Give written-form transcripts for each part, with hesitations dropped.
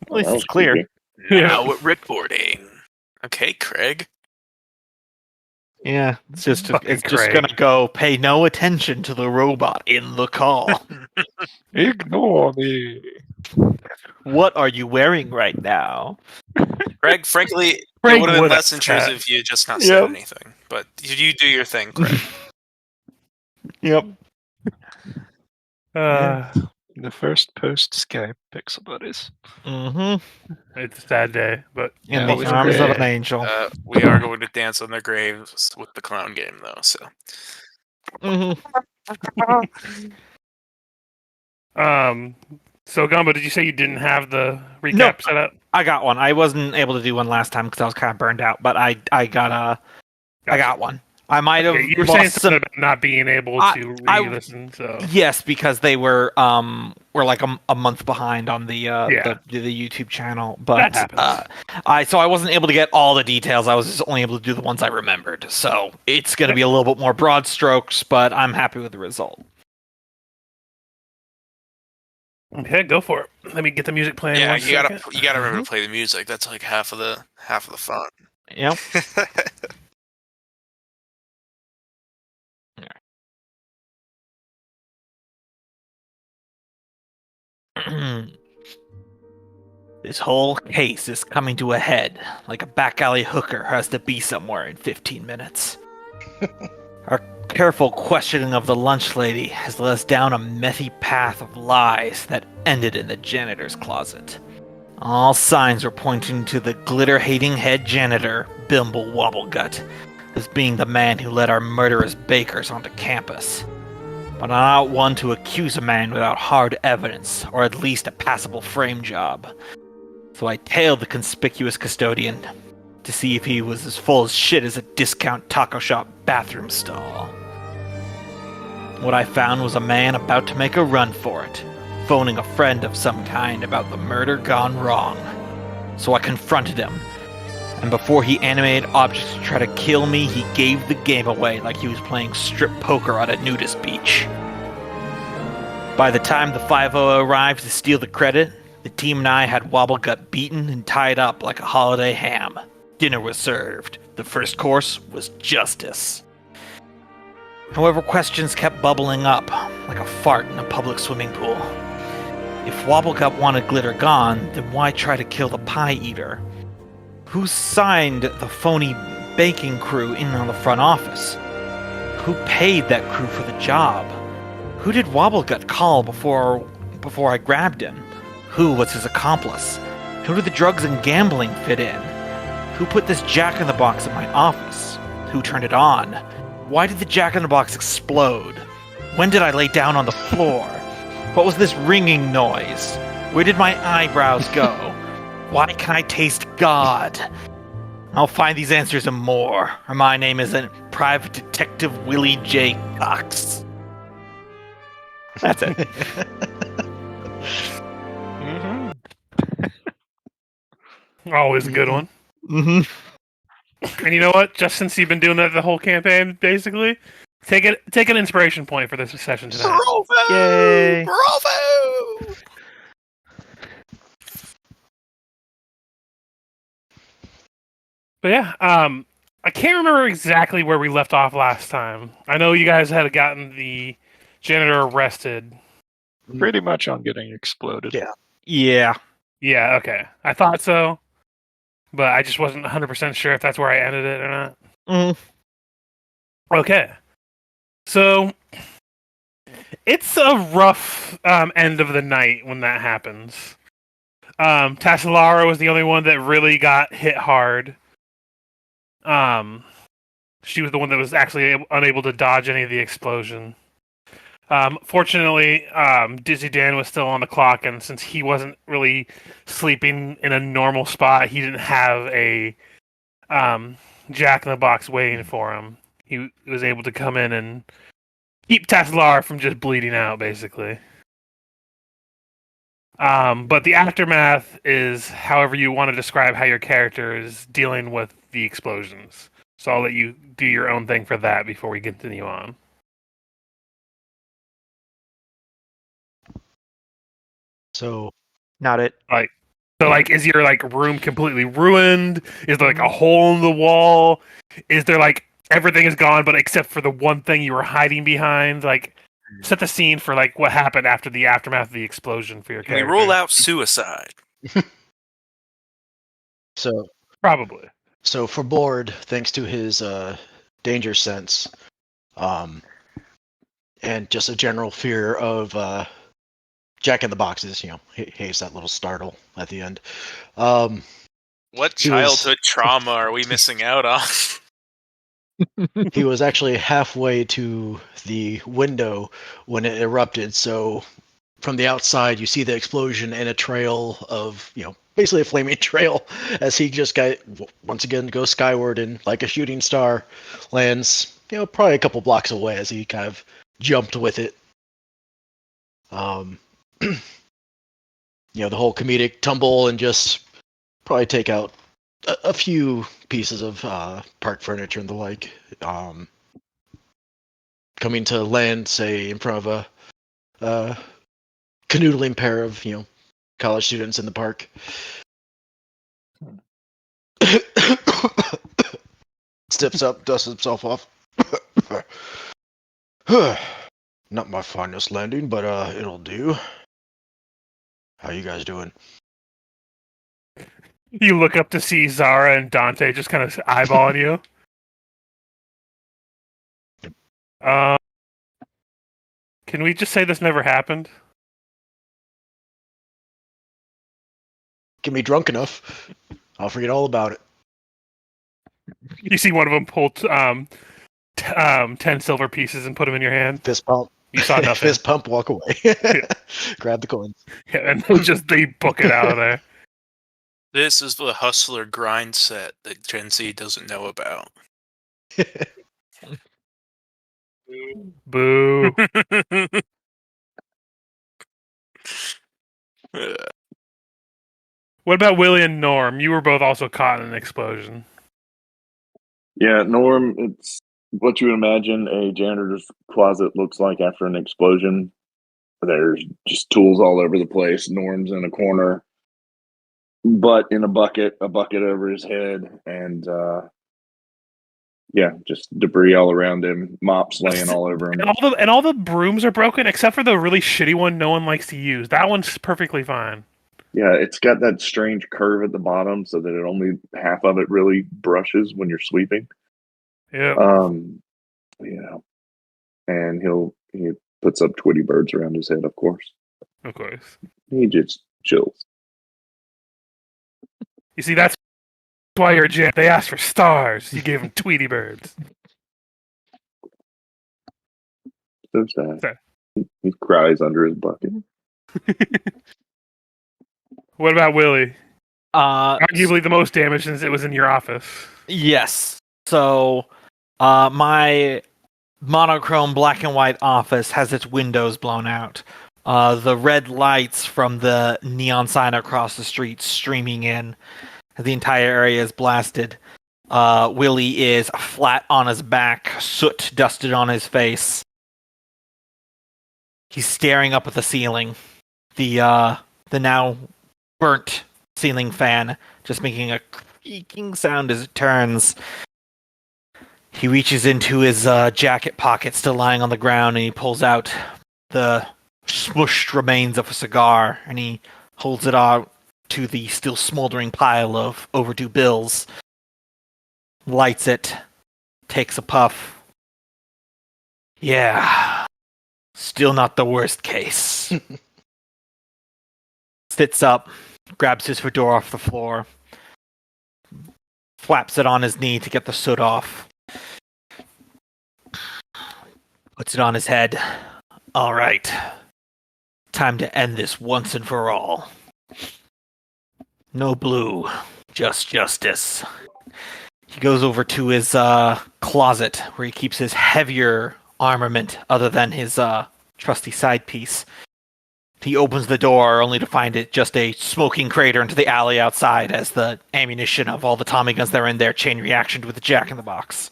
At least it's clear. Now recording. Okay, Craig. Yeah, it's just Fucking gonna go. Pay no attention to the robot in the call. Ignore me. What are you wearing right now? Craig, frankly, it Craig would have been would less have intrusive if you had just not said anything. But you do your thing, Craig. Yep. The first post Skype Pixel Buddies. Mm-hmm. It's a sad day, but In Yeah, the it arms was of okay. an angel. We are going to dance on their graves with the clown game, though. So So Gumbo, did you say you didn't have the recap No. set up? I got one. I wasn't able to do one last time because I was kind of burned out, but I got one. I might have. You were saying something about not being able to re-listen. So yes, because they were like a month behind on the YouTube channel. But that happens. so I wasn't able to get all the details. I was just only able to do the ones I remembered. So it's going to be a little bit more broad strokes, but I'm happy with the result. Okay, go for it. Let me get the music playing. yeah, you gotta remember to play the music. That's like half of the fun. Yep. This whole case is coming to a head, like a back alley hooker has to be somewhere in 15 minutes. Our careful questioning of the lunch lady has led us down a methy path of lies that ended in the janitor's closet. All signs were pointing to the glitter-hating head janitor, Bimble Wobblegut, as being the man who led our murderous bakers onto campus. But I'm not one to accuse a man without hard evidence, or at least a passable frame job. So I tailed the conspicuous custodian to see if he was as full as shit as a discount taco shop bathroom stall. What I found was a man about to make a run for it, phoning a friend of some kind about the murder gone wrong. So I confronted him, and before he animated objects to try to kill me, he gave the game away like he was playing strip poker on a nudist beach. By the time the 5-0 arrived to steal the credit, the team and I had Wobblegut beaten and tied up like a holiday ham. Dinner was served. The first course was justice. However, questions kept bubbling up, like a fart in a public swimming pool. If Wobblegut wanted glitter gone, then why try to kill the pie eater? Who signed the phony baking crew in on the front office? Who paid that crew for the job? Who did Wobblegut call before I grabbed him? Who was his accomplice? Who did the drugs and gambling fit in? Who put this jack-in-the-box in my office? Who turned it on? Why did the jack-in-the-box explode? When did I lay down on the floor? What was this ringing noise? Where did my eyebrows go? Why can I taste God? I'll find these answers and more, or my name isn't Private Detective Willie J. Cox. That's it. Always a good one. Mm-hmm. And you know what? Just since you've been doing that the whole campaign, basically, take an inspiration point for this session tonight. Bravo! Yay! Bravo! But yeah, I can't remember exactly where we left off last time. I know you guys had gotten the janitor arrested. Pretty much on getting exploded. Yeah. Yeah, okay. I thought so, but I just wasn't 100% sure if that's where I ended it or not. Mm. Okay. So, it's a rough end of the night when that happens. Tassalara was the only one that really got hit hard. She was the one that was actually unable to dodge any of the explosion. Fortunately, Dizzy Dan was still on the clock, and since he wasn't really sleeping in a normal spot, he didn't have a jack-in-the-box waiting for him. He was able to come in and keep Tassalara from just bleeding out, basically. But the aftermath is however you want to describe how your character is dealing with the explosions. So I'll let you do your own thing for that before we continue on. So, Not it. So, like, is your like room completely ruined? Is there like a hole in the wall? Is there like everything is gone, but except for the one thing you were hiding behind? Like, set the scene for like what happened after the aftermath of the explosion for your Can we character. roll out suicide? So Probably. So for Board, thanks to his danger sense, and just a general fear of Jack in the Boxes, he hates that little startle at the end. What He was- childhood trauma are we missing out on? He was actually halfway to the window when it erupted, so from the outside you see the explosion and a trail of, basically a flaming trail as he just once again goes skyward and like a shooting star lands, probably a couple blocks away as he kind of jumped with it. The whole comedic tumble and just probably take out a few pieces of park furniture and the like. Coming to land, say, in front of a canoodling pair of, college students in the park. Steps up, dusts himself off. Not my finest landing, but it'll do. How you guys doing? You look up to see Zara and Dante just kind of eyeballing you. Can we just say this never happened? Get me drunk enough, I'll forget all about it. You see one of them pull 10 silver pieces and put them in your hand. Fist pump. You saw nothing. Fist pump, walk away. Grab the coins. Yeah, and they book it out of there. This is the hustler grind set that Gen Z doesn't know about. Boo. What about Willie and Norm? You were both also caught in an explosion. Yeah, Norm, it's what you would imagine a janitor's closet looks like after an explosion. There's just tools all over the place. Norm's in a corner, butt in a bucket over his head, and just debris all around him, mops laying all over him. And all the brooms are broken except for the really shitty one no one likes to use. That one's perfectly fine. Yeah, it's got that strange curve at the bottom so that it only half of it really brushes when you're sweeping. Yeah. And he puts up Tweety birds around his head, of course. Of course. He just chills. You see, that's why you're Jan. They asked for stars. You gave them Tweety birds. So sad. Sorry. He cries under his bucket. What about Willie? Arguably Arguably the most damage since it was in your office. Yes. So, my monochrome black and white office has its windows blown out. The red lights from the neon sign across the street streaming in. The entire area is blasted. Willie is flat on his back, soot dusted on his face. He's staring up at the ceiling. The now burnt ceiling fan just making a creaking sound as it turns. He reaches into his jacket pocket, still lying on the ground, and he pulls out the smushed remains of a cigar, and he holds it out to the still smoldering pile of overdue bills. Lights it, takes a puff. Yeah, still not the worst case. Sits up, grabs his fedora off the floor, flaps it on his knee to get the soot off. Puts it on his head. All right. Time to end this once and for all. No blue, just justice. He goes over to his closet where he keeps his heavier armament other than his trusty side piece. He opens the door only to find it just a smoking crater into the alley outside as the ammunition of all the Tommy guns that are in there chain reactioned with the Jack in the Box.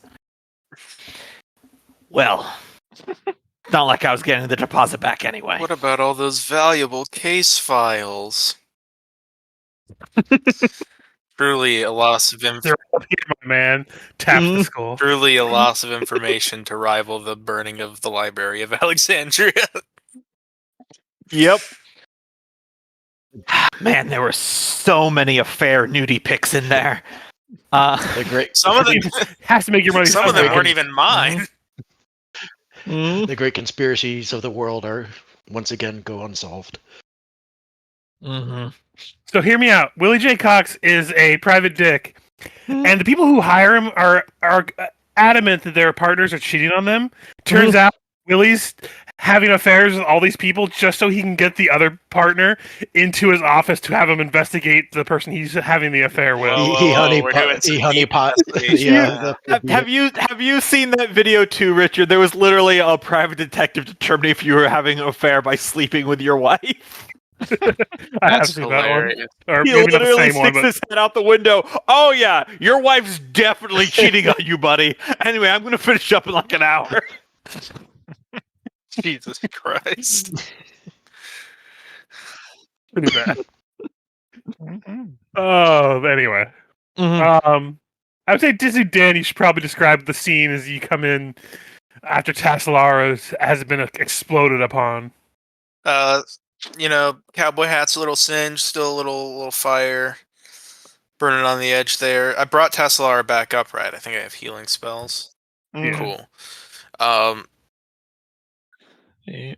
Well, not like I was getting the deposit back anyway. What about all those valuable case files? Truly a loss of They're up here, my man. Taps the skull. truly a loss of information to rival the burning of the Library of Alexandria. Yep. Man, there were so many affair nudie pics in there. The great, Some of them, Has to make your money. some of them somehow. weren't even mine. the great conspiracies of the world are once again go unsolved. Mm-hmm. So hear me out. Willie J. Cox is a private dick, and the people who hire him are adamant that their partners are cheating on them. Turns out Willie's having affairs with all these people just so he can get the other partner into his office to have him investigate the person he's having the affair with. Whoa, we're doing some deep investigation. Have you seen that video too, Richard? There was literally a private detective determining if you were having an affair by sleeping with your wife. I have That's seen that one. hilarious. Or He maybe not the literally same one, sticks but his head out the window. Oh yeah, your wife's definitely cheating on you, buddy. Anyway, I'm gonna finish up in like an hour. Jesus Christ. pretty bad. Oh, anyway. Mm-hmm. I would say Disney Dan, you should probably describe the scene as you come in after Tassalara has been exploded upon. Cowboy hat's a little singed, still a little fire burning on the edge there. I brought Tassalara back up, right? I think I have healing spells. Yeah. Cool. Yeah. I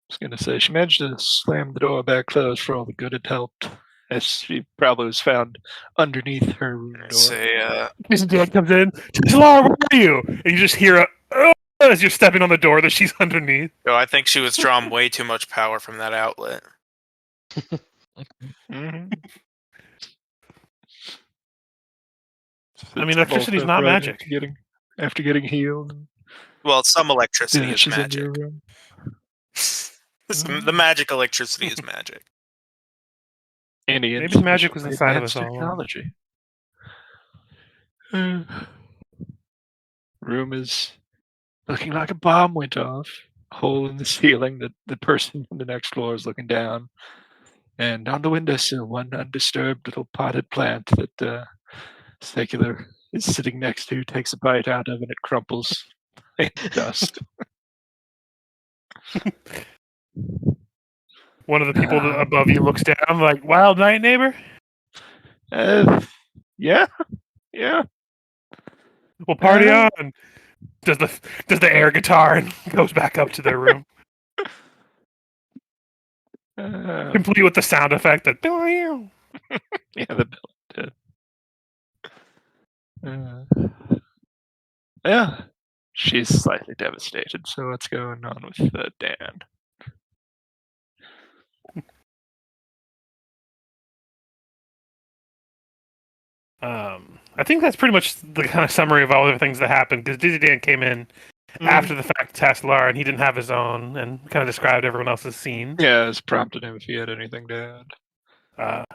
was gonna say she managed to slam the door back closed for all the good it helped, as she probably was found underneath her room door. Say, Disney Dan comes in. Tassalara, where are you? And you just hear a as you're stepping on the door that she's underneath. I think she was drawing way too much power from that outlet. Mm-hmm. I mean, electricity's not magic. After getting healed. Well, some electricity Yeah, is she's in magic. your room. The magic electricity is magic. Any Maybe magic was inside of advanced us all. technology. Room is looking like a bomb went off. Hole in the ceiling. The person on the next floor is looking down. And on the windowsill, one undisturbed little potted plant that Secular is sitting next to, takes a bite out of, and it crumples in dust. One of the people above you looks down like, "Wild night, neighbor." Yeah. We'll party on. Does the air guitar and goes back up to their room, complete with the sound effect that. Yeah, the bill did. Yeah, she's slightly devastated. So what's going on with Dan? I think that's pretty much the kind of summary of all the things that happened, because Dizzy Dan came in after the fact to Tassalara, and he didn't have his own, and kind of described everyone else's scene. Yeah, it's prompted him if he had anything to add.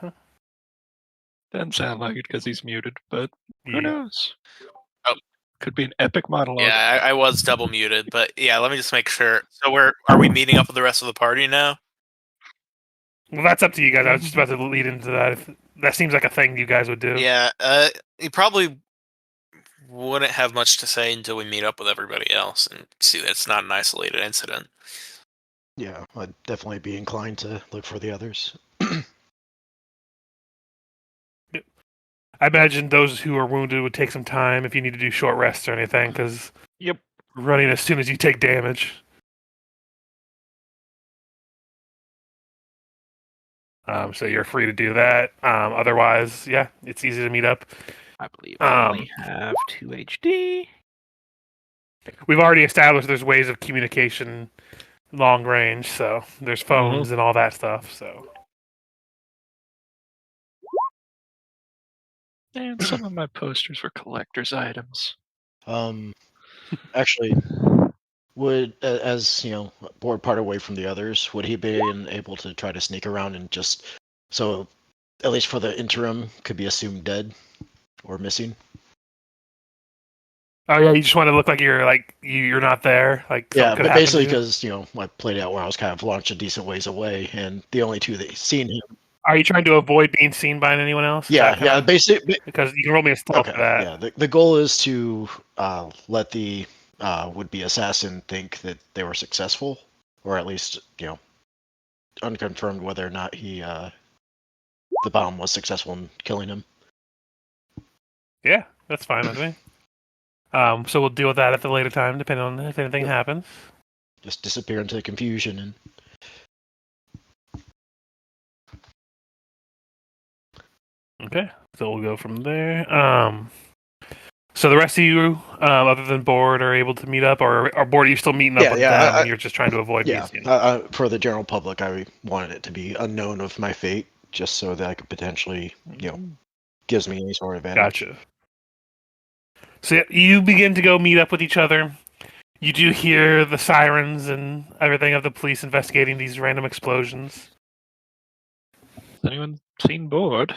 Doesn't sound like it because he's muted, but who knows? Oh. Could be an epic monologue. Yeah, I was double muted, but yeah, let me just make sure. So are we meeting up with the rest of the party now? Well, that's up to you guys. I was just about to lead into that. That seems like a thing you guys would do. Yeah, you probably wouldn't have much to say until we meet up with everybody else and see that it's not an isolated incident. Yeah, I'd definitely be inclined to look for the others. I imagine those who are wounded would take some time if you need to do short rests or anything, because running as soon as you take damage. So you're free to do that. Otherwise, yeah, it's easy to meet up. I believe I only have 2 HD. We've already established there's ways of communication long range, so there's phones and all that stuff. So, And some of my posters were collector's items. Actually, would as Board part away from the others, would he be able to try to sneak around and just so at least for the interim could be assumed dead or missing? oh yeah, you just want to look like you're not there. Like Yeah, something could but happen basically to you. because I played out where I was kind of launched a decent ways away, and the only two that seen him Are you trying to avoid being seen by anyone else? Is Yeah, that yeah. kinda- Basically, Because you can roll me a stealth okay. for that. Yeah, the goal is to let the would-be assassin think that they were successful, or at least unconfirmed whether or not the bomb was successful in killing him. Yeah, that's fine with me. So we'll deal with that at the later time, depending on if anything happens. Just disappear into the confusion and. Okay, so we'll go from there. So the rest of you, other than Board, are able to meet up, or Board, are you still meeting up with them, and you're just trying to avoid being Yeah, seen? for the general public, I wanted it to be unknown of my fate, just so that I could potentially, gives me any sort of advantage. Gotcha. So yeah, you begin to go meet up with each other. You do hear the sirens and everything of the police investigating these random explosions. Has anyone seen Board?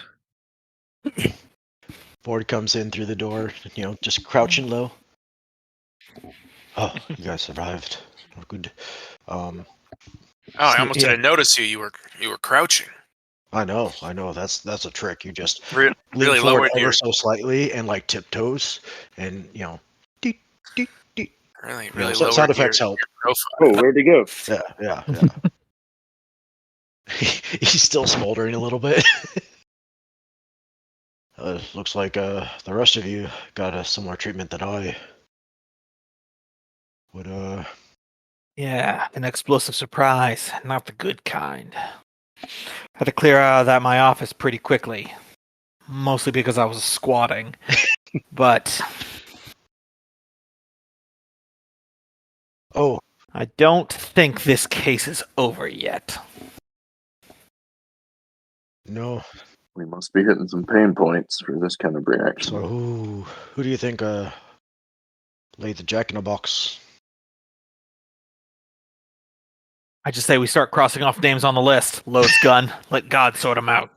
Ford comes in through the door, just crouching low. Oh, you guys survived. Oh, good. Oh, I almost didn't notice you. You were crouching. I know. That's a trick. You just Really lean forward lowered ever your so slightly and like tiptoes, and deet, deet, deet. really Sound lowered effects your help. profile. Oh, where'd he go? Yeah. He's still smoldering a little bit. Looks like the rest of you got a similar treatment that I would. Yeah, an explosive surprise, not the good kind. Had to clear out of that my office pretty quickly. Mostly because I was squatting. But Oh, I don't think this case is over yet. no. We must be hitting some pain points for this kind of reaction. So who do you think laid the Jack in a Box? I just say we start crossing off names on the list. Loads gun. Let God sort them out.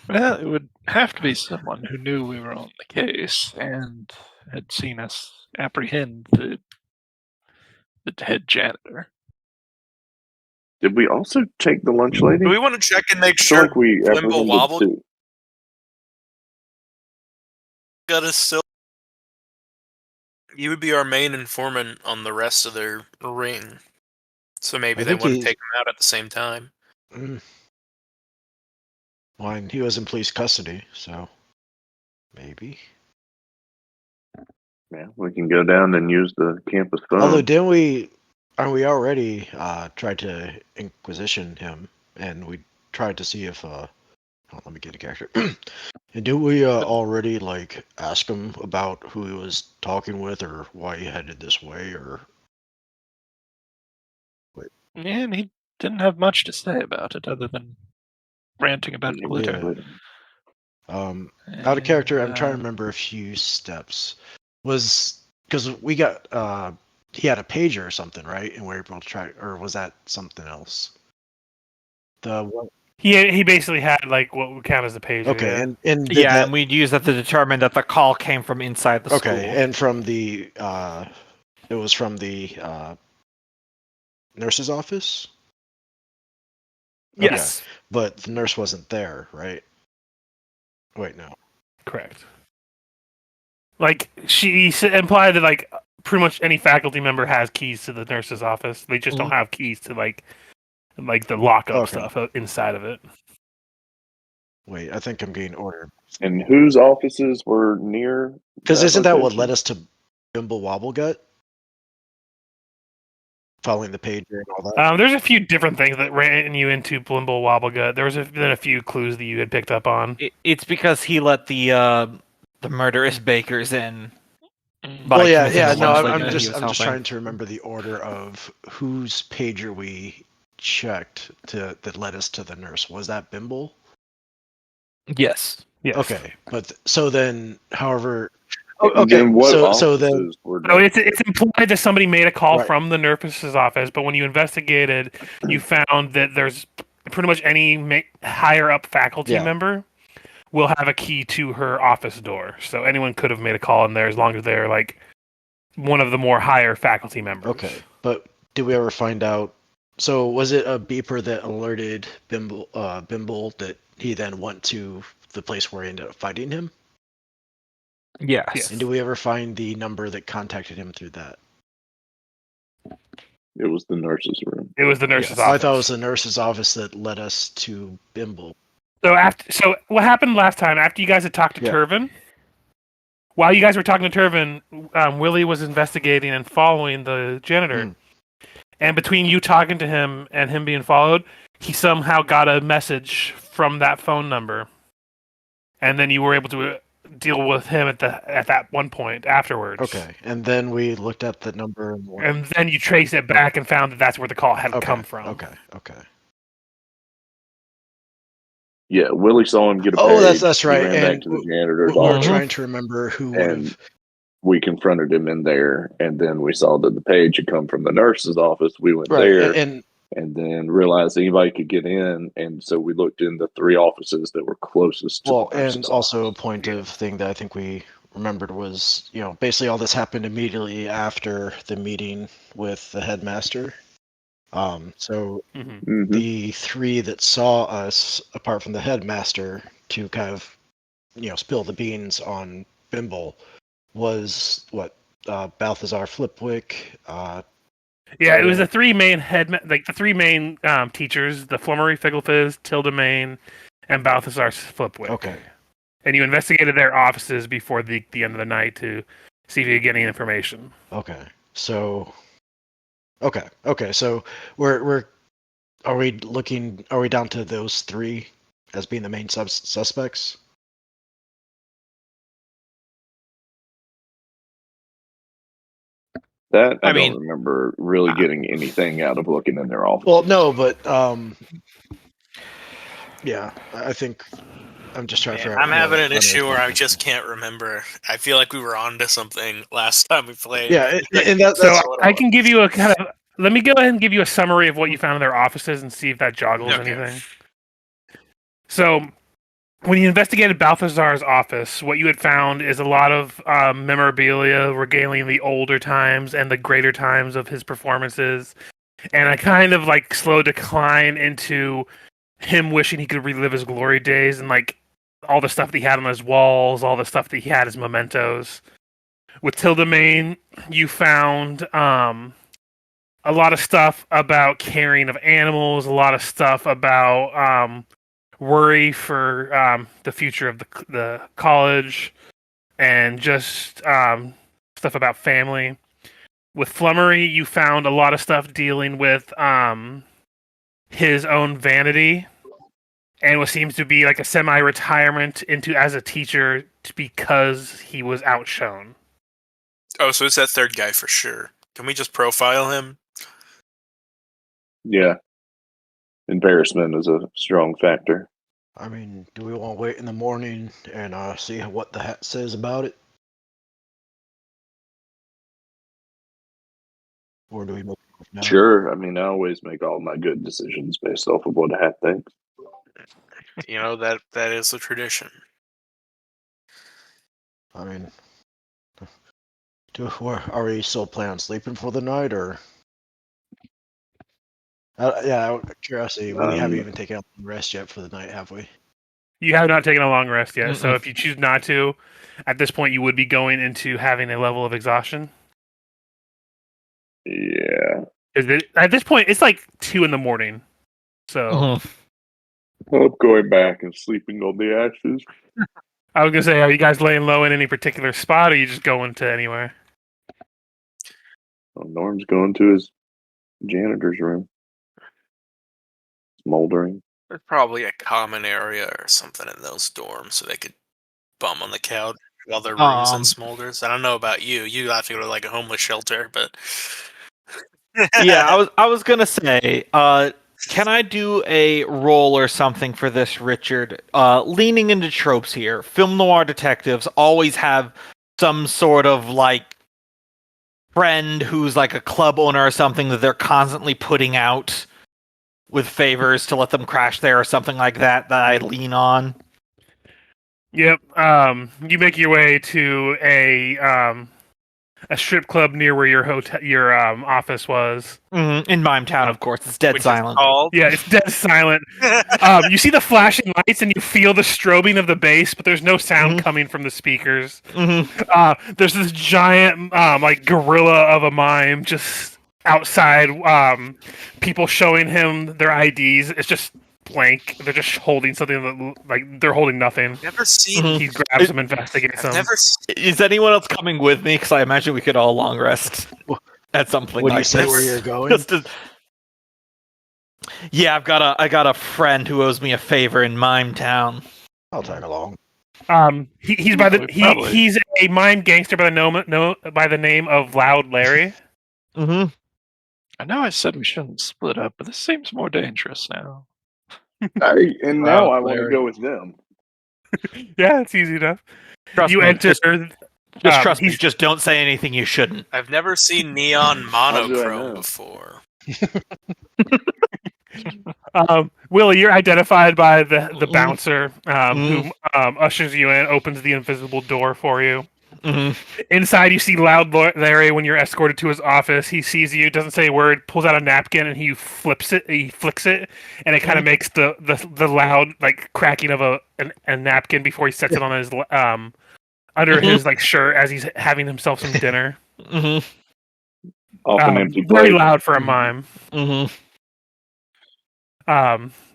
Well, it would have to be someone who knew we were on the case and had seen us apprehend the head janitor. Did we also take the lunch lady? Do we want to check and make I feel sure like we Wimble apprehended Wobble two. got us still? You would be our main informant on the rest of their ring, so maybe I they think wouldn't take him out at the same time. Well, and he was in police custody, so maybe. Yeah, we can go down and use the campus phone. Although, aren't we already tried to inquisition him, and we tried to see if let me get a character. And did we already ask him about who he was talking with, or why he headed this way, or? Yeah, and he didn't have much to say about it other than ranting about glitter. Out of character, I'm trying to remember a few steps. Was because we got he had a pager or something, right? And we were able to try, or was that something else? The one. He basically had what would count as a pager. Okay, Yeah. and did Yeah, that, and we'd use that to determine that the call came from inside the school. okay, and from the it was from the nurse's office. Yes. Okay. But the nurse wasn't there, right? Wait, no. Correct. She implied that pretty much any faculty member has keys to the nurse's office. They just don't have keys to the lockup stuff inside of it. Wait, I think I'm getting ordered. And whose offices were near? Because isn't that what location? led us to Bimble Wobblegut? Following the pager and all that. There's a few different things that ran you into Blimble Wobblegut. There was been a few clues that you had picked up on. It's because he let the murderous bakers in. Well, yeah. No, I'm I'm just trying to remember the order of whose pager we checked that led us to the nurse. Was that Bimble? Yes. Yes. Okay, but so then, however. Okay, then what so then. were So it's implied that somebody made a call Right. from the nurse's office, but when you investigated, you found that there's pretty much any higher up faculty member will have a key to her office door. So anyone could have made a call in there as long as they're one of the more higher faculty members. Okay, but did we ever find out So was it a beeper that alerted Bimble that he then went to the place where he ended up fighting him? Yes. Yes. And do we ever find the number that contacted him through that? It was the nurse's room. It was the nurse's I office. thought it was the nurse's office that led us to Bimble. So what happened last time after you guys had talked to Yeah. Turvin? While you guys were talking to Turvin, Willie was investigating and following the janitor. And between you talking to him and him being followed, he somehow got a message from that phone number. And then you were able to deal with him at that one point afterwards. Okay, and then we looked at the number And then you traced it back and found that that's where the call had come from. Okay. Yeah, Willie saw him get a Oh, page. that's He right. ran back And to the janitor's we're office, trying to remember who would and have. we confronted him in there. And then we saw that the page had come from the nurse's office. We went Right, there, and then realized anybody could get in. And so we looked in the 3 offices that were closest to well, the nurse's and also a office. point of thing that I think we remembered was, basically all this happened immediately after the meeting with the headmaster. So Mhm. the 3 that saw us, apart from the headmaster, to kind of, spill the beans on Bimble, was what Balthazar Flipwick. Yeah, it was the 3 main the 3 main teachers: the Flummery, Figglefizz, Tilda Main, and Balthazar Flipwick. Okay. And you investigated their offices before the end of the night to see if you could get any information. Okay. So. So are we down to those 3 as being the main suspects? That I, I mean- don't remember really getting anything out of looking in their office. Well, no, but yeah, I think I'm just trying to figure out. I'm having an who issue where I other- just can't remember. I feel like we were onto something last time we played. Yeah, and that's So what it I was. can give you a kind of. Let me go ahead and give you a summary of what you found in their offices and see if that joggles Okay. anything. So, when you investigated Balthazar's office, what you had found is a lot of memorabilia regaling the older times and the greater times of his performances, and a kind of slow decline into him wishing he could relive his glory days, and all the stuff that he had on his walls, all the stuff that he had as mementos. With Tilda Main, you found a lot of stuff about caring of animals, a lot of stuff about worry for the future of the college, and just stuff about family. With Flummery, you found a lot of stuff dealing with his own vanity, and what seems to be like a semi-retirement into as a teacher because he was outshone. Oh, so it's that third guy for sure. Can we just profile him? Yeah, embarrassment is a strong factor. I mean, do we want to wait in the morning and see what the hat says about it, or do we make it now? Sure, I mean I always make all my good decisions based off of what a hat thinks. You know, that is the tradition. I mean, are we still planning on sleeping for the night, or? Yeah, out of curiosity, we haven't even taken a rest yet for the night, have we? You have not taken a long rest yet, so Mm-mm. if you choose not to, at this point you would be going into having a level of exhaustion. Yeah, At this point, it's like 2 a.m. So Mhm. I'm going back and sleeping on the ashes. I was gonna say, are you guys laying low in any particular spot, or are you just going to anywhere? Well, Norm's going to his janitor's room. Smoldering. There's probably a common area or something in those dorms so they could bum on the couch while their room's in smolders. I don't know about you. You have to go to a homeless shelter, but Yeah, I was gonna say, can I do a roll or something for this, Richard? Leaning into tropes here. Film noir detectives always have some sort of friend who's like a club owner or something that they're constantly putting out with favors to let them crash there or something like that I lean on. Yep. You make your way to a strip club near where your office was. In Mime Town, of course. It's dead Which is silent. called. Yeah, it's dead silent. You see the flashing lights and you feel the strobing of the bass, but there's no sound coming from the speakers. There's this giant, like gorilla of a mime just outside. People showing him their IDs. It's just blank. They're just holding something like they're holding nothing. Never seen. He grabs them, investigates them. Is anyone else coming with me? Because I imagine we could all long rest at something When like you say this. where you're going, Just to- Yeah, I got a friend who owes me a favor in Mime Town. I'll tag along. He's he's a mime gangster by the name of Loud Larry. Mm-hmm. I know I said we shouldn't split up, but this seems more dangerous now. Now I want to Larry. go with them. Yeah, it's easy enough. Trust You me, enter. Just trust me. he's- Just don't say anything you shouldn't. I've never seen neon How do I monochrome know? before. Willie, you're identified by the Mm-hmm. bouncer who ushers you in, opens the invisible door for you. Mm-hmm. Inside, you see Loud Larry when you're escorted to his office. He sees you, doesn't say a word, pulls out a napkin, and he flicks it, and it kind of makes the loud like cracking of a napkin before he sets it on his under his like shirt as he's having himself some dinner. Off an empty Very plate. loud for a mime. Mm-hmm.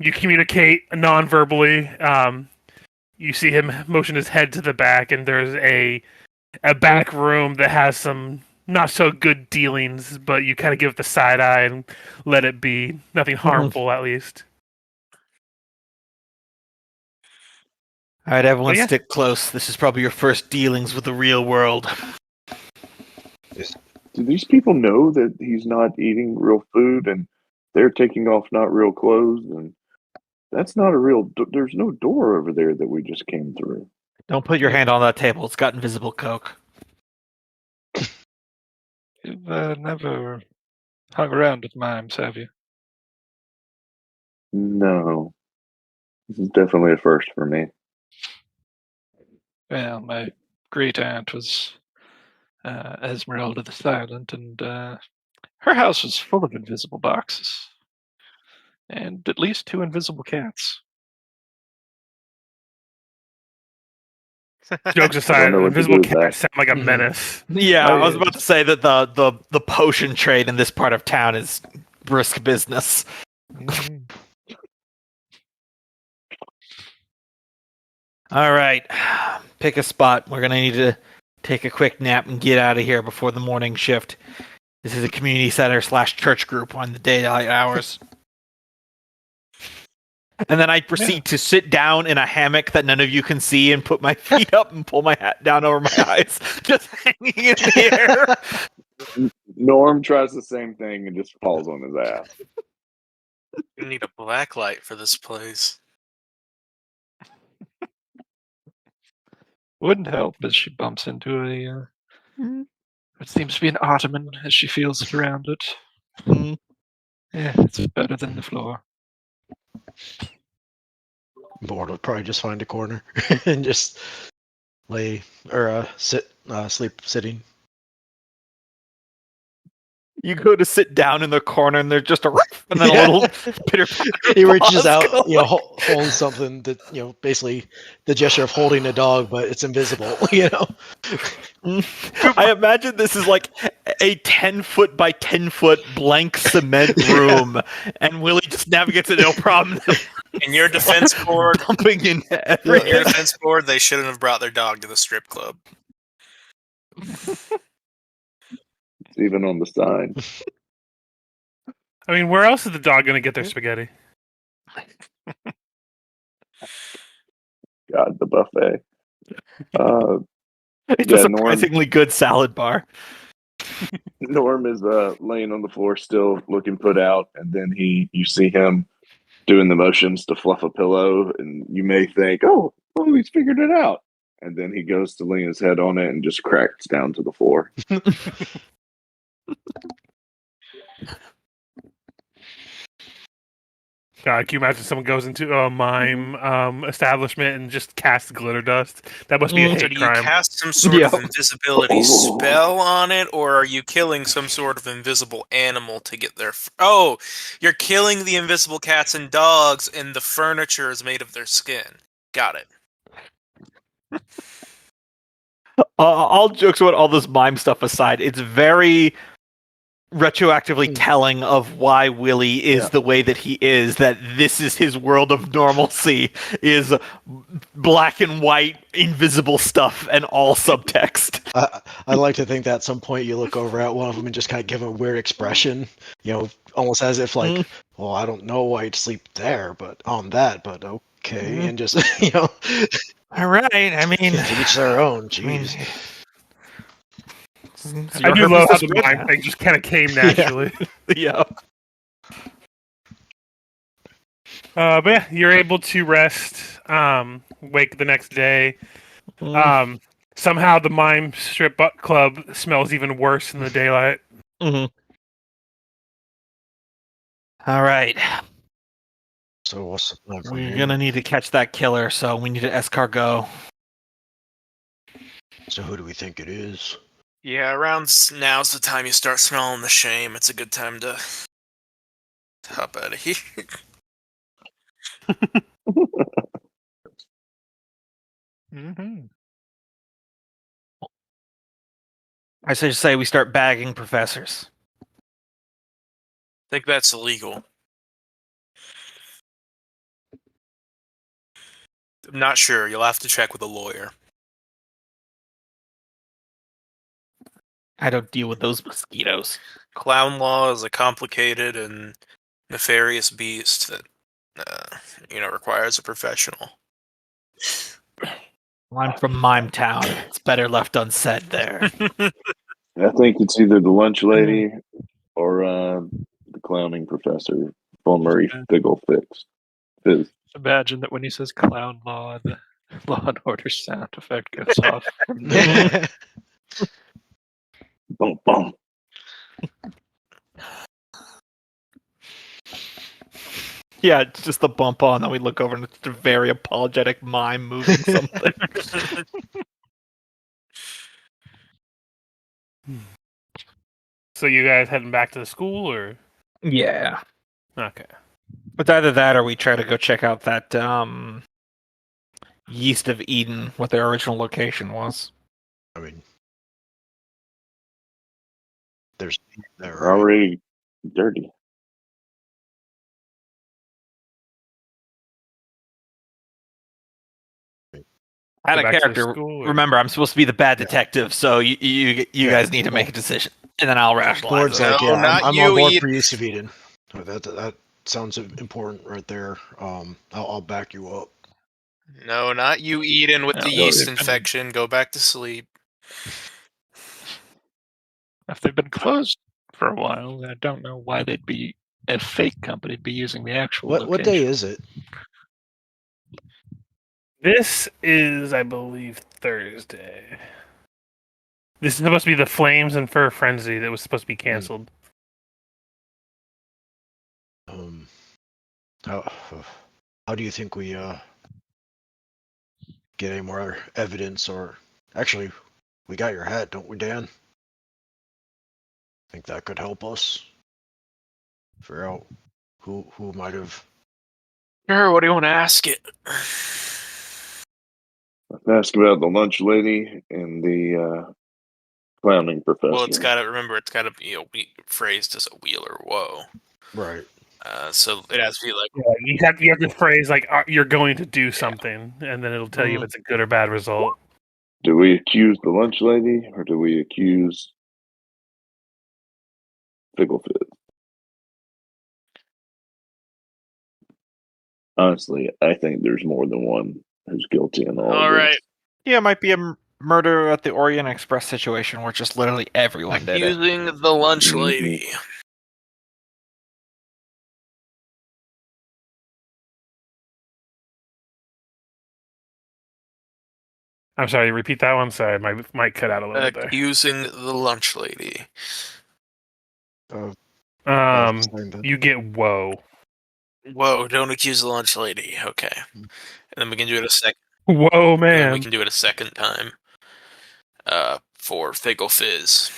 You communicate non-verbally. You see him motion his head to the back, and there's a back room that has some not so good dealings, but you kind of give it the side eye and let it be. Nothing harmful, at least. All right, everyone, yeah. stick close. This is probably your first dealings with the real world. Do these people know that he's not eating real food and they're taking off not real clothes? And that's not a real. There's no door over there that we just came through. Don't put your hand on that table. It's got invisible coke. You've never hung around with mimes, have you? No, this is definitely a first for me. Well, my great aunt was Esmeralda the Silent, and her house was full of invisible boxes. And at least 2 invisible cats. Jokes I aside, don't know what to invisible do with that. cats sound like a menace. Yeah, Oh, I was yeah. about to say that the potion trade in this part of town is brisk business. All right, pick a spot. We're gonna need to take a quick nap and get out of here before the morning shift. This is a community center / church group on the daylight hours. And then I proceed to sit down in a hammock that none of you can see and put my feet up and pull my hat down over my eyes, just hanging in the air. Norm tries the same thing and just falls on his ass. You need a black light for this place. Wouldn't help as she bumps into what seems to be an ottoman as she feels it around it. Yeah, it's better than the floor. Bored would probably just find a corner and just lay or sleep sitting. You go to sit down in the corner and there's just a riff and then a little pitter. He reaches out, holds something that basically the gesture of holding a dog, but it's invisible. I imagine this is like a 10-foot by 10-foot blank cement room, and Willie just navigates it no problem. In your defense board, Bumping in in every your defense board, they shouldn't have brought their dog to the strip club. It's even on the sign. I mean, where else is the dog going to get their spaghetti? God, the buffet. It's Yeah, a Norm. surprisingly good salad bar. Norm is laying on the floor still looking put out, and then you see him doing the motions to fluff a pillow, and you may think, oh, he's figured it out. And then he goes to lean his head on it and just cracks down to the floor. God, can you imagine someone goes into a mime establishment and just casts glitter dust? That must be a So hate do you crime. cast some sort of Yep. invisibility Oh. spell on it, or are you killing some sort of invisible animal to get there? Oh, you're killing the invisible cats and dogs, and the furniture is made of their skin. Got it. All jokes about all this mime stuff aside, it's very retroactively telling of why Willie is Yeah. the way that he is, that this is his world of normalcy, is black and white invisible stuff and all subtext. I like to think that at some point you look over at one of them and just kind of give a weird expression, almost as if like, well, I don't know why you'd sleep there, but on that, but okay, and just All right, I mean, to each their own. I mean, Jeez. it's I your do love how business the to mime spread thing just kind of came naturally. that. Yeah. But yeah, you're able to rest, wake the next day. Somehow the mime strip butt club smells even worse in the daylight. Mm-hmm. All right. So what's the plan from We're here? gonna need to catch that killer, so we need to escargot. So who do we think it is? Yeah, now's the time you start smelling the shame. It's a good time to hop out of here. Mm-hmm. I say we start bagging professors. I think that's illegal. I'm not sure. You'll have to check with a lawyer. I don't deal with those mosquitoes. Clown law is a complicated and nefarious beast that, requires a professional. Well, I'm from Mime Town. It's better left unsaid there. I think it's either the lunch lady or the clowning professor, Fulmary Fizz. Imagine that when he says clown law, the Law and Order sound effect goes off. Boom, boom. Yeah, it's just the bump on, then we look over and it's a very apologetic mime moving something. So you guys heading back to the school, or Yeah. okay? It's either that or we try to go check out that Yeast of Eden, what their original location was. I mean, there's there, We're already dirty. Out Go of back to the character, school, or- remember, I'm supposed to be the bad detective, so you guys need to make a decision, and then I'll rationalize Board's it. like, No, yeah, not I'm you, on board Eden. for you, Saviden. That sounds important right there. I'll back you up. No, not you, Eden, with No, the they've yeast been- infection. Go back to sleep. If they've been closed for a while, I don't know why they'd be a fake company be using the actual What day location. is it? This is, I believe, Thursday. This is supposed to be the Flames and Fur Frenzy that was supposed to be canceled. How do you think we get any more evidence? Or actually, we got your hat, don't we, Dan? Think that could help us figure out who might have. Sure, what do you want to ask it? Ask about the lunch lady and the clowning professor. Well, it's got to be phrased as a wheel or woe. Right. So it has to be like, Yeah, you have to phrase like you're going to do something, and then it'll tell you if it's a good or bad result. Do we accuse the lunch lady or do we accuse Figglefit? Honestly, I think there's more than one who's guilty in all all of right, this. Yeah, it might be a murder at the Orient Express situation where just literally everyone did it. accusing the lunch Mhm. lady. I'm sorry, repeat that one. Sorry, my mic cut out a little bit there. Accusing the lunch lady. You get woe. Whoa! Don't accuse the lunch lady. Okay, and then we can do it a second. Whoa, And then we man. can do it a second time. For Figgle Fizz.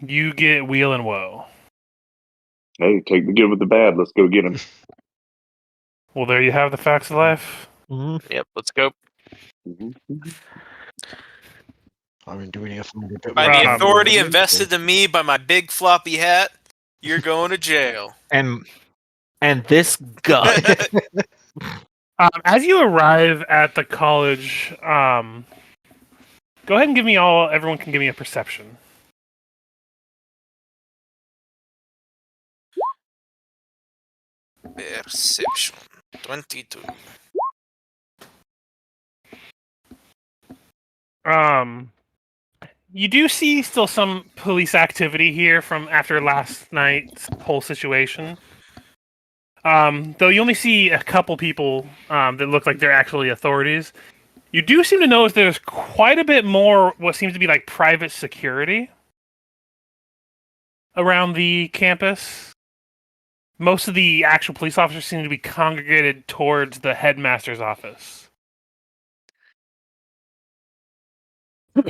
You get Wheel and Woe. Hey, take the good with the bad. Let's go get him. Well, there you have the facts of life. Yep, let's go. I mean, do we need to find a bit By more the Um, authority information? invested in me by my big floppy hat, you're going to jail. And this gun. As you arrive at the college, go ahead and give me everyone can give me a perception. Perception 22. You do see still some police activity here from after last night's whole situation. Though you only see a couple people that look like they're actually authorities. You do seem to notice there's quite a bit more what seems to be like private security around the campus. Most of the actual police officers seem to be congregated towards the headmaster's office. But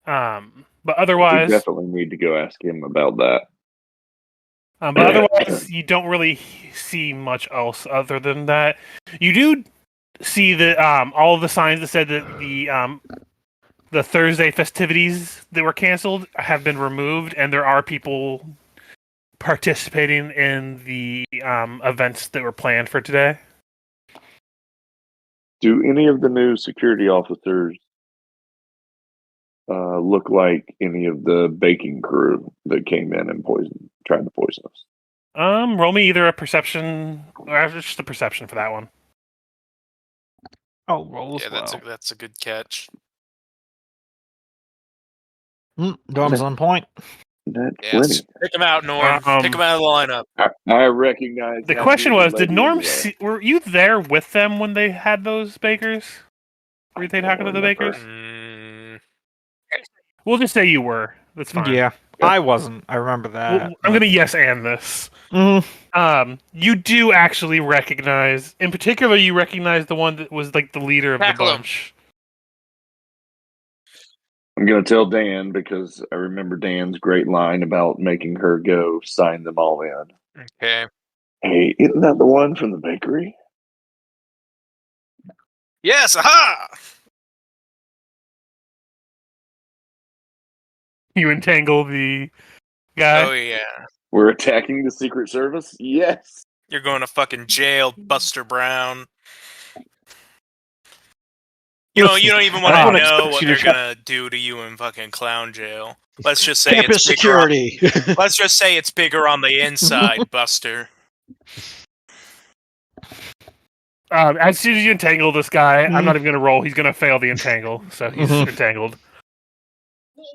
We otherwise, definitely need to go ask him about that. you don't really see much else other than that. You do see that all of the signs that said that the Thursday festivities that were canceled have been removed, and there are people participating in the events that were planned for today. Do any of the new security officers look like any of the baking crew that came in and tried to poison us? Roll me either a perception or just a perception for that one. I'll roll as Yeah, well. that's a good catch. Dorm's on point. That's Yes. Pick him out, Norm. Pick him out of the lineup. I recognize. The that question dude, was, did lady Norm anywhere. were you there with them when they had those bakers? Were they talking to the remember. bakers? Mm, We'll just say you were. That's fine. Yeah, I wasn't. I remember that. Well, I'm gonna yes and this. Mhm. You do actually recognize, in particular, you recognize the one that was like the leader of Tackle the him. bunch. I'm gonna tell Dan because I remember Dan's great line about making her go sign them all in. okay. Hey, isn't that the one from the bakery? Yes, aha! You entangle the guy. Oh, yeah. We're attacking the Secret Service? Yes. You're going to fucking jail, Buster Brown. You don't even want to I don't know expect what you they're to try- gonna do to you in fucking clown jail. Let's just say Campus it's bigger. security. Let's just say it's bigger on the inside, Buster. As soon as you entangle this guy, I'm not even going to roll. He's going to fail the entangle, so he's entangled.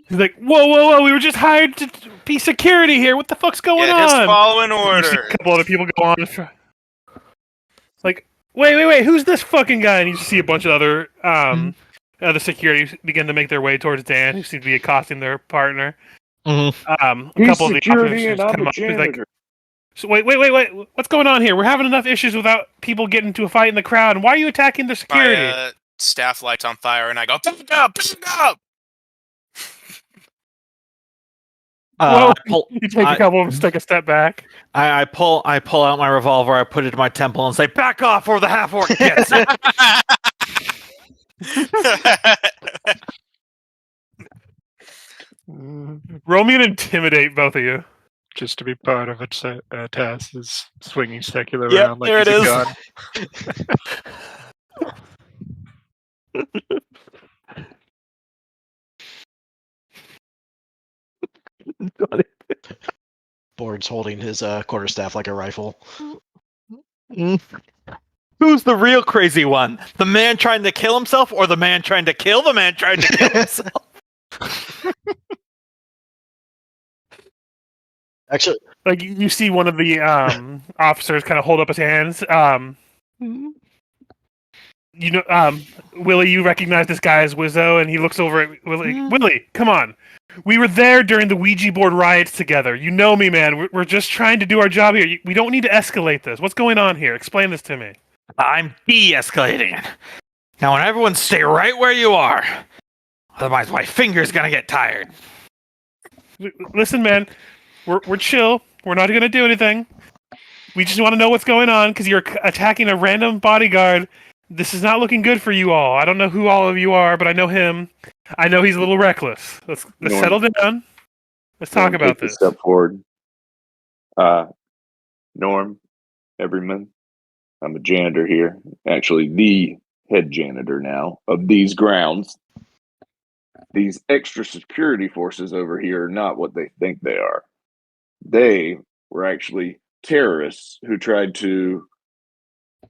He's like, whoa, we were just hired to be security here. What the fuck's going Yeah, on? just following You see order. a couple other people go on. Like, wait, who's this fucking guy? And you see a bunch of other other security begin to make their way towards Dan, who seems to be accosting their partner. A couple of the officers come up. He's like, so wait, what's going on here? We're having enough issues without people getting into a fight in the crowd, and why are you attacking the security? My staff light's on fire, and I go, pick up! You take a couple of them, take a step back. I pull out my revolver, I put it to my temple, and say, "Back off, or the half orc gets it." Roll me and intimidate both of you. Just to be part of it, Tass is swinging secular Yep, around like there he's it a is. gun. Board's holding his quarterstaff like a rifle. Who's the real crazy one? The man trying to kill himself, or the man trying to kill the man trying to kill himself? Actually, Like you see one of the officers kind of hold up his hands. you know, Willie, you recognize this guy as Wizzo, and he looks over at Willie. Willie, come on. We were there during the Ouija board riots together. You know me, man. We're just trying to do our job here. We don't need to escalate this. What's going on here? Explain this to me. I'm de-escalating it. Now, everyone stay right where you are. Otherwise, my finger's gonna get tired. Listen, man. We're chill. We're not going to do anything. We just want to know what's going on because you're attacking a random bodyguard. This is not looking good for you all. I don't know who all of you are, but I know him. I know he's a little reckless. Let's settle down. Let's talk about this. Step forward. Norm, Everyman. I'm a janitor here. Actually, the head janitor now of these grounds. These extra security forces over here are not what they think they are. They were actually terrorists who tried to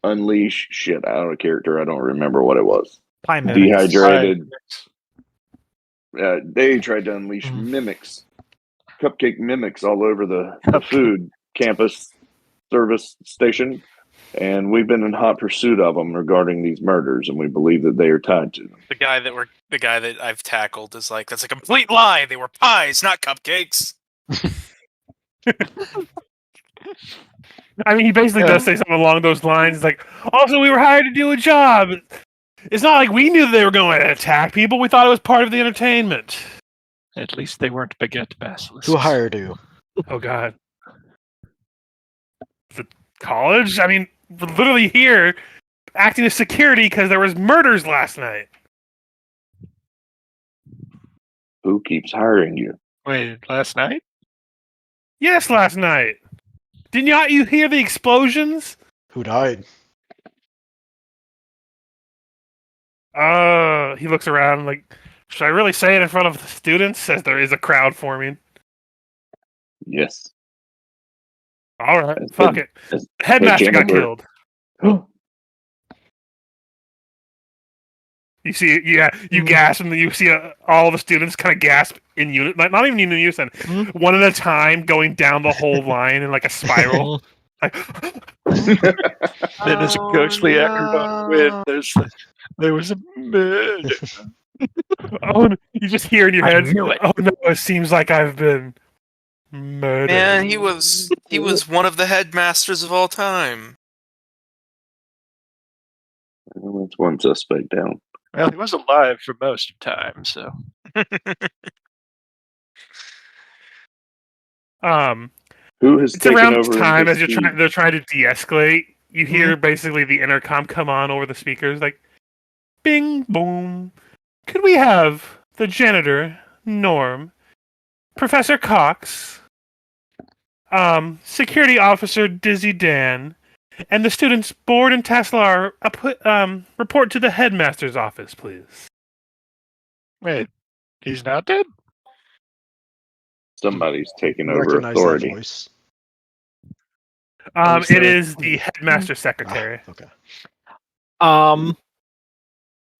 unleash shit out of a character. I don't remember what it was. Pie mimics. Dehydrated. They tried to unleash mimics, cupcake mimics all over the food campus service station. And we've been in hot pursuit of them regarding these murders, and we believe that they are tied to them. The guy that I've tackled is like, that's a complete lie. They were pies, not cupcakes. I mean, he basically does say something along those lines. It's like, also, we were hired to do a job. It's not like we knew they were going to attack people. We thought it was part of the entertainment. At least they weren't baguette basilisks. Who hired you? Oh, God. The college? I mean, we're literally here acting as security because there was murders last night. Who keeps hiring you? Wait, last night? Yes, last night. Didn't you hear the explosions? Who died? He looks around like, should I really say it in front of the students as there is a crowd forming? Yes. All right, fuck it. The headmaster got killed. You see, you gasp, and then you see all the students kind of gasp in unit, not even in unison, one at a time, going down the whole line in like a spiral. Like, then there's a ghostly echo on the wind. There was a murder. Oh, you just hear in your head. knew it. Oh no! It seems like I've been murdered. Man, he was one of the headmasters of all time. That's one suspect down. Well, he was alive for most of the time, so. Who has It's taken around over this time this as team? they're trying to de-escalate. You hear basically the intercom come on over the speakers, like, bing, boom. Could we have the janitor, Norm, Professor Cox, security officer Dizzy Dan, and the students Board and Taslar report to the headmaster's office, please. Wait, he's not dead? Somebody's taking I over recognize authority. that voice. It is the headmaster's secretary. Okay.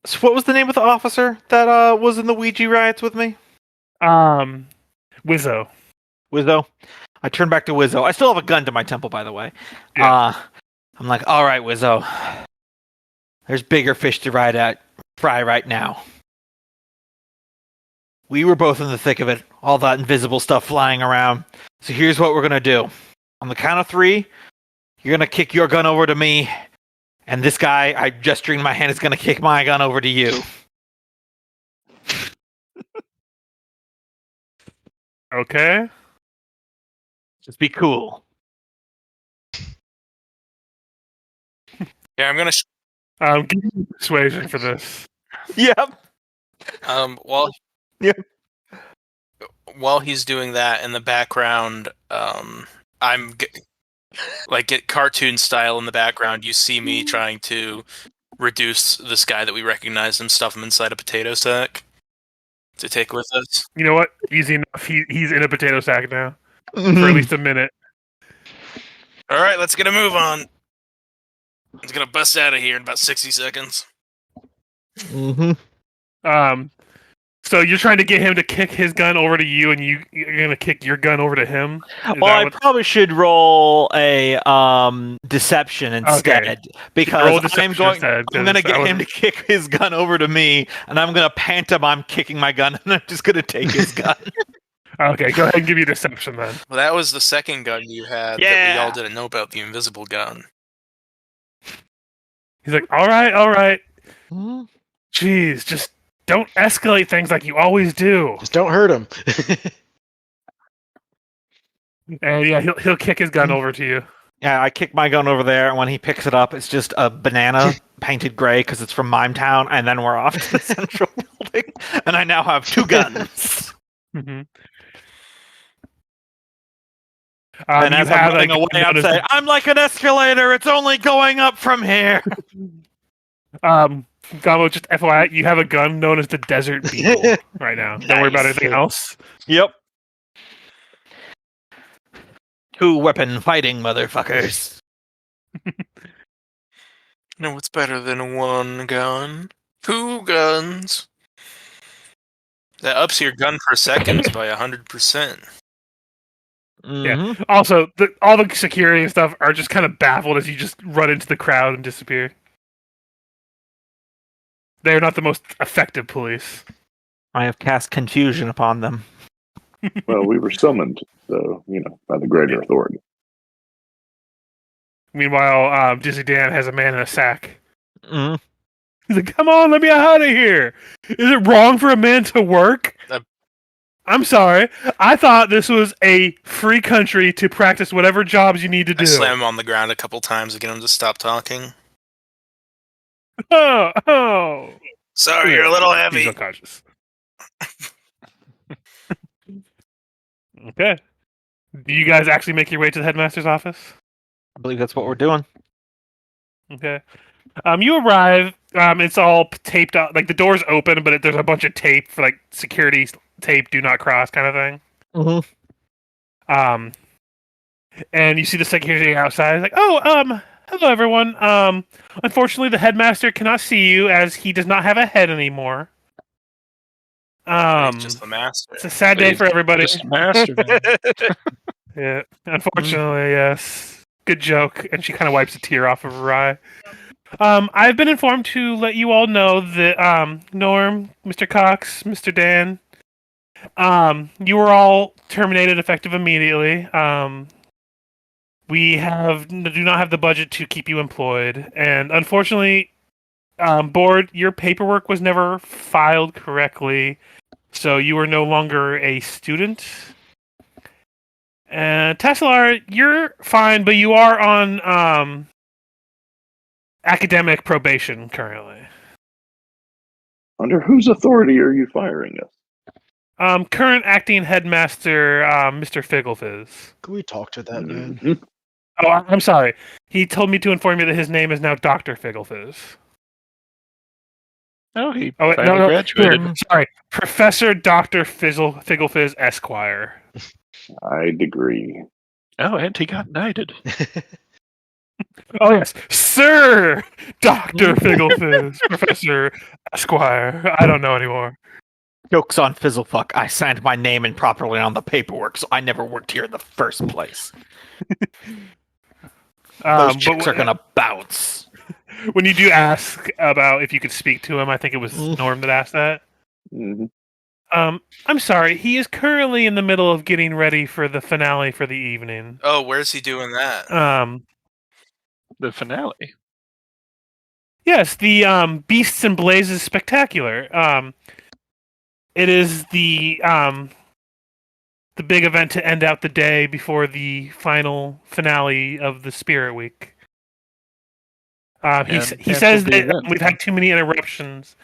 So what was the name of the officer that was in the Ouija riots with me? Wizzo. Wizzo. I turn back to Wizzo. I still have a gun to my temple, by the way. Yeah. I'm like, all right, Wizzo. There's bigger fish to fry right now. We were both in the thick of it. All that invisible stuff flying around. So here's what we're going to do. On the count of 3, you're going to kick your gun over to me. And this guy, I gesturing my hand, is going to kick my gun over to you. Okay. Just be cool. Yeah, I'm gonna. Give me persuasion for this. Yep. While Yeah. while he's doing that in the background, I'm get cartoon style in the background. You see me trying to reduce this guy that we recognize and stuff him inside a potato sack to take with us. You know what? Easy enough. He's in a potato sack now for at least a minute. All right, let's get a move on. He's gonna bust out of here in about 60 seconds. Mm-hmm. So you're trying to get him to kick his gun over to you, and you're gonna kick your gun over to him. Well, I probably should roll a deception instead Roll because a deception instead, I'm gonna 'cause get him to kick his gun over to me, and I'm gonna pantomime kicking my gun, and I'm just gonna take his gun. Okay, go ahead and give you deception then. Well, that was the second gun you had that we Yeah. all didn't know about, the invisible gun. He's like, all right. Hmm? Jeez, just don't escalate things like you always do. Just don't hurt him. And yeah, he'll kick his gun over to you. Yeah, I kick my gun over there, and when he picks it up, it's just a banana painted gray because it's from Mime Town, and then we're off to the central building, and I now have 2 guns. Mm-hmm. And as I'm running away, I'm saying, I'm like an escalator, it's only going up from here. Gabo, just FYI, you have a gun known as the Desert Beagle right now. Don't worry about Nice. anything else. Yep. 2-weapon fighting, motherfuckers. No, what's better than 1 gun? 2 guns. That ups your gun per seconds by 100%. Mm-hmm. Also, all the security and stuff are just kind of baffled as you just run into the crowd and disappear. They are not the most effective police. I have cast confusion upon them. Well, we were summoned, so, by the greater authority. Meanwhile, Dizzy Dan has a man in a sack. Mm-hmm. He's like, come on, let me out of here. Is it wrong for a man to work? I'm sorry. I thought this was a free country to practice whatever jobs you need to do. I slam him on the ground a couple times to get him to stop talking. Oh. Sorry, you're a little heavy. He's unconscious. Okay. Do you guys actually make your way to the headmaster's office? I believe that's what we're doing. Okay. You arrive. It's all taped up. Like the door's open, but there's a bunch of tape for like security tape, do not cross kind of thing. Mm-hmm. And you see the security outside. He's like, oh, hello everyone. Unfortunately, the headmaster cannot see you as he does not have a head anymore. He's just the master. It's a sad day for everybody. Just master. Yeah, unfortunately, yes. Good joke. And she kind of wipes a tear off of her eye. I've been informed to let you all know that Norm, Mr. Cox, Mr. Dan, you were all terminated effective immediately. We do not have the budget to keep you employed, and unfortunately, board, your paperwork was never filed correctly, so you are no longer a student. And Tassalar, you're fine, but you are on academic probation currently. Under whose authority are you firing us? Current acting headmaster, Mr. Figglefizz. Can we talk to that man? Mhm. Oh, I'm sorry. He told me to inform you that his name is now Dr. Figglefizz. Oh, he Oh, wait, finally no. graduated. Here, sorry. Professor Dr. Figglefizz Esquire. I degree. Oh, and he got knighted. Oh, yes. Sir Dr. Figglefizz, Professor Esquire. I don't know anymore. Joke's on Fizzlefuck. I signed my name improperly on the paperwork, so I never worked here in the first place. Those chicks are gonna bounce. When you do ask about if you could speak to him, I think it was Norm that asked that. Mm-hmm. I'm sorry. He is currently in the middle of getting ready for the finale for the evening. Oh, where's he doing that? The finale. Yes, the Beasts and Blazes Spectacular. It is the big event to end out the day before the final finale of the Spirit Week. He says that we've had too many interruptions,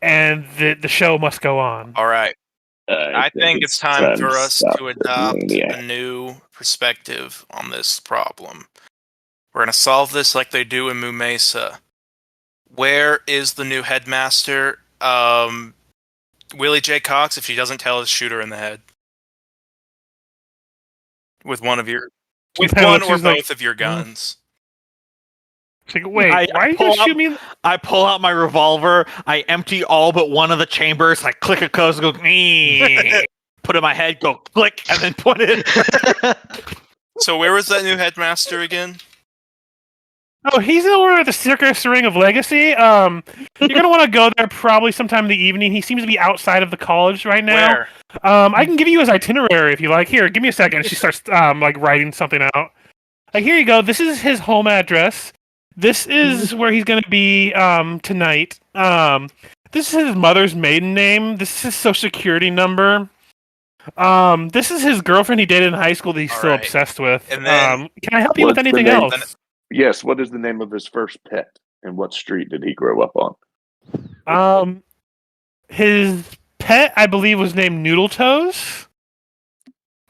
and the show must go on. All right. I think it's time for us to adopt a new perspective on this problem. We're going to solve this like they do in Moo Mesa. Where is the new headmaster? Willie J. Cox, if she doesn't tell us, shoot her in the head. With one or both of your guns. It's like, wait, I why are you pull gonna shoot me? I pull out my revolver. I empty all but one of the chambers. I click a code, go put it in my head, go click, and then put it. So where was that new headmaster again? Oh, he's over at the Circus Ring of Legacy. You're gonna want to go there probably sometime in the evening. He seems to be outside of the college right now. Where? I can give you his itinerary if you like. Here, give me a second. She starts like writing something out. Like, here you go. This is his home address. This is where he's gonna be tonight. This is his mother's maiden name. This is his social security number. This is his girlfriend he dated in high school that he's All still right. obsessed with. And then- Can I help you with What's the anything name? else? Yes. What is the name of his first pet, and what street did he grow up on? His pet, I believe, was named Noodle Toes.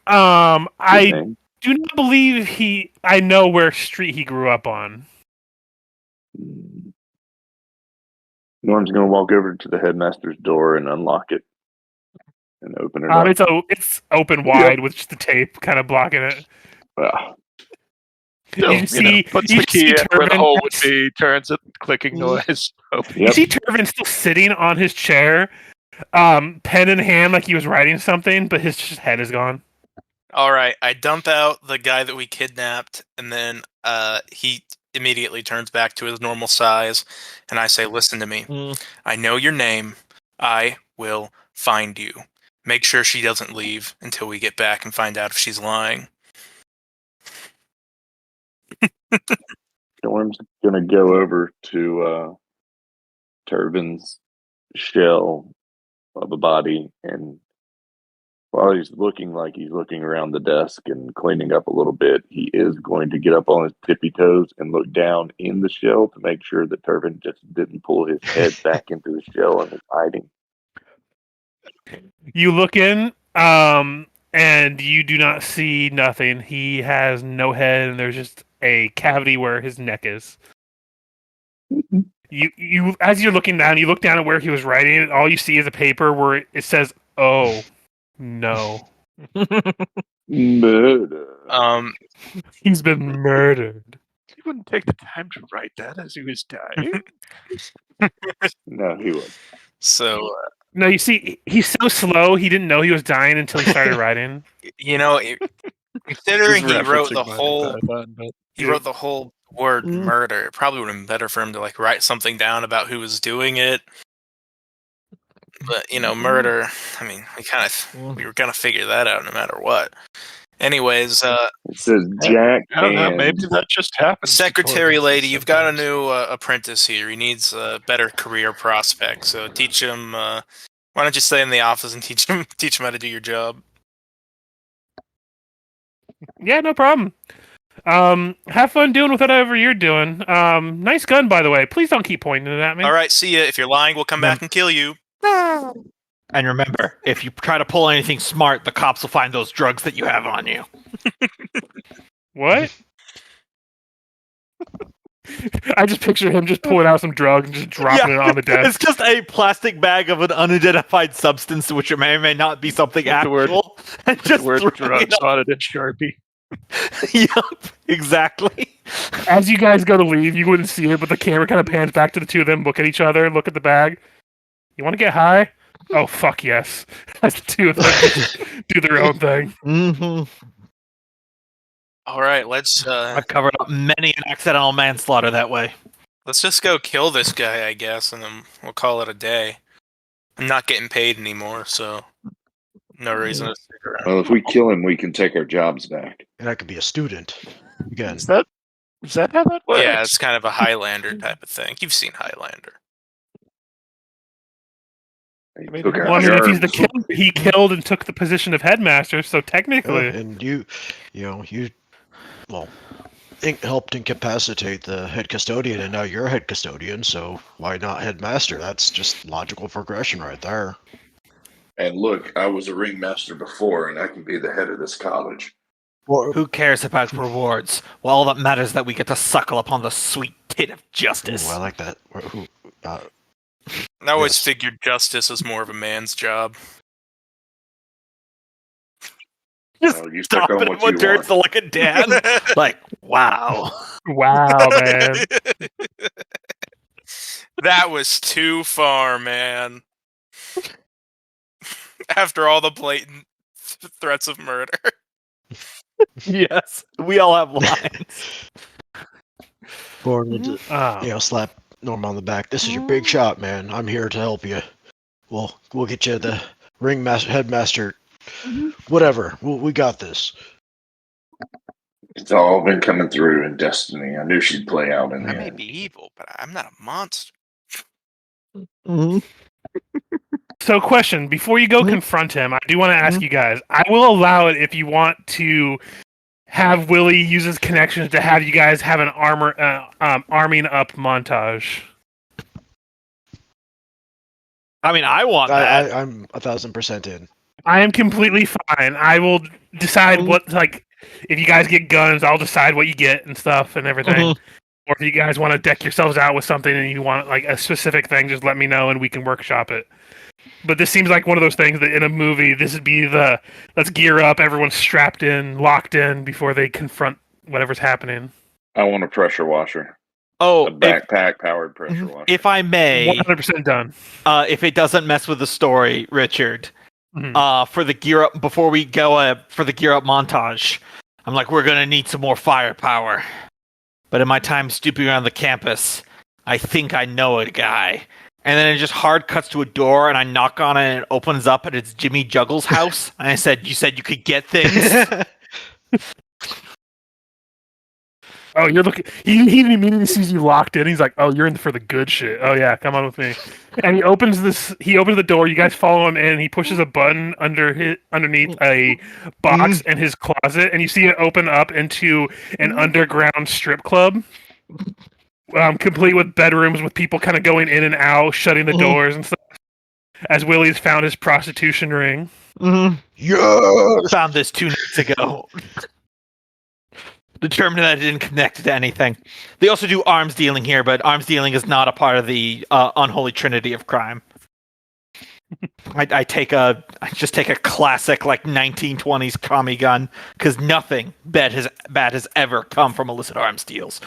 Good I name. do not believe I know where street he grew up on. Norm's going to walk over to the headmaster's door and unlock it and open it up. It's open wide with just the tape kind of blocking it. Ah, You see- puts you the key see in where the Turbin hole would has- be, turns it, clicking noise. Open. You Yep. see Turvin still sitting on his chair, pen in hand, like he was writing something, but his head is gone. All right, I dump out the guy that we kidnapped, and then he immediately turns back to his normal size, and I say, "Listen to me. I know your name. I will find you. Make sure she doesn't leave until we get back and find out if she's lying." Norm's going to go over to Turvin's shell of a body, and while he's looking like he's looking around the desk and cleaning up a little bit, he is going to get up on his tippy toes and look down in the shell to make sure that Turvin just didn't pull his head back into the shell and is hiding. You look in, and you do not see nothing. He has no head, and there's just a cavity where his neck is. You as you're looking down, you look down at where he was writing, and all you see is a paper where it says, "Oh, no, Murder. he's been murdered." He wouldn't take the time to write that as he was dying. No, he was. So, No, you see, he's so slow. He didn't know he was dying until he started writing. considering He's he wrote referencing the Monty whole Python, but he wrote the whole word murder, it probably would have been better for him to like write something down about who was doing it. But murder. I mean, we were gonna figure that out no matter what. Anyways, It says Jack I don't know. and Maybe that just happened. secretary lady, you've got a new apprentice here. He needs better career prospects. So teach him. Why don't you stay in the office and teach him how to do your job? Yeah, no problem. Have fun doing with whatever you're doing. Nice gun, by the way. Please don't keep pointing it at me. All right, see ya. If you're lying, we'll come back and kill you. And remember, if you try to pull anything smart, the cops will find those drugs that you have on you. What? I just picture him just pulling out some drug and just dropping it on the desk. It's just a plastic bag of an unidentified substance, which may or may not be something With the word- actual. And the just word throwing it drugs on it in Sharpie. Yep, exactly. As you guys go to leave, you wouldn't see it, but the camera kind of pans back to the two of them, look at each other, look at the bag. You want to get high? Oh, fuck yes. As the two of them just do their own thing. Mm-hmm. All right, let's I've covered up many an accidental manslaughter that way. just go kill this guy, I guess, and then we'll call it a day. I'm not getting paid anymore, so no reason to stick around. well, if we kill him, we can take our jobs back. And I could be a student. Again, Is that how that works? Yeah, it's kind of a Highlander type of thing. You've seen Highlander. He Maybe took our Well, I mean, if he's the germs. kid, he killed and took the position of headmaster, so technically. and you helped incapacitate the head custodian, and now you're head custodian. So why not headmaster? That's just logical progression right there. And look, I was a ringmaster before, and I can be the head of this college. Well, Who cares about rewards? Well, all that matters is that we get to suckle upon the sweet tit of justice. I like that. I always Yes. figured justice is more of a man's job. Just So you pick stop on and what everyone you turns want. to look at Dan. Like, wow. Wow, man. That was too far, man. After all the blatant threats of murder. Yes, we all have lines. Gordon would, Oh. slap Norm on the back. This is your big shot, man. I'm here to help you. We'll get you the headmaster. Whatever. We got this. It's all been coming through in Destiny. I knew she'd play out in I the may end. be evil, but I'm not a monster. So, question: before you go confront him, I do want to ask you guys. I will allow it if you want to have Willie use his connections to have you guys have an arming up montage. I mean, I want that. I'm 1,000% in. I am completely fine. I will decide what, like, if you guys get guns, I'll decide what you get and stuff and everything. Or if you guys want to deck yourselves out with something and you want, like, a specific thing, just let me know and we can workshop it. But this seems like one of those things that in a movie, this would be the, let's gear up, everyone's strapped in, locked in before they confront whatever's happening. I want a pressure washer. Oh, A backpack-powered pressure washer. if I may, 100% done. if it doesn't mess with the story, Richard, for the gear up before we go for the gear up montage, I'm like, we're gonna need some more firepower. But in my time stooping around the campus, I think I know a guy. And then it just hard cuts to a door, and I knock on it, and it opens up, and it's Jimmy Juggles' house. And I said, "You said you could get things." Oh, you're looking. He immediately sees you locked in. He's like, "Oh, you're in for the good shit. Oh yeah, come on with me." And he opens the door. You guys follow him in. He pushes a button underneath a box in his closet, and you see it open up into an underground strip club, complete with bedrooms with people kind of going in and out, shutting the doors and stuff. As Willie's found his prostitution ring. Yes! Found this 2 nights ago. Determined that it didn't connect to anything. They also do arms dealing here, but arms dealing is not a part of the unholy trinity of crime. I just take a classic like 1920s Tommy gun because nothing bad has ever come from illicit arms deals.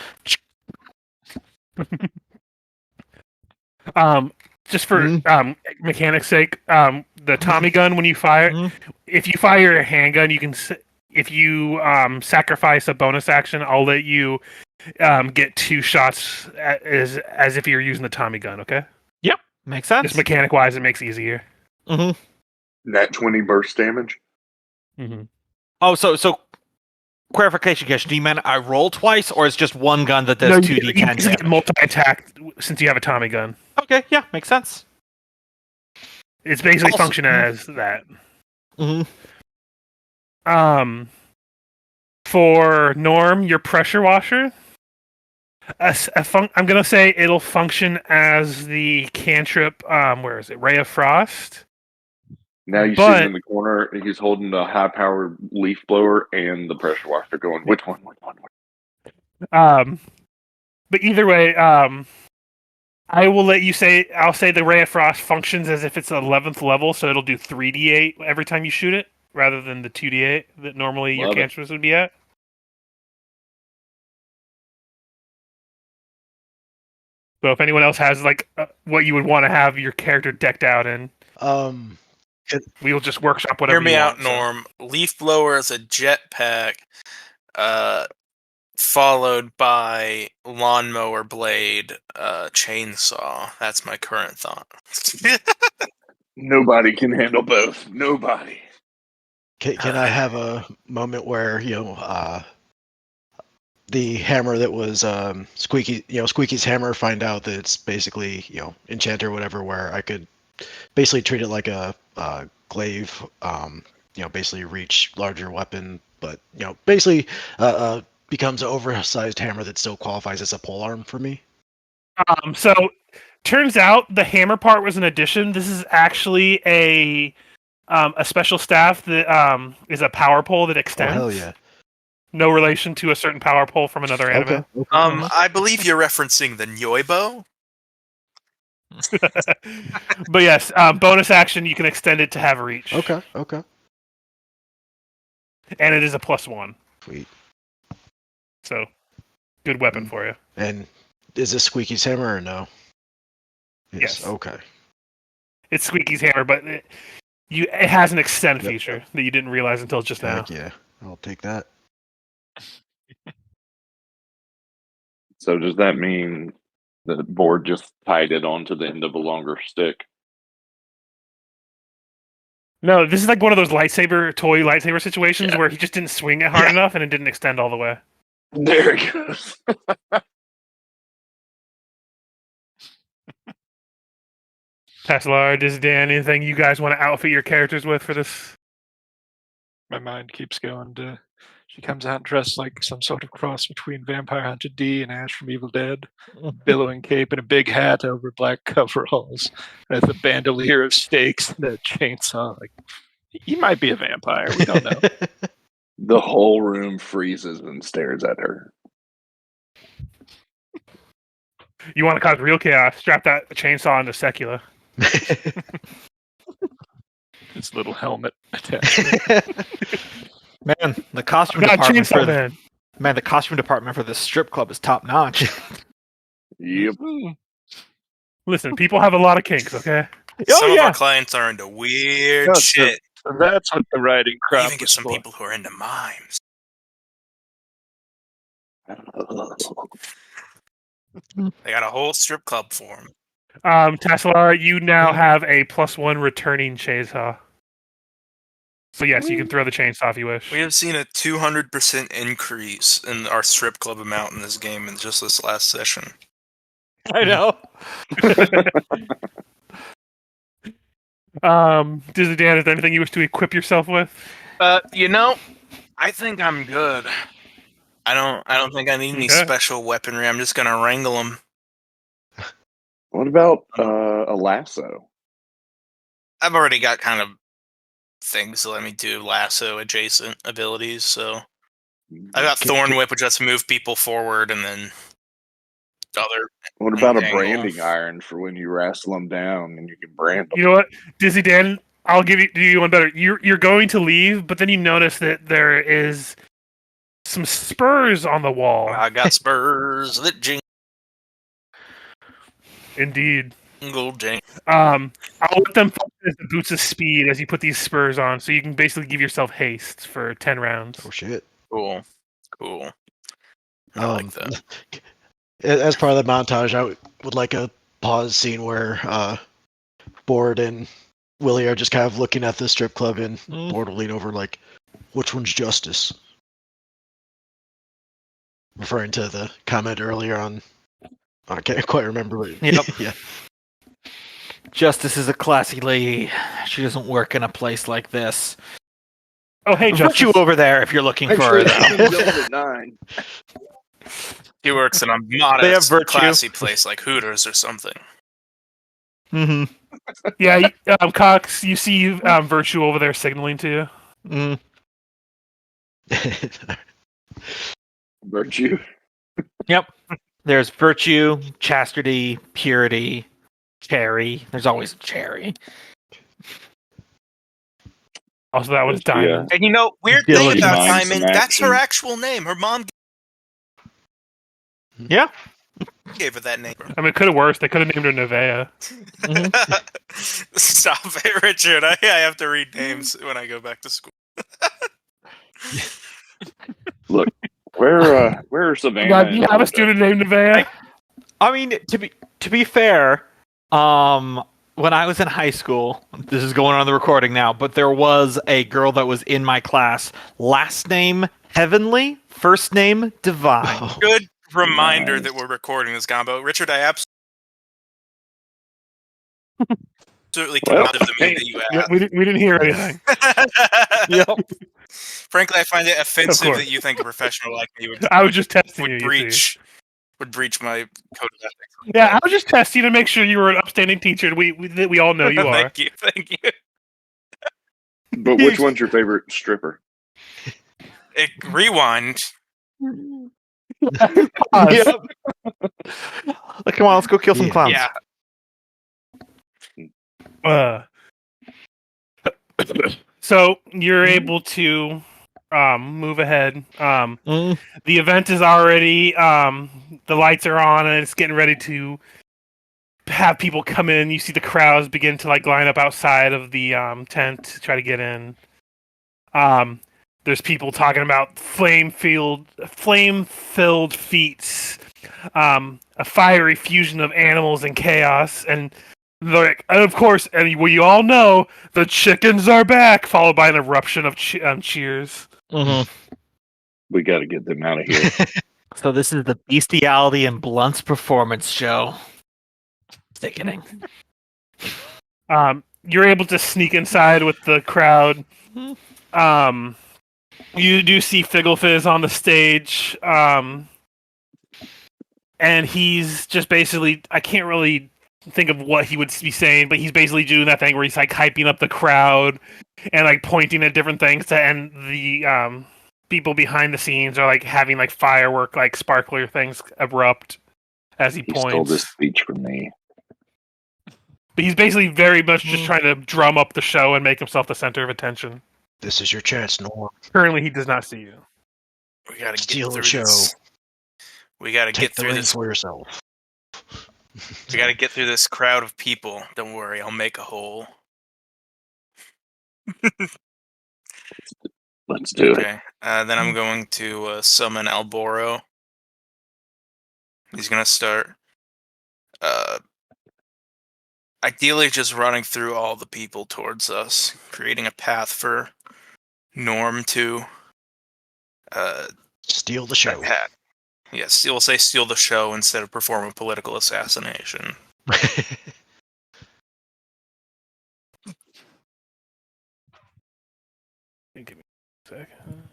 Just for mechanics' sake, the Tommy gun when you fire, if you fire a handgun, you can. If you sacrifice a bonus action, I'll let you get 2 shots as if you're using the Tommy gun. Okay. Yep, makes sense. Just mechanic wise, it makes it easier. That 20 burst damage. Oh, so clarification question: do you mean I roll twice, or it's just one gun that does No, 2d10 you get damage? multi-attack since you have a Tommy gun. Okay, yeah, makes sense. It's basically Also- function as that. Mhm. For Norm, your pressure washer, I'm gonna say it'll function as the cantrip. Where is it? Ray of Frost. Now you see him in the corner. He's holding the high-powered leaf blower and the pressure washer going, which one? But either way, I will let you say. I'll say the Ray of Frost functions as if it's 11th level, so it'll do 3d8 every time you shoot it, rather than the 2d8 that normally your cantrips would be at. So if anyone else has like what you would want to have your character decked out in, we'll just workshop whatever. Hear me you out, want, so. Norm. Leaf blower is a jetpack, followed by lawnmower blade, chainsaw. That's my current thought. Nobody can handle both. Nobody. Can I have a moment where the hammer that was Squeaky's hammer, find out that it's basically enchant or whatever, where I could basically treat it like a glaive, basically reach larger weapon, but basically becomes an oversized hammer that still qualifies as a polearm for me. So turns out the hammer part was an addition. This is actually a special staff that is a power pole that extends. Oh hell yeah! No relation to a certain power pole from another anime. Okay. I believe you're referencing the Nyoibo. But yes, bonus action, you can extend it to have reach. Okay. and it is a +1. Sweet. So, good weapon for you. And is this Squeaky's hammer or no? Yes. Okay. It's Squeaky's hammer, but it has an extend Yep. feature that you didn't realize until just now. Heck yeah. I'll take that. So does that mean the board just tied it onto the end of a longer stick? No, this is like one of those toy lightsaber situations where he just didn't swing it hard enough and it didn't extend all the way. There it goes. Tesla, Dan, anything you guys want to outfit your characters with for this? My mind keeps going to. She comes out dressed like some sort of cross between Vampire Hunter D and Ash from Evil Dead. Billowing cape and a big hat over black coveralls. With a bandolier of stakes and a chainsaw. Like, he might be a vampire. We don't know. The whole room freezes and stares at her. You want to cause real chaos? Strap that chainsaw into Secula. His little helmet attached. Man, the costume Not department chainsaw man. the costume department for this strip club is top notch. Yep. Listen, people have a lot of kinks, okay? Some of our clients are into weird That's shit. So that's what the writing You crop even get was some for. people who are into mimes. They got a whole strip club for them. Tesla, you now have a +1 returning chainsaw. So yes, you can throw the chainsaw if you wish. We have seen a 200% increase in our strip club amount in this game in just this last session. I know. Disney Dan, is there anything you wish to equip yourself with? I think I'm good. I don't think I need any special weaponry. I'm just gonna wrangle them. What about a lasso? I've already got kind of things that let me do lasso adjacent abilities, so I got Thorn Whip, which lets me move people forward, and then other. What about a Angle. branding iron for when you wrestle them down and you can brand them? You know what, Disney Dan, I'll do you one better. You're going to leave, but then you notice that there is some spurs on the wall. I got spurs that jingle. Indeed. Jing. I'll let them function as the boots of speed as you put these spurs on, so you can basically give yourself haste for 10 rounds. Oh shit. Cool. I like that. As part of the montage, I would like a pause scene where Board and Willie are just kind of looking at the strip club, and Board will lean over like, which one's justice? Referring to the comment earlier on. I can't quite remember. But Yep. Yeah. Justice is a classy lady. She doesn't work in a place like this. Oh, hey, Put Justice. you over there if you're looking for her. Though. 9. He works in a They modest, have virtue. classy place like Hooters or something. Mm-hmm. Yeah, Cox, you see Virtue over there signaling to you. Virtue. Yep. There's virtue, chastity, purity, cherry. There's always a cherry. Also, that one's Diamond. And weird Dylan thing about minds Diamond, some that's her action. actual name. Her mom Yeah. gave her that name. I mean, it could have worse. They could have named her Nevea. Stop it, Richard. I have to read names when I go back to school. Look, where are Savannah? God, do you have a student named Nevea? I mean, to be fair, when I was in high school, this is going on the recording now, but there was a girl that was in my class. Last name Heavenly, first name Divine. Good reminder that we're recording this combo. Richard, I absolutely cannot have the mean that you have. We didn't hear anything. Yep. Frankly, I find it offensive course. that you think a professional like me I was just testing would you. You see. breach my code of ethics. Yeah, I was just testing to make sure you were an upstanding teacher. That we all know you are. Thank you. But which one's your favorite stripper? Rewind. Yep. Come on, let's go kill some clowns. Yeah. So you're able to move ahead. Mm. The event is already the lights are on and it's getting ready to have people come in. You see the crowds begin to like line up outside of the tent to try to get in. There's people talking about flame-filled feats, a fiery fusion of animals and chaos, and like, and of course, and we all know the chickens are back, followed by an eruption of cheers. Mhm. We got to get them out of here. So this is the Bestiality and Blunts performance show. Sickening. You're able to sneak inside with the crowd. You do see Figglefizz on the stage, and he's just basically, I can't really think of what he would be saying, but he's basically doing that thing where he's like hyping up the crowd and like pointing at different things and the people behind the scenes are like having like firework, like sparkler things erupt as he He points. stole this speech from me. But he's basically very much just trying to drum up the show and make himself the center of attention. This is your chance, Norm. Currently, he does not see you. We gotta Steal get the through show. this. We gotta Take get the through reins this. for yourself. We gotta get through this crowd of people. Don't worry, I'll make a hole. Let's do it. Okay. Then I'm going to summon Alboro. He's gonna start. Ideally, just running through all the people towards us, creating a path for Norm to Steal the show. attack. Yes, we'll say steal the show instead of perform a political assassination. Give me a second.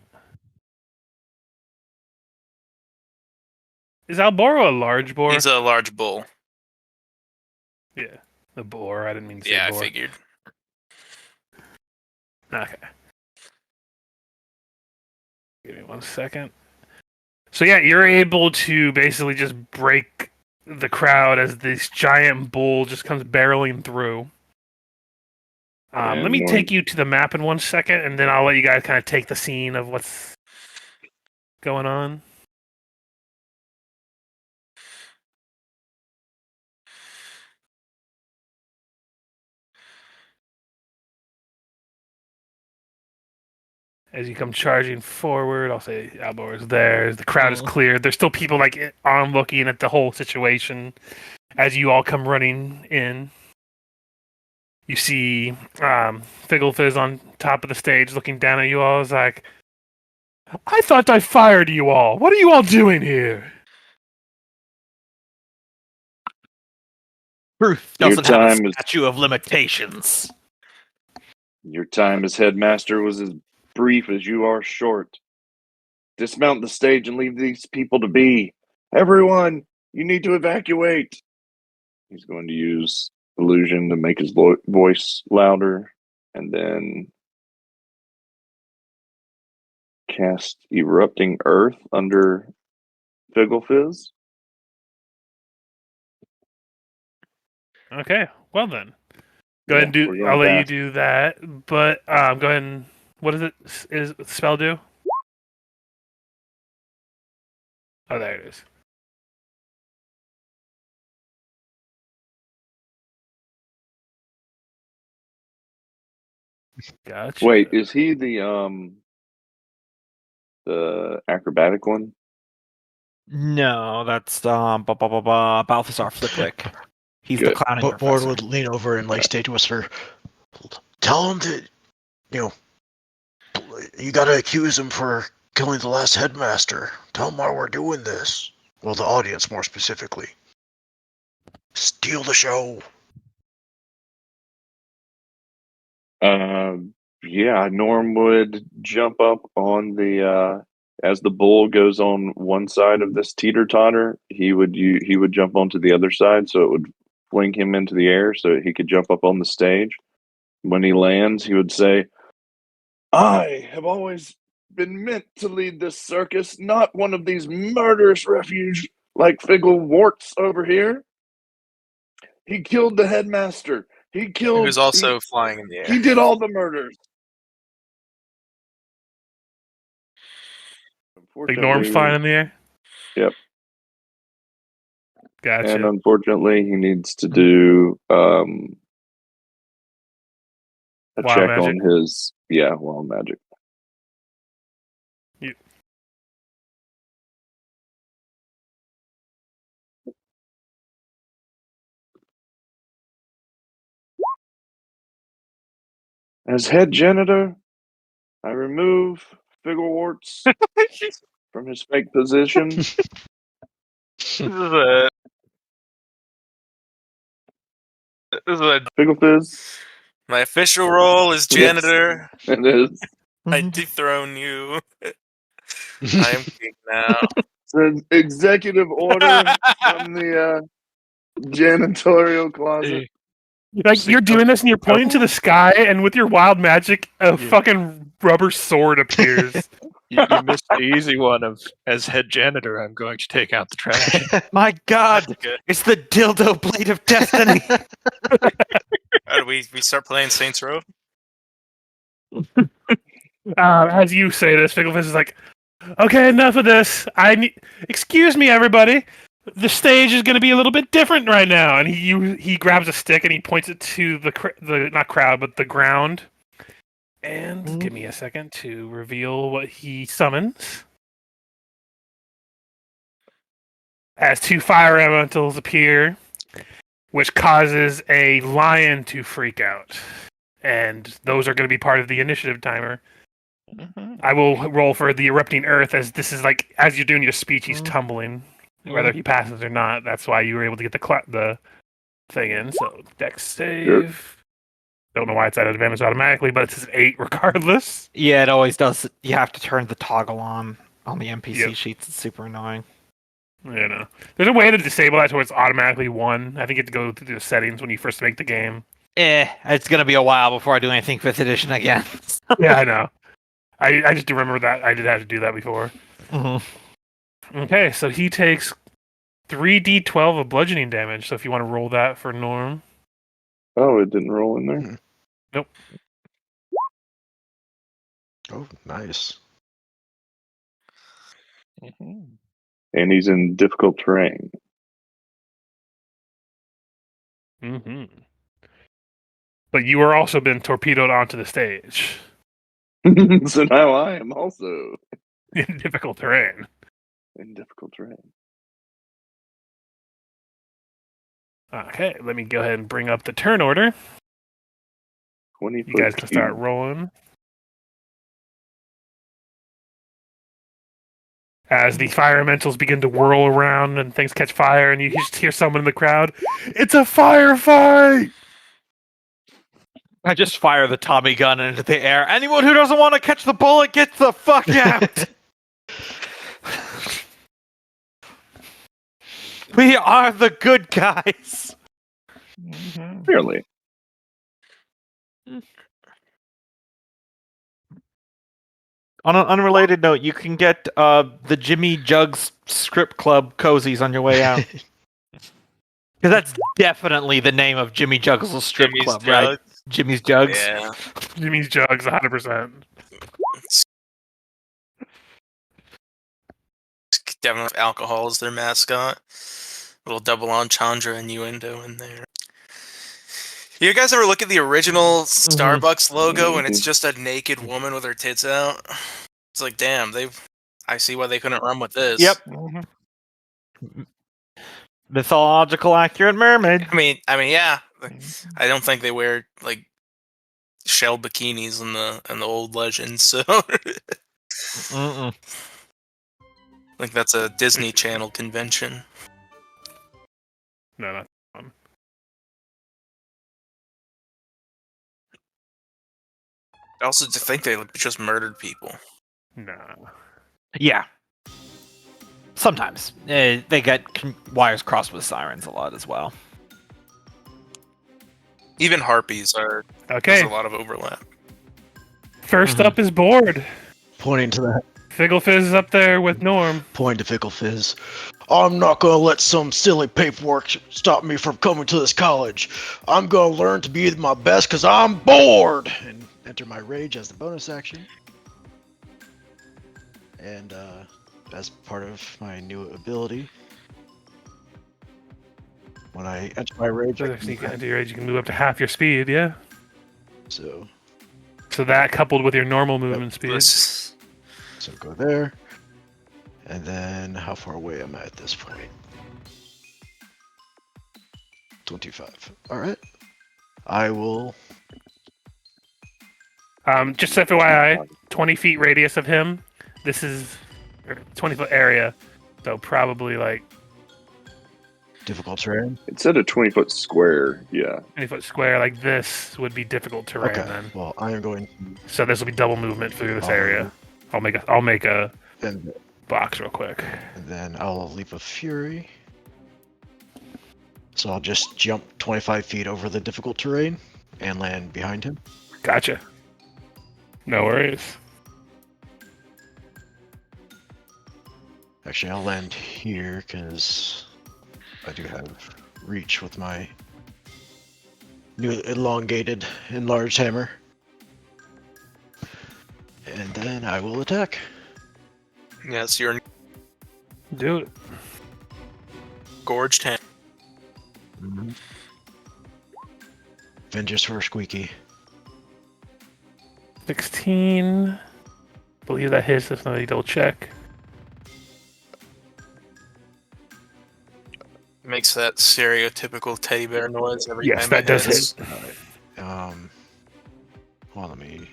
Is Alboro a large boar? He's a large bull. Yeah, the boar. I didn't mean to say Yeah, boar. I figured. Okay. Give me 1 second. So yeah, you're able to basically just break the crowd as this giant bull just comes barreling through. Let me take you to the map in 1 second, and then I'll let you guys kind of take the scene of what's going on. As you come charging forward, I'll say Albor is there. The crowd is cleared. There's still people like on looking at the whole situation as you all come running in. You see Figglefizz on top of the stage looking down at you all. Is like, I thought I fired you all. What are you all doing here? Truth Your doesn't have a time is- statute of limitations. Your time as headmaster was as brief as you are short. Dismount the stage and leave these people to be. Everyone, you need to evacuate. He's going to use illusion to make his voice louder, and then cast erupting earth under Figglefizz. Okay, well then. Go ahead and we're do. going I'll let you fast. do that. But go ahead and what does it is the spell do? Oh, there it is. Gotcha. Wait, is he the acrobatic one? No, that's Balthazar Flitwick. He's the Good. clowning But professor. Board would lean over and like stage whisper, tell him that, you gotta accuse him for killing the last headmaster. Tell him why we're doing this. Well, the audience more specifically. Steal the show. Yeah, Norm would jump up on the as the bull goes on one side of this teeter totter. He would jump onto the other side, so it would fling him into the air, so he could jump up on the stage. When he lands, he would say, "I have always been meant to lead this circus, not one of these murderous refuge like Figgle Warts over here. He killed the headmaster. He killed. He was also flying in the air. He did all the murders." Like Norm's flying in the air? Yep. Gotcha. And unfortunately, he needs to do a Wild check magic. on his wild magic. You- As head janitor, I remove Figglewarts from his fake position. This is Figglefizz, my official role is janitor. it is. I dethrone you. I am king now. It's an executive order from the janitorial closet. Like you're doing this and you're pointing to the sky, and with your wild magic, a fucking rubber sword appears. You missed the easy one of, as head janitor, I'm going to take out the trash. My God, Good. it's the dildo blade of destiny. How do we start playing Saints Row? As you say this, Figglefish is like, "Okay, enough of this. Excuse me, everybody. The stage is going to be a little bit different right now." And he grabs a stick and he points it to the not crowd but the ground. And give me a second to reveal what he summons. As 2 fire elementals appear, which causes a lion to freak out. And those are going to be part of the initiative timer. I will roll for the erupting earth, as this is like, as you're doing your speech, he's tumbling. Whether he passes or not, that's why you were able to get the thing in. So, dex save. Sure. Don't know why it's at advantage automatically, but it's an 8 regardless. Yeah, it always does. You have to turn the toggle on the NPC Yep. sheets. It's super annoying. You know, there's a way to disable that so it's automatically 1. I think you have to go through the settings when you first make the game. It's gonna be a while before I do anything 5th edition again. Yeah, I know. I just do remember that I did have to do that before. Okay, so he takes 3d12 of bludgeoning damage. So if you want to roll that for Norm. Oh, it didn't roll in there? Nope. Oh, nice. And he's in difficult terrain. Mm-hmm. But you are also been torpedoed onto the stage So now I am also in difficult terrain. in difficult terrain. Okay, let me go ahead and bring up the turn order. 20 You guys can start rolling. As the fire elementals begin to whirl around and things catch fire, and you just hear someone in the crowd, "It's a firefight!" I just fire the Tommy gun into the air. Anyone who doesn't want to catch the bullet gets the fuck out. We are the good guys. Clearly. On an unrelated note, you can get the Jimmy Jugs Script Club cozies on your way out. Because that's definitely the name of Jimmy Jugs' strip Jimmy's club, right? Jugs. Jimmy's Jugs. Yeah. Jimmy's Jugs, 100%. Definitely alcohol is their mascot. Little double entendre innuendo in there. You guys ever look at the original Starbucks logo and it's just a naked woman with her tits out? It's like, damn, I see why they couldn't run with this. Yep. Mythological accurate mermaid. I mean, yeah. I don't think they wear like shell bikinis in the old legends, so Mm-mm. like that's a Disney Channel convention. No, not that one. Also, to think they just murdered people. No. Yeah. Sometimes. They get wires crossed with sirens a lot as well. Even harpies are. Okay, There's a lot of overlap. first up is Board. Pointing to that. Figglefizz is up there with Norm. Point to Fickle Fizz. I'm not gonna let some silly paperwork stop me from coming to this college. I'm gonna learn to be my best because I'm bored! And enter my rage as the bonus action. And as part of my new ability. When I enter my rage, So if you get into your rage, you can move up to half your speed. Yeah. so that coupled with your normal movement speed. Let's- go there. And then how far away am I at this point? 25. Alright. I will. Just FYI, 20 feet radius of him. This is 20-foot area, so probably like Difficult terrain. It said a 20-foot square. Yeah. 20-foot square. Like this would be difficult terrain Okay. then. Well, I am going So this will be double movement through this I'll area. move. I'll make a And box real quick. then I'll leap of fury. So I'll just jump 25 feet over the difficult terrain and land behind him. Gotcha. No worries. Actually, I'll land here because I do have reach with my new elongated, enlarged hammer. And then I will attack. Yes, you're Do it. gorged hand. Vengeance for Squeaky. 16. Believe that hits. If not, double check. Makes that stereotypical teddy bear noise every Yes, time that it does hits. hit. Well, let me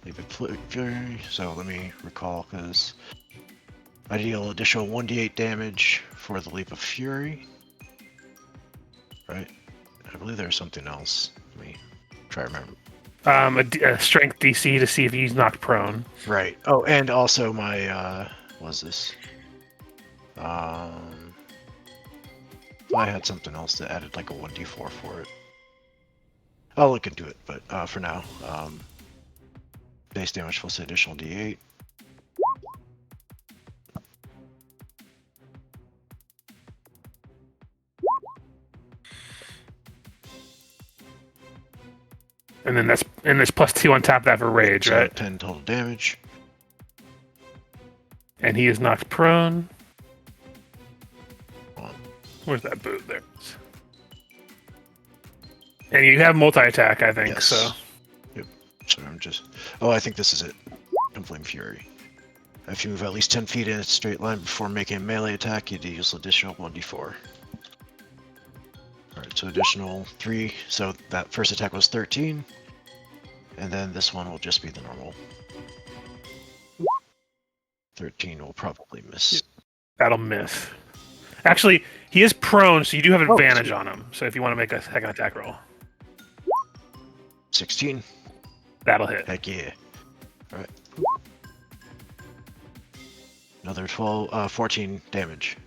leave it fury. So let me recall because I deal additional 1d8 damage for the leap of fury. Right? I believe there's something else. Let me try to remember. A strength DC to see if he's knocked prone. Right. Oh, and also my what was this? I had something else that added like a 1d4 for it. I'll look into it, but for now, base damage plus additional d8. And then there's plus 2 on top of that for rage, So right? 10 total damage. And he is knocked prone. One. Where's that boot? There. And you have multi-attack, I think. Yes. So Yep. So I'm just. Oh, I think this is it. Inflame Fury. If you move at least 10 feet in a straight line before making a melee attack, you deal additional 1d4. Alright, so additional 3. So that first attack was 13. And then this one will just be the normal. 13 will probably miss. that'll miss. Actually, he is prone, so you do have Oh, advantage sweet. on him. So if you want to make a second attack roll, 16. that'll hit. Heck yeah. Alright. Another 14 damage.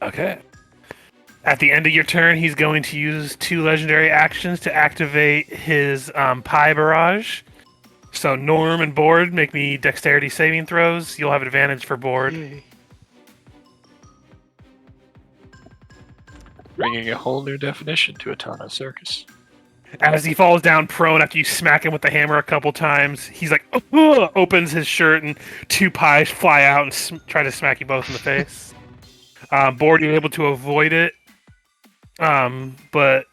Okay. At the end of your turn, he's going to use 2 legendary actions to activate his Pie Barrage. So Norm and Board make me dexterity saving throws. You'll have advantage for Board. Yay. Bringing a whole new definition to Atana Circus. As he falls down prone after you smack him with the hammer a couple times, he's like, "Ugh," opens his shirt and 2 pies fly out and try to smack you both in the face. Board, you're able to avoid it. But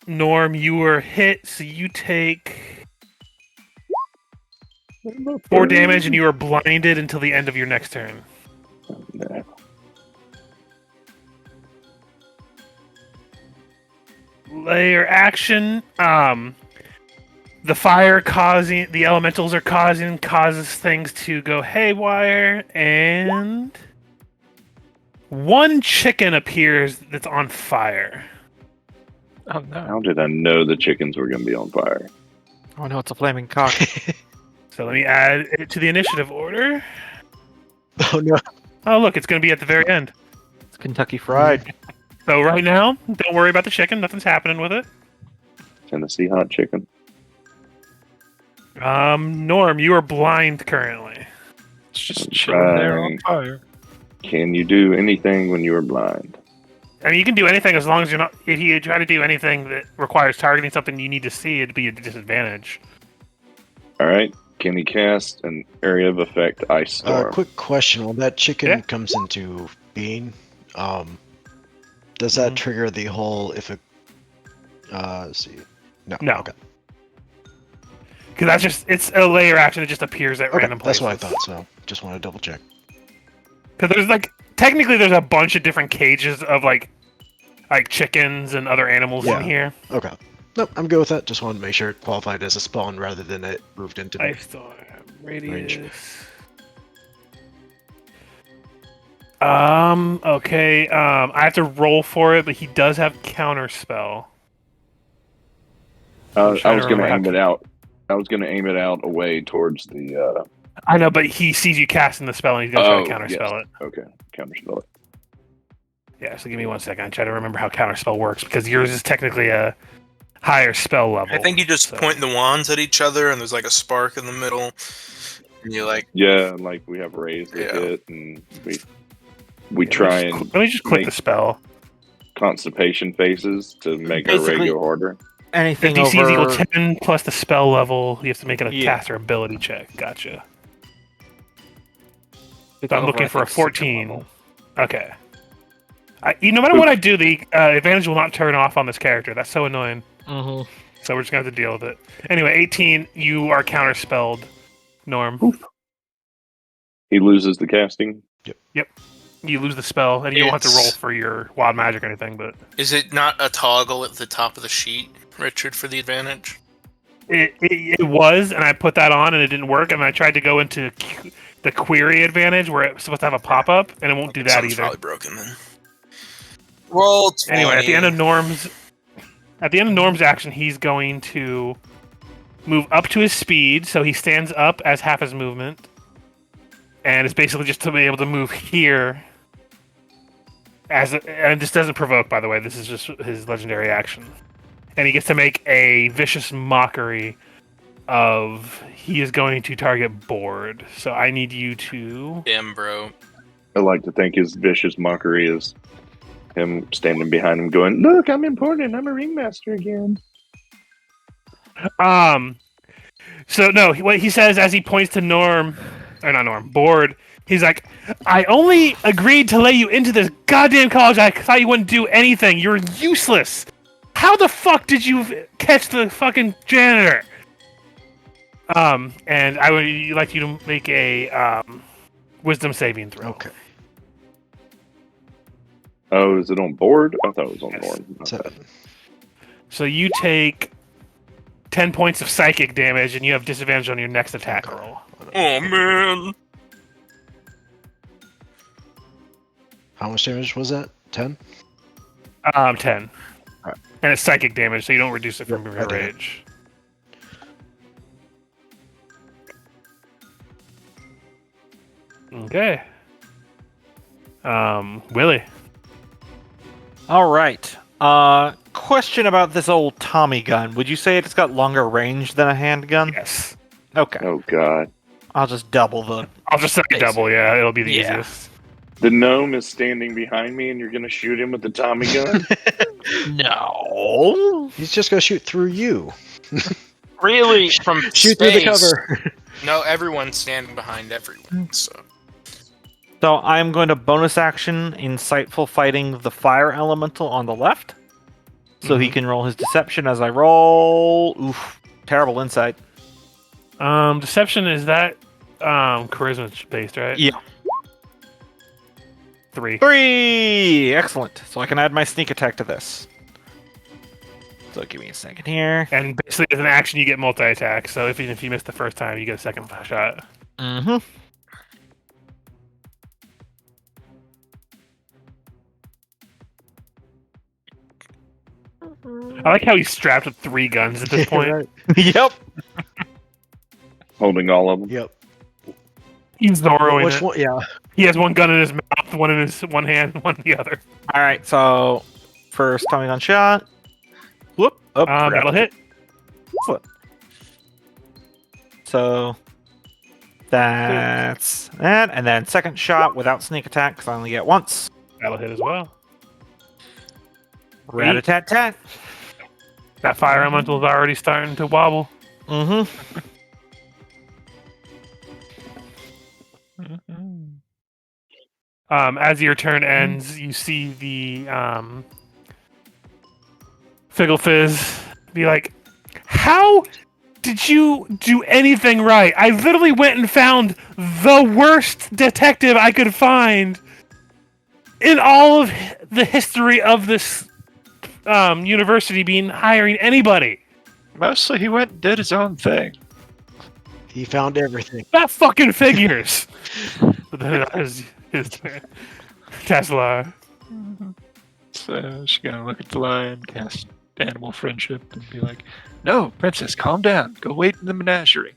Norm, you were hit, so you take 4 damage and you are blinded until the end of your next turn. Yeah. Layer action. The fire causing the elementals are causes things to go haywire, and 1 chicken appears that's on fire. Oh no. How did I know the chickens were going to be on fire? Oh no, it's a flaming cock. So let me add it to the initiative order. Oh no. Oh look, it's going to be at the very end. It's Kentucky Fried. So right now, don't worry about the chicken. Nothing's happening with it. Tennessee hot chicken. Norm, you are blind currently. It's just chilling there on Right. fire. Can you do anything when you are blind? I mean, you can do anything as long as you're not. If you try to do anything that requires targeting something you need to see, it'd be a disadvantage. All right. Can he cast an area of effect ice storm? Quick question: when that chicken Yeah. comes into being, does that trigger the whole if it? Let's see. No. No. Okay. Because it's a layer action. It just appears at Okay. random places. That's what I thought. So just want to double check. Because technically there's a bunch of different cages of like chickens and other animals in here. Okay. Nope, I'm good with that. Just wanted to make sure it qualified as a spawn rather than it moved into Ice storm radius. range. Okay. I have to roll for it, but he does have counter spell. I was trying to going to remember aim it out. I was going to aim it out away towards the. I know, but he sees you casting the spell and he's gonna try to counter spell it. Okay, counterspell it. Yeah, so give me 1 second. I try to remember how counter spell works because yours is technically a higher spell level. I think you just point the wands at each other, and there's like a spark in the middle, and you like. Yeah, like we have raised the hit, and we try and let me just click the spell. Constipation faces to make our Basically- radio harder. Anything If DC is over equal 10 plus the spell level, you have to make a caster ability check. Gotcha. So I'm looking for a 14. Okay. No matter what I do, the advantage will not turn off on this character. That's so annoying. Mhm. So we're just going to have to deal with it. Anyway, 18, you are counterspelled, Norm. Oof. He loses the casting. Yep. You lose the spell, and you don't have to roll for your wild magic or anything, but... Is it not a toggle at the top of the sheet, Richard, for the advantage? It was, and I put that on, and it didn't work, and I tried to go into the query advantage, where it's supposed to have a pop-up, and it won't do that Something's either. probably broken, then. Roll 20. Anyway, at the end of Norm's action, he's going to move up to his speed, so he stands up as half his movement, and it's basically just to be able to move here. And this doesn't provoke, by the way. This is just his legendary action, and he gets to make a vicious mockery of. He is going to target Board. So I need you to. Damn, bro. I like to think his vicious mockery is him standing behind him, going, "Look, I'm important. I'm a ringmaster again." So no, what he says as he points to Board. He's like, I only agreed to let you into this goddamn college. I thought you wouldn't do anything. You're useless. How the fuck did you catch the fucking janitor? And I would like you to make a wisdom saving throw. Okay. Oh, is it on Board? I thought it was on Yes. Norm. Okay. So you take 10 points of psychic damage, and you have disadvantage on your next attack roll. Oh, man. How much damage was that? 10? 10. Alright. And it's psychic damage, so you don't reduce it from Yep, your I did. rage. Okay. Willie. All right. Question about this old Tommy gun. Would you say it's got longer range than a handgun? Yes. Okay. Oh God, I'll just double the. I'll just say Basic. double, yeah. It'll be the Yeah. easiest. the gnome is standing behind me, and you're gonna shoot him with the Tommy gun? No. He's just gonna shoot through you. Really? From Shoot space. through the cover. No, everyone's standing behind everyone, so... So I'm going to bonus action insightful fighting the fire elemental on the left. So he can roll his deception as I roll. Oof. Terrible insight. Deception, is that charisma based, right? Yeah. 3. 3! Excellent. So I can add my sneak attack to this. So give me a second here. And basically, as an action, you get multi-attack. So even if you miss the first time, you get a second shot. Mm-hmm. I like how he's strapped with 3 guns at this point. Right. Yep. Holding all of them. Yep. He's Zoroing Which it. one? Yeah. He has one gun in his mouth, one in his one hand, one in the other. All right. So first Tommy gun shot. Whoop. Oh, crap. That'll hit. Excellent. So that's that, and then second shot without sneak attack because I only get once. That'll hit as well. Rat-a-tat-tat. That fire elemental is already starting to wobble. Mm-hmm. As your turn ends, you see the Figgle Fizz be like, "How did you do anything right? I literally went and found the worst detective I could find in all of the history of this university being hiring anybody. Mostly he went and did his own thing. He found everything. That fucking figures." But then his turn. Tesla. So she's gonna look at the lion, cast animal friendship, and be like, "No, princess, calm down. Go wait in the menagerie."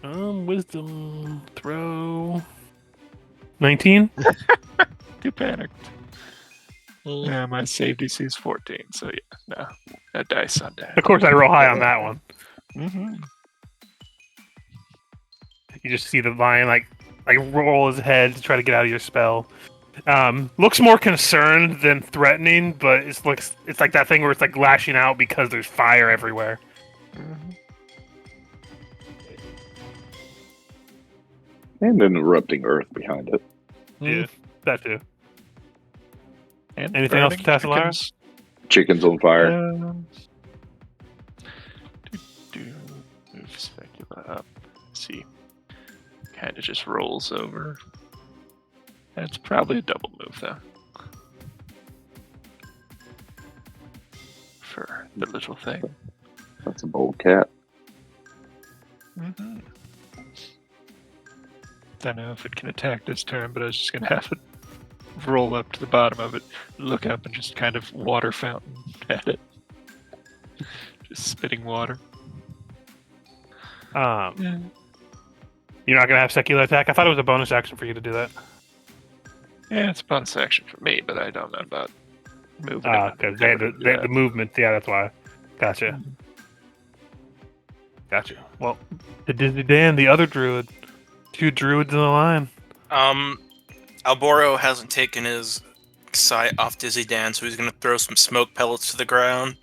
Wisdom throw. 19? Too panicked. Yeah, my save DC is 14, so yeah, no. That dice on that. Of course, I roll high on that one. Mm-hmm. You just see the lion like roll his head to try to get out of your spell. Looks more concerned than threatening, but it's like that thing where it's like lashing out because there's fire everywhere. Mm-hmm. And an erupting earth behind it. Yeah, that too. And Anything else burning for Tassalara? chickens. Chickens on fire. Move Specula up. See. Kind of just rolls over. That's probably a double move, though. For the little thing. That's a bold cat. Mm-hmm. Don't know if it can attack this turn, but I was just going to have it roll up to the bottom of it, look up, and just kind of water fountain at it. Just spitting water. You're not gonna have secular attack? I thought it was a bonus action for you to do that. Yeah, it's a bonus action for me, but I don't know about moving. Because they had the movement. Yeah, that's why. Gotcha. Gotcha. Well, the Disney Dan, the other druid. 2 druids in the line. Alboro hasn't taken his sight off Dizzy Dan, so he's going to throw some smoke pellets to the ground,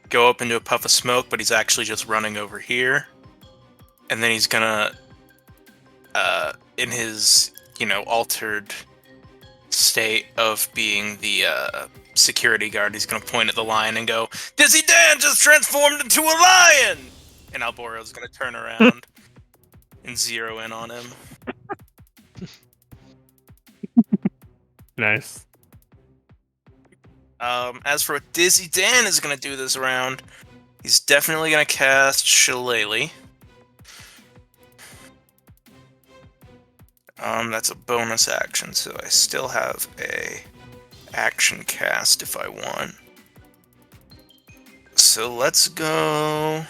go up into a puff of smoke, but he's actually just running over here. And then he's going to, in his, altered state of being the security guard, he's going to point at the lion and go, "Dizzy Dan just transformed into a lion!" And Alboro's going to turn around and zero in on him. Nice. As for what Dizzy Dan is going to do this round, he's definitely going to cast Shillelagh. That's a bonus action, so I still have a action cast if I want. So let's go.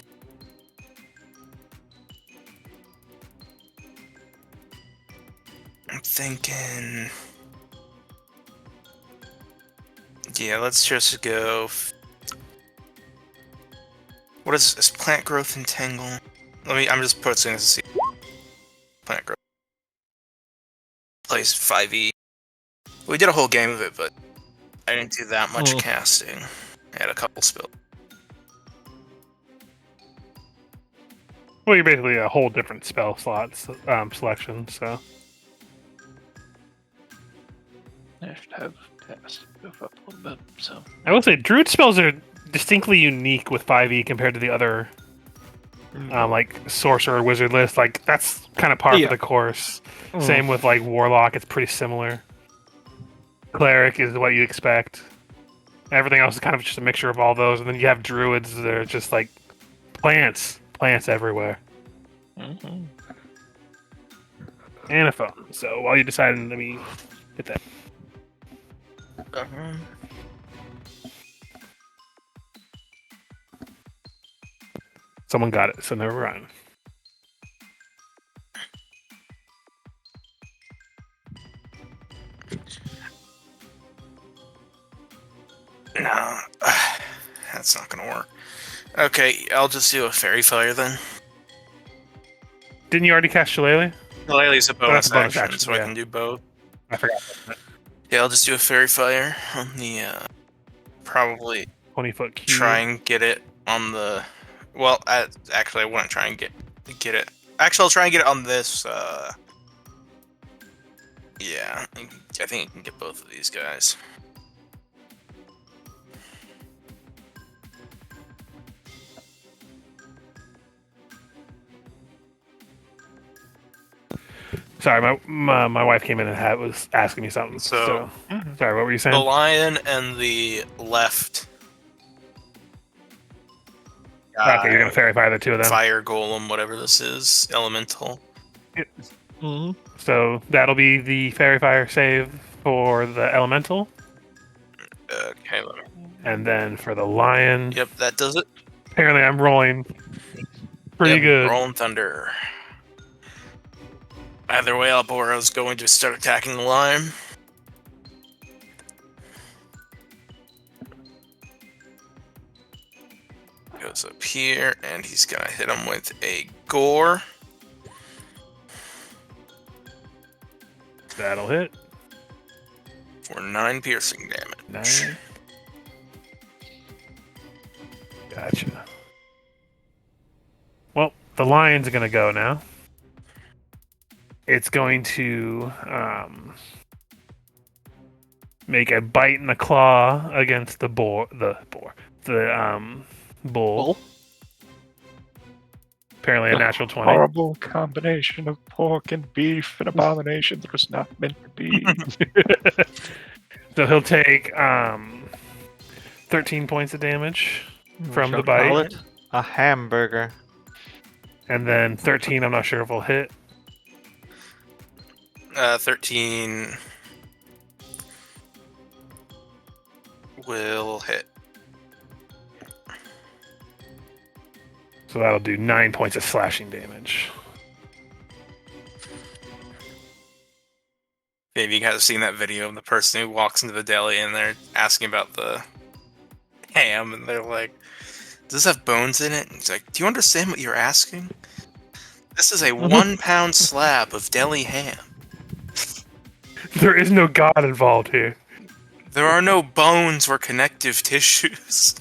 I'm thinking. Yeah, let's just go. What is plant growth entangle? I'm just putting this to see. Plant growth. Plays 5e. We did a whole game of it, but I didn't do that much casting. I had a couple spills. Well, you're basically a whole different spell slots selection, so. I should have cast move up a little bit. So I will say, druid spells are distinctly unique with 5e compared to the other, like sorcerer wizard list. Like that's kind of par for the course. Same with like warlock; it's pretty similar. Cleric is what you expect. Everything else is kind of just a mixture of all those, and then you have druids that are just like plants everywhere, and a phone. So while you're deciding, let me hit that. Someone got it, so never mind. No, that's not gonna work. Okay, I'll just do a fairy fire then. Didn't you already cast Shillelagh? Shillelagh's a bonus, that's a bonus action, action, so yeah. I can do both. I forgot. Yeah, I'll just do a fairy fire on the probably 20-foot cube. try and get it on the. Well, actually, I wouldn't try and get it. Actually, I'll try and get it on this. Yeah, I think you can get both of these guys. Sorry, my wife came in and was asking me something. So sorry, what were you saying? The lion and the left. Okay, you're gonna fairy fire the two of them. Fire golem, whatever this is, elemental. So that'll be the fairy fire save for the elemental. Okay. And then for the lion. Yep, that does it. Apparently, I'm rolling pretty good. Rolling thunder. Either way, Alboro's going to start attacking the lion. Goes up here, and he's gonna hit him with a gore. That'll hit. For 9 piercing damage. 9. Gotcha. Well, the lion's gonna go now. It's going to make a bite and a claw against the bull. Apparently a natural 20. Horrible combination of pork and beef, an abomination that was not meant to be. So he'll take 13 points of damage from the Call bite. it a hamburger. And then 13, I'm not sure if he'll hit. 13 will hit. So that'll do 9 points of slashing damage. Maybe you guys have seen that video of the person who walks into the deli and they're asking about the ham, and they're like, "Does this have bones in it?" And he's like, "Do you understand what you're asking? This is a 1 pound slab of deli ham. There is no god involved here. There are no bones or connective tissues."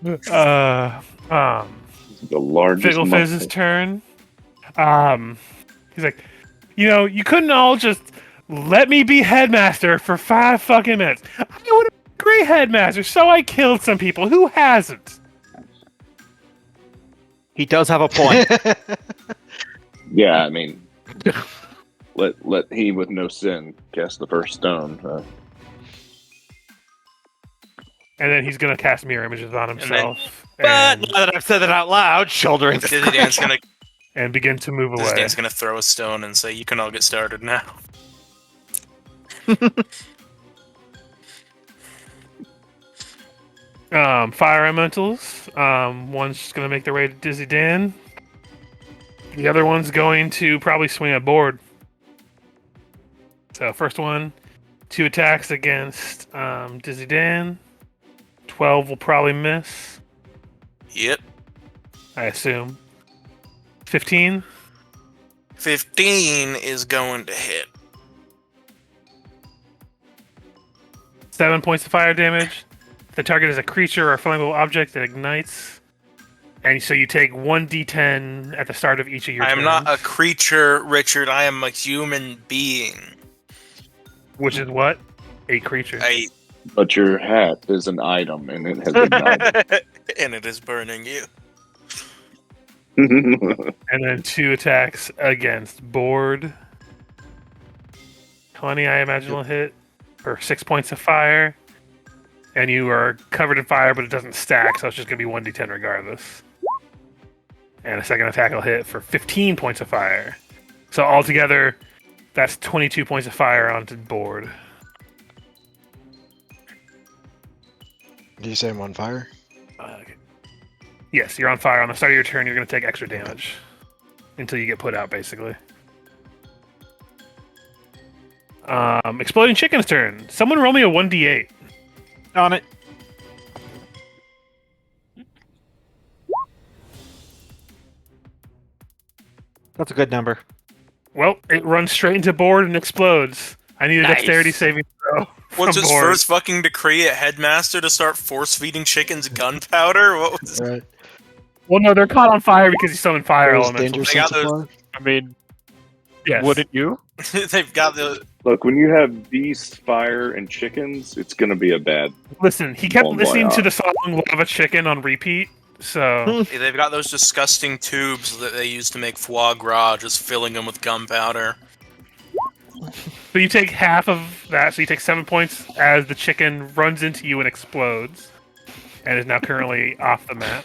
The largest. Fiddle Fizz's turn. He's like, you couldn't all just let me be headmaster for 5 fucking minutes. I would have been a great headmaster, so I killed some people. Who hasn't? He does have a point. Yeah, I mean, let he with no sin cast the first stone. And then he's gonna cast mirror images on himself. But And, now that I've said that out loud, shouldering the Dizzy Dan's gonna and begin to move Dizzy away. Dan's gonna throw a stone and say, "You can all get started now." Fire elementals. One's just gonna make their way to Dizzy Dan. The other one's going to probably swing a board. So first one, 2 attacks against Dizzy Dan. 12 will probably miss, Yep. I assume. 15. 15 is going to hit. 7 points of fire damage. If the target is a creature or a flammable object, it ignites. And so you take 1d10 at the start of each of your I am turns. not a creature, Richard. I am a human being. Which is what? A creature. But your hat is an item, and it has ignited. And it is burning you. And then 2 attacks against board. 20, I imagine, will hit for 6 points of fire. And you are covered in fire, but it doesn't stack, so it's just going to be 1d10 regardless. And a second attack will hit for 15 points of fire. So altogether, that's 22 points of fire onto board. Do you say I'm on fire? Okay. Yes, you're on fire. On the start of your turn, you're going to take extra damage. Until you get put out, basically. Exploding Chicken's turn. Someone roll me a 1d8. On it. That's a good number. Well, it runs straight into board and explodes. I need a Nice. dexterity saving throw. What's from his board. first fucking decree at Headmaster to start force feeding chickens gunpowder? What was Right. Well, no, they're caught on fire because you summoned fire Those elementals. danger They got sense those- apply? I mean, Yes. wouldn't you? They've got the. Look, when you have beasts, fire, and chickens, it's going to be a bad. Listen, he kept Bon listening to voyage. the song Lava Chicken on repeat, so... They've got those disgusting tubes that they use to make foie gras, just filling them with gunpowder. So you take half of that, so you take 7 points as the chicken runs into you and explodes. And is now currently off the map.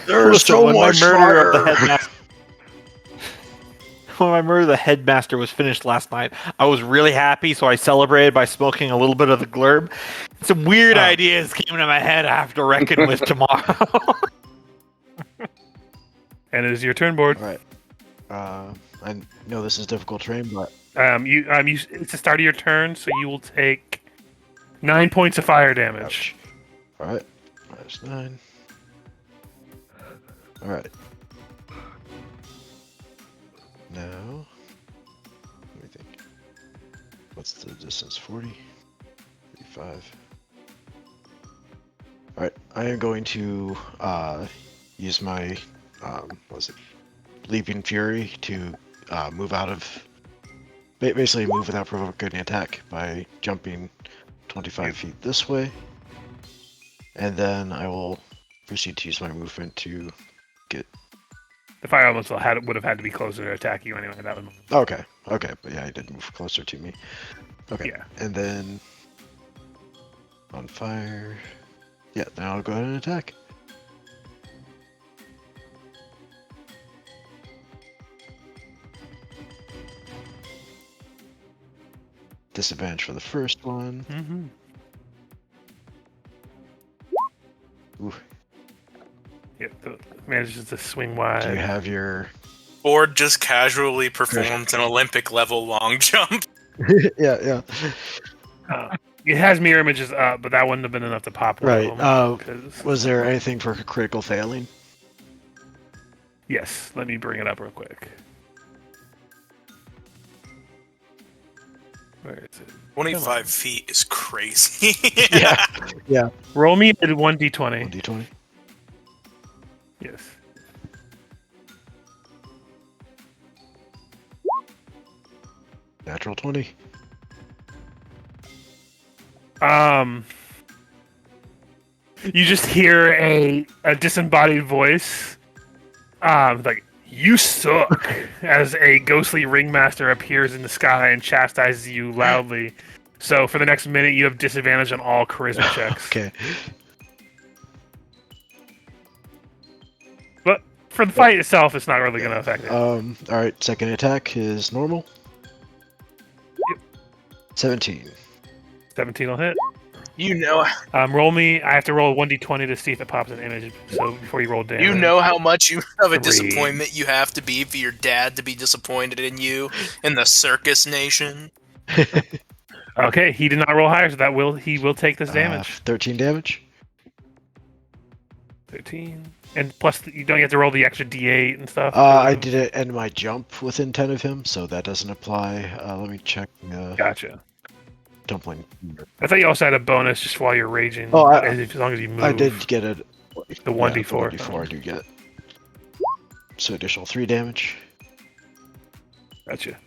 There's so when much my murder of the fire. headmaster, when my murder of the headmaster was finished last night, I was really happy, so I celebrated by smoking a little bit of the glurb. Some weird ideas came into my head I have to reckon with tomorrow. And it is your turn, board. All right. I know this is difficult terrain, but It's the start of your turn, so you will take 9 points of fire damage. ouch. All right. -9. All right. Now, let me think. What's the distance? 40, 35. All right. I am going to use my Leaping Fury to move out of. Basically, move without provoking an attack by jumping 25 feet this way. And then I will proceed to use my movement to get. The fire elemental would have had to be closer to attack you anyway. That would... Okay, but yeah, he did move closer to me. Okay, Yeah. and then on fire. Yeah, then I'll go ahead and attack. Disadvantage for the first one. Mm-hmm. Ooh, Yep, manages to swing wide. do you have your? Board just casually performs an Olympic level long jump. yeah. It has mirror images up, but that wouldn't have been enough to pop one Right. of them. 'Cause- Was there anything for critical failing? Yes, let me bring it up real quick. Where is it? 25 feet is crazy. Yeah. Roll me at 1d20. D20. Yes. Natural 20. You just hear a disembodied voice, like, "You suck," as a ghostly ringmaster appears in the sky and chastises you loudly. So for the next minute, you have disadvantage on all charisma checks. Okay. But for the fight itself, it's not really going to affect it. All right. Second attack is normal. Yep. 17. 17 will hit. You know, Roll me. I have to roll a 1d20 to see if it pops an image. So before you roll damage. you know how much of a 3. disappointment you have to be for your dad to be disappointed in you in the circus nation. Okay, he did not roll higher, so he will take this damage. 13 damage. 13. And plus, you don't have to roll the extra d8 and stuff. I did it end my jump within 10 of him, so that doesn't apply. Let me check. Gotcha. Dumpling. I thought you also had a bonus just while you're raging. Oh, as long as you move. I did get it. The 1d4. Yeah, the 1d4 I do get. So additional 3 damage. Gotcha.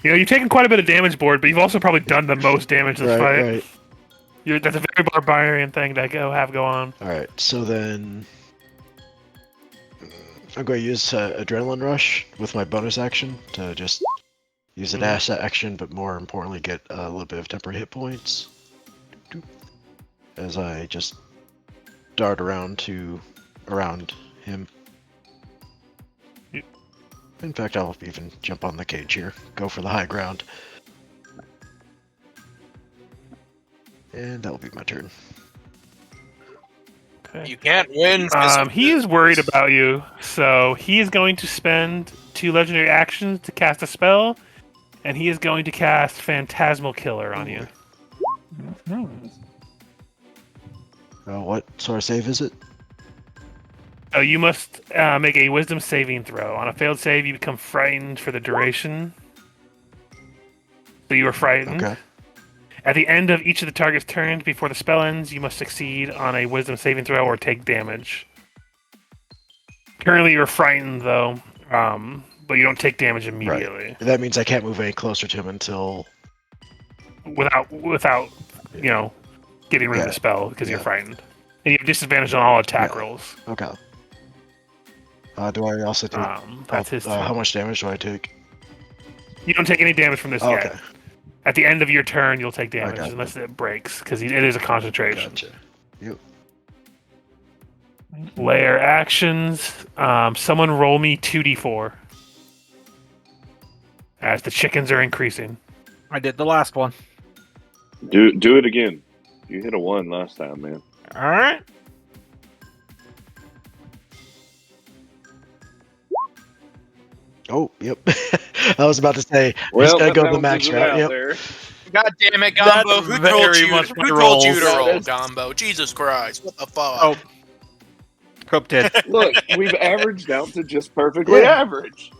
You know, you've taken quite a bit of damage, board, but you've also probably done the most damage this fight. Right. That's a very barbarian thing to go on. Alright, so then I'm going to use Adrenaline Rush with my bonus action to just use an asset action, but more importantly, get a little bit of temporary hit points. As I just dart around him. Yep. In fact, I'll even jump on the cage here, go for the high ground. And that will be my turn. Okay. You can't win. He is worried about you, so he is going to spend 2 legendary actions to cast a spell, and he is going to cast Phantasmal Killer on you. What sort of save is it? So you must make a Wisdom saving throw. On a failed save, you become frightened for the duration. So you are frightened. Okay. At the end of each of the target's turns before the spell ends, you must succeed on a Wisdom saving throw or take damage. Currently, you're frightened though, but you don't take damage immediately That means I can't move any closer to him until. without getting rid of the spell because you're frightened, and you have disadvantage on all attack rolls. Okay. Do I also take? That's his turn. How much damage do I take? You don't take any damage from this yet. Okay. At the end of your turn, you'll take damage Okay. unless it breaks because it is a concentration. Gotcha. Yep. Layer actions. Someone roll me 2d4 as the chickens are increasing. I did the last one. Do it again. You hit a 1 last time, man. All right. Oh, yep. I was about to say, Well, he's gonna that go the max balances it route. out Yep. there. God damn it, Gombo! That's Who very told you? much Who my told you to rolls. roll, That is- Gombo? Jesus Christ! What the fuck? Oh, Cope did. Look, we've averaged out to just perfectly Yeah. average.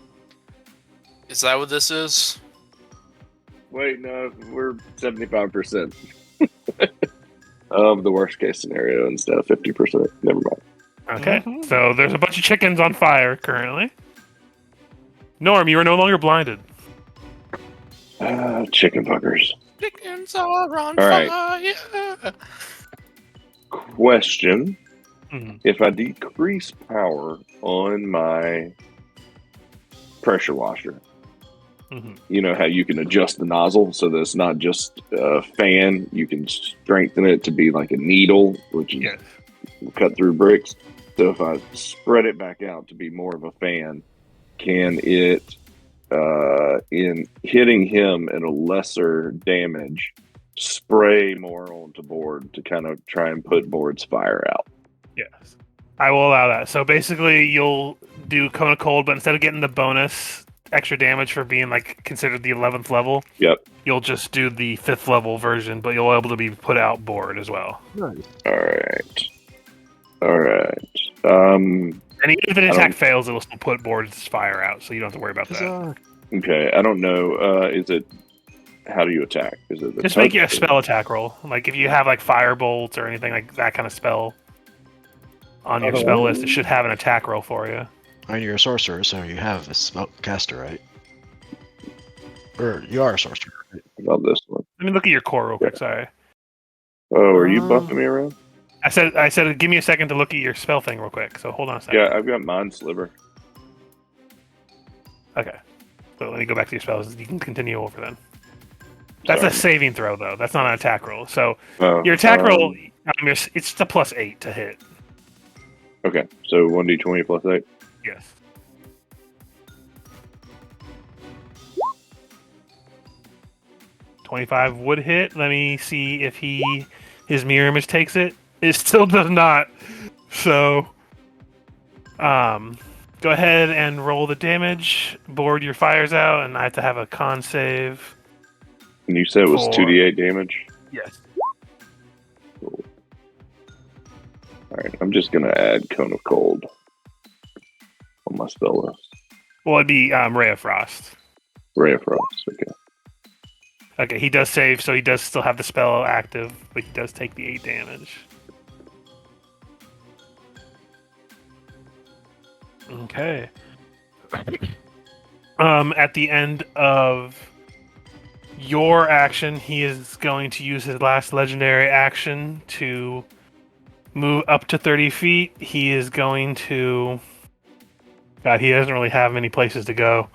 Is that what this is? Wait, no, we're 75% of the worst case scenario instead of 50%. Never mind. Okay, so there's a bunch of chickens on fire currently. Norm, you are no longer blinded. Chicken fuckers. Chickens are on All right. fire. Question. Mhm. If I decrease power on my pressure washer, Mhm. you know how you can adjust the nozzle so that it's not just a fan. You can strengthen it to be like a needle, which is Yes. cut through bricks. So if I spread it back out to be more of a fan, can it, in hitting him at a lesser damage, spray more onto board to kind of try and put board's fire out? Yes. I will allow that. So basically, you'll do Cone of Cold, but instead of getting the bonus extra damage for being like considered the 11th level, Yep. you'll just do the 5th level version, but you'll be able to be put out board as well. All right. And even if an I attack don't- fails, it will still put board's fire out, so you don't have to worry about that. Okay. I don't know. Is it? How do you attack? Is it the Just make touch it a or- spell attack roll. Like if you have like Firebolt or anything like that kind of spell on your spell list, it should have an attack roll for you. I mean, you're a sorcerer, so you have a spell caster, right? Or you are a sorcerer. Right? About this one. Let me look at your core real quick. Sorry, Oh, are you buffing me around? I said give me a second to look at your spell thing real quick. So hold on a second. Yeah, I've got Mind Sliver. Okay. So let me go back to your spells. You can continue over then. That's Sorry. a saving throw though. That's not an attack roll. So Oh, your attack roll, it's a +8 to hit. Okay, so 1d20 plus 8. Yes. $25 would hit. Let me see if his mirror image takes it. It still does not. So, go ahead and roll the damage. Board your fires out, and I have to have a con save. And you said it was Four. 2d8 damage? Yes. Alright, I'm just going to add Cone of Cold on my spell list. Well, it'd be Ray of Frost. Ray of Frost, okay. Okay, he does save, so he does still have the spell active, but he does take the 8 damage. Okay. At the end of your action, he is going to use his last legendary action to move up to 30 feet. He is going to... God, he doesn't really have many places to go.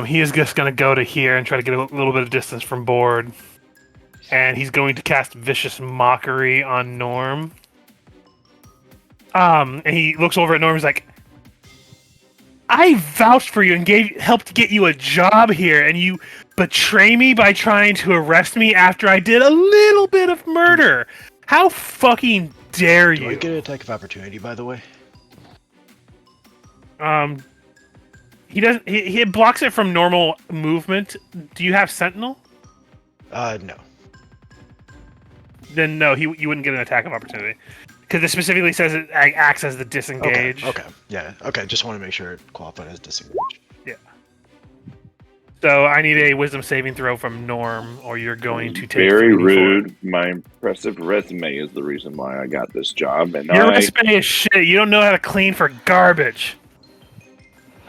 He is just going to go to here and try to get a little bit of distance from board. And he's going to cast Vicious Mockery on Norm. And he looks over at Norm and he's like, I vouched for you and helped get you a job here, and you betray me by trying to arrest me after I did a little bit of murder. How fucking dare Do I you? get an attack of opportunity, by the way? He doesn't. He blocks it from normal movement. Do you have Sentinel? No. Then no, you wouldn't get an attack of opportunity because it specifically says it acts as the disengage. Okay. Yeah. Okay. Just want to make sure it qualified as disengage. So I need a wisdom saving throw from Norm, or you're going to take Very 3d4. rude. My impressive resume is the reason why I got this job, and Your resume is shit. You don't know how to clean for garbage.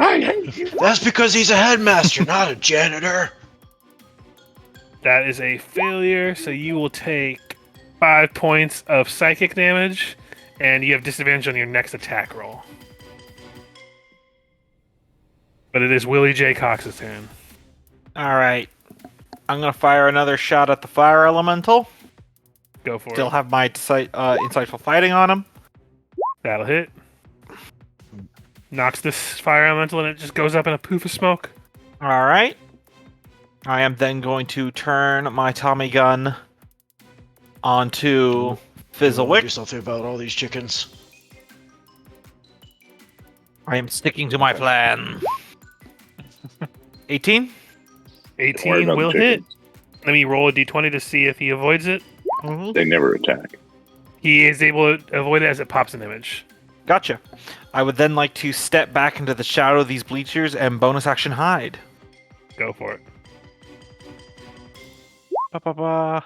I hate you. That's because he's a headmaster, not a janitor. That is a failure, so you will take 5 points of psychic damage, and you have disadvantage on your next attack roll. But it is Willie J. Cox's turn. All right. I'm going to fire another shot at the fire elemental. Go for Still it. have my insightful fighting on him. That'll hit. Knocks this fire elemental, and it just goes up in a poof of smoke. All right. I am then going to turn my Tommy gun onto Do Fizzlewick. something about all these chickens. I am sticking to my plan. 18? Don't worry 18 about will the hit. chickens. Let me roll a d20 to see if he avoids it. They never attack. He is able to avoid it as it pops an image. Gotcha. I would then like to step back into the shadow of these bleachers and bonus action hide. Go for it. Ba-ba-ba.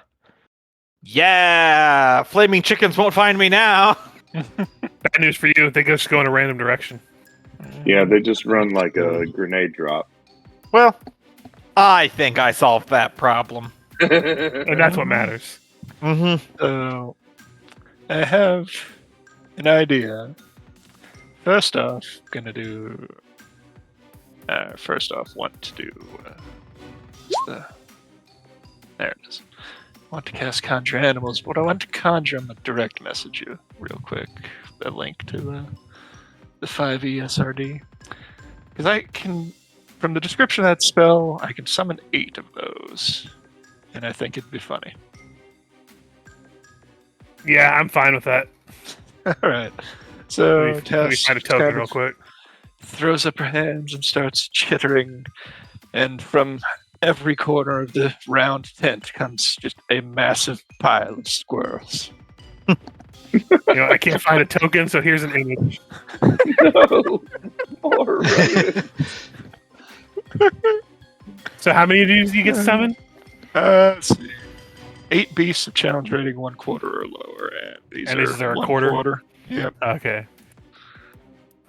Yeah! Flaming chickens won't find me now! Bad news for you. They just go in a random direction. Yeah, they just run like a grenade drop. Well, I think I solved that problem. And that's what matters. Mm-hmm. So, I have an idea. First off, gonna do. First off, want to do. There it is. I want to cast Conjure Animals, but I want to conjure them. Direct message you real quick. A link to the 5e SRD. Because I can, from the description of that spell, I can summon 8 of those. And I think it'd be funny. Yeah, I'm fine with that. Alright. So, Let me Tess find a token kind real of quick. throws up her hands and starts chittering. And from every corner of the round tent comes just a massive pile of squirrels. I can't find a token, so here's an image. No. Poor rodent. So how many of these do you get summoned? Let's see. 8 beasts of challenge rating 1 quarter or lower, and these And are these are a 1 quarter? Yep. Okay.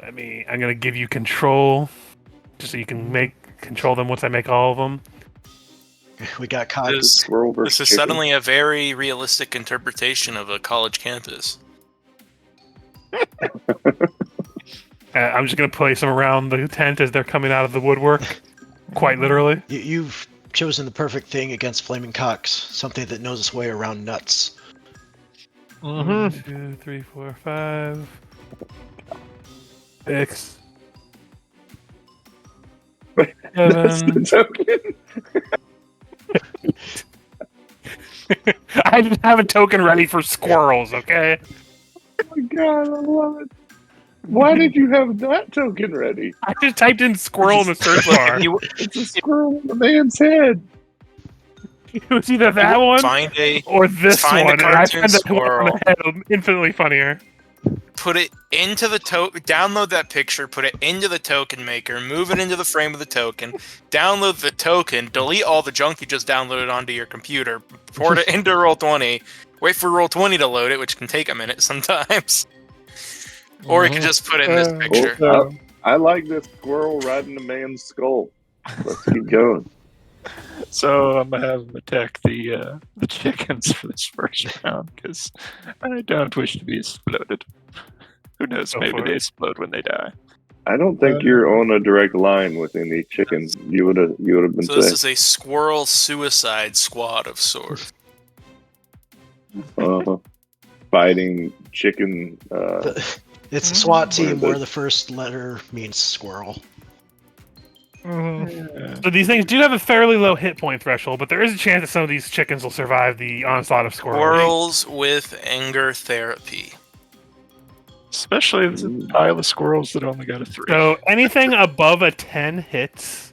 I'm gonna give you control, just so you can control them once I make all of them. We got caught. This, Squirrel versus this is chicken. suddenly a very realistic interpretation of a college campus. I'm just gonna place them around the tent as they're coming out of the woodwork, quite literally. You've chosen the perfect thing against flaming cocks. Something that knows its way around nuts. Mm-hmm. 1, 2, 3, 4, 5, 6, That's 7. the token. I didn't have a token ready for squirrels. Okay. Oh my god, I love it. Why did you have that token ready? I just typed in squirrel in the search bar. It's a squirrel in the man's head. It was either that one Find a or this find a one, and I cartoon found that one squirrel. on the head infinitely funnier. put it into the token, download that picture, put it into the token maker, move it into the frame of the token, download the token, delete all the junk you just downloaded onto your computer, port it into Roll20, wait for Roll20 to load it, which can take a minute sometimes. Or you could just put it in this picture. Oh, I like this squirrel riding a man's skull. Let's keep going. So I'm gonna have them attack the chickens for this first round because I don't wish to be exploded. Who knows? Go Maybe for they it. explode when they die. I don't think you're on a direct line with any chickens. You would have been So this safe. is a squirrel suicide squad of sorts. Fighting chicken. It's a SWAT team What is where it? the first letter means squirrel. So these things do have a fairly low hit point threshold, but there is a chance that some of these chickens will survive the onslaught of squirrels. Squirrels with anger therapy. Especially if it's a pile of squirrels that only got a 3. So anything above a 10 hits.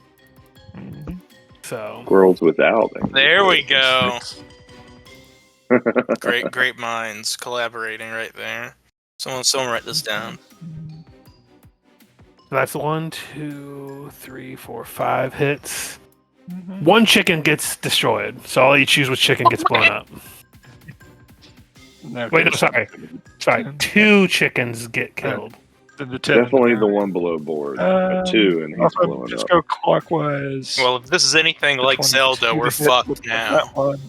So Squirrels without. There we go. Great minds collaborating right there. Someone write this down. that's 1, 2, 3, 4, 5 hits. One chicken gets destroyed, so I'll let you choose which chicken gets blown up. Okay, Wait, no, so sorry. 2 chickens get killed. the 10 and Definitely the nine. one below board. At 2, and he's If I blowing just up. go clockwise. Well, if this is anything the like 22 Zelda, to we're hit fucked would have been now. that one,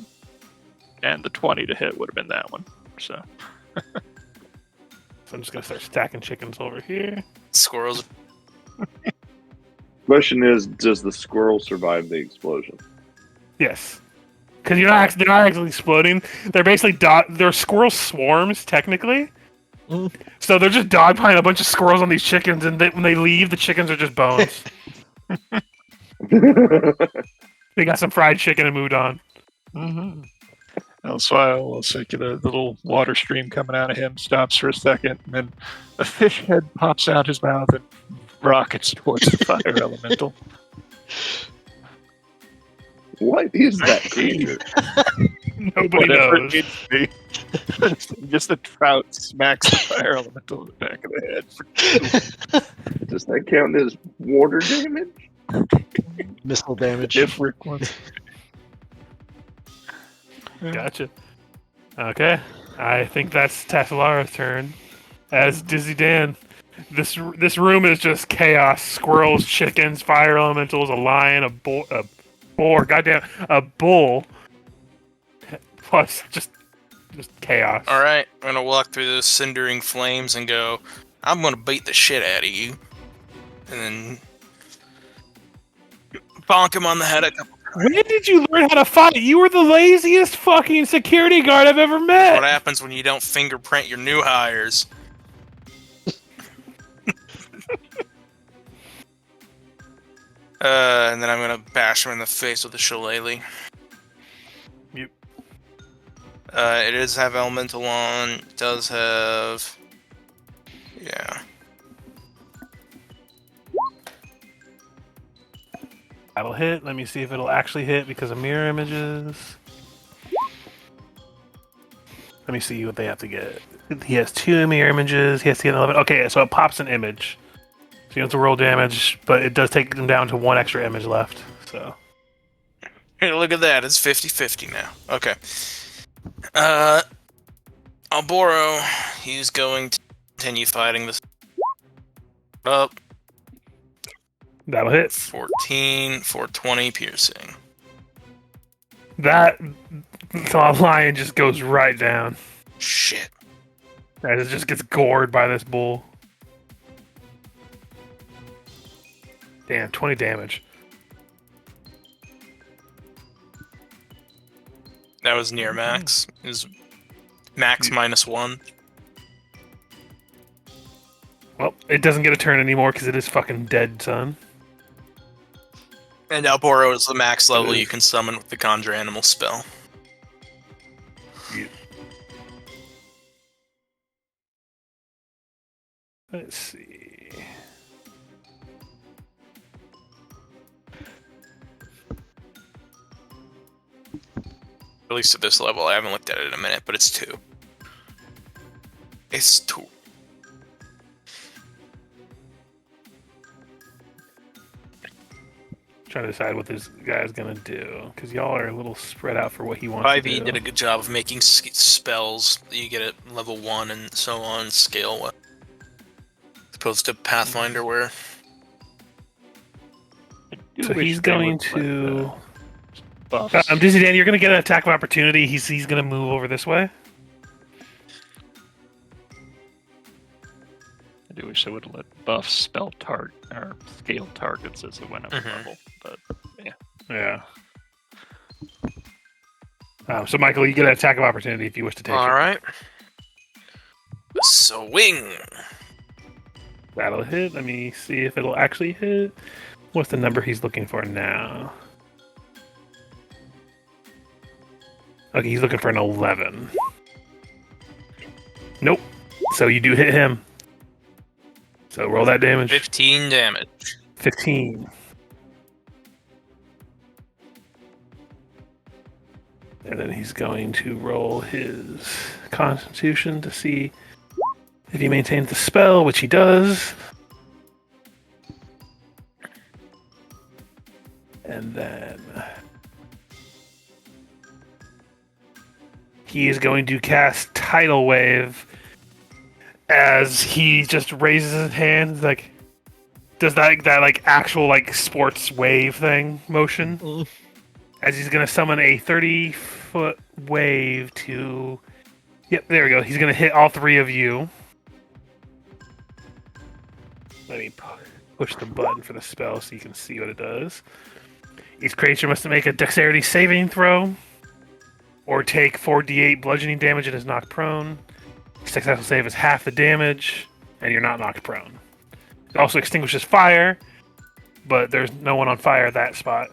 and the 20 to hit would have been that one. So So I'm just gonna start stacking chickens over here. Squirrels. Question is, does the squirrel survive the explosion? Yes, because they're not actually exploding. They're basically they're squirrel swarms technically. So they're just dogpiling a bunch of squirrels on these chickens, and when they leave, the chickens are just bones. They got some fried chicken and moved on. that's why I'll say the little water stream coming out of him stops for a second, and then a fish head pops out his mouth and rockets towards the fire elemental. What is that creature? Nobody Whatever knows. it needs to be. Just a trout smacks the fire elemental in the back of the head. Does that count as water damage? Missile damage. If Rick wants. Gotcha. Okay, I think that's Tassalara's turn. As Dizzy Dan, this room is just chaos. Squirrels, chickens, fire elementals, a lion, a boar, a bull. Plus, just chaos. All right, I'm gonna walk through those cindering flames and go. I'm gonna beat the shit out of you, and then bonk him on the head a couple. When did you learn how to fight? You were the laziest fucking security guard I've ever met. What happens when you don't fingerprint your new hires? And then I'm gonna bash him in the face with a shillelagh. Yep. It does have elemental on. It does have. Yeah. That'll hit. Let me see if it'll actually hit because of mirror images. Let me see what they have to get. He has 2 mirror images. He has to get 11. Okay, so it pops an image. So you have to roll damage, but it does take them down to 1 extra image left. So. Hey, look at that. It's 50-50 now. Okay. Alboro, he's going to continue fighting this up. That'll hit. 14, 420 piercing. That lion just goes right down. Shit. And it just gets gored by this bull. Damn, 20 damage. That was near max. It was max -1. Well, it doesn't get a turn anymore because it is fucking dead, son. And Alboro is the max level you can summon with the Conjure Animal spell. Let's see. At least at this level. I haven't looked at it in a minute, but it's 2. It's 2. Trying to decide what this guy's gonna do because y'all are a little spread out for what he wants to 5e do. did a good job of making spells that you get at level 1 and so on scale 1. As opposed to Pathfinder where... So he's going to... Buffs. Dizzy Dan, you're going to get an attack of opportunity. He's going to move over this way. I do wish I would have let buffs spell target or scale targets as it went up level, but yeah. Yeah. So Michael, you get an attack of opportunity if you wish to take it. Alright. Swing! That'll hit. Let me see if it'll actually hit. What's the number he's looking for now? Okay, he's looking for an 11. Nope. So you do hit him. So roll that damage. 15 damage. 15. And then he's going to roll his Constitution to see if he maintains the spell, which he does. And then he is going to cast Tidal Wave as he just raises his hands, like does that like actual like sports wave thing motion. As he's going to summon a 30-foot wave to... Yep, there we go. He's going to hit all three of you. Let me push the button for the spell so you can see what it does. Each creature must make a dexterity saving throw or take 4d8 bludgeoning damage and is knocked prone. Successful save is half the damage, and you're not knocked prone. It also extinguishes fire, but there's no one on fire at that spot.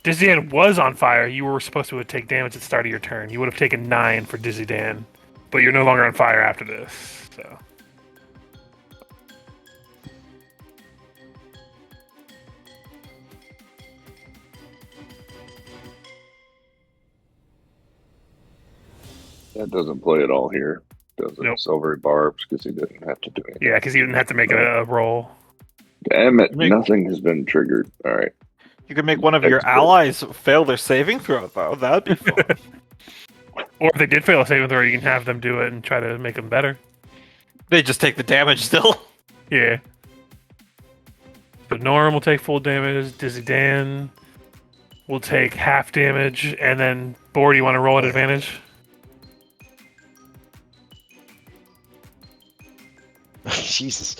Dizzy Dan was on fire. You were supposed to take damage at the start of your turn. You would have taken 9 for Dizzy Dan, but you're no longer on fire after this. So. That doesn't play at all here, does it? Nope. Silvery Barbs, because he didn't have to do anything. Yeah, because you didn't have to make a roll. Damn it, nothing has been triggered. All right. You could make one of your allies fail their saving throw, though. That'd be fun. Or if they did fail a saving throw, you can have them do it and try to make them better. They just take the damage still. Yeah. But Norm will take full damage. Dizzy Dan will take half damage. And then, Boar, do you want to roll at advantage? Jesus.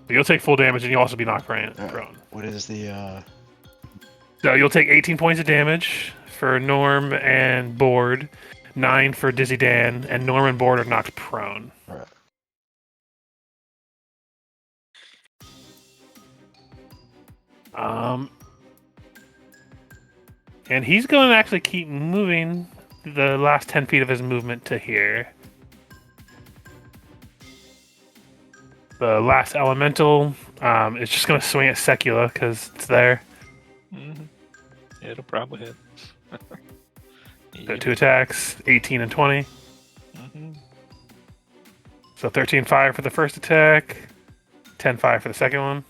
You'll take full damage and you'll also be knocked prone. What is the... So you'll take 18 points of damage for Norm and Board, 9 for Dizzy Dan, and Norm and Board are knocked prone. Right. And he's going to actually keep moving the last 10 feet of his movement to here. The last elemental is just going to swing at Secula because it's there. Mm-hmm. It'll probably hit. So 2 attacks, 18 and 20. Mm-hmm. So 13 fire for the first attack, 10 fire for the second one.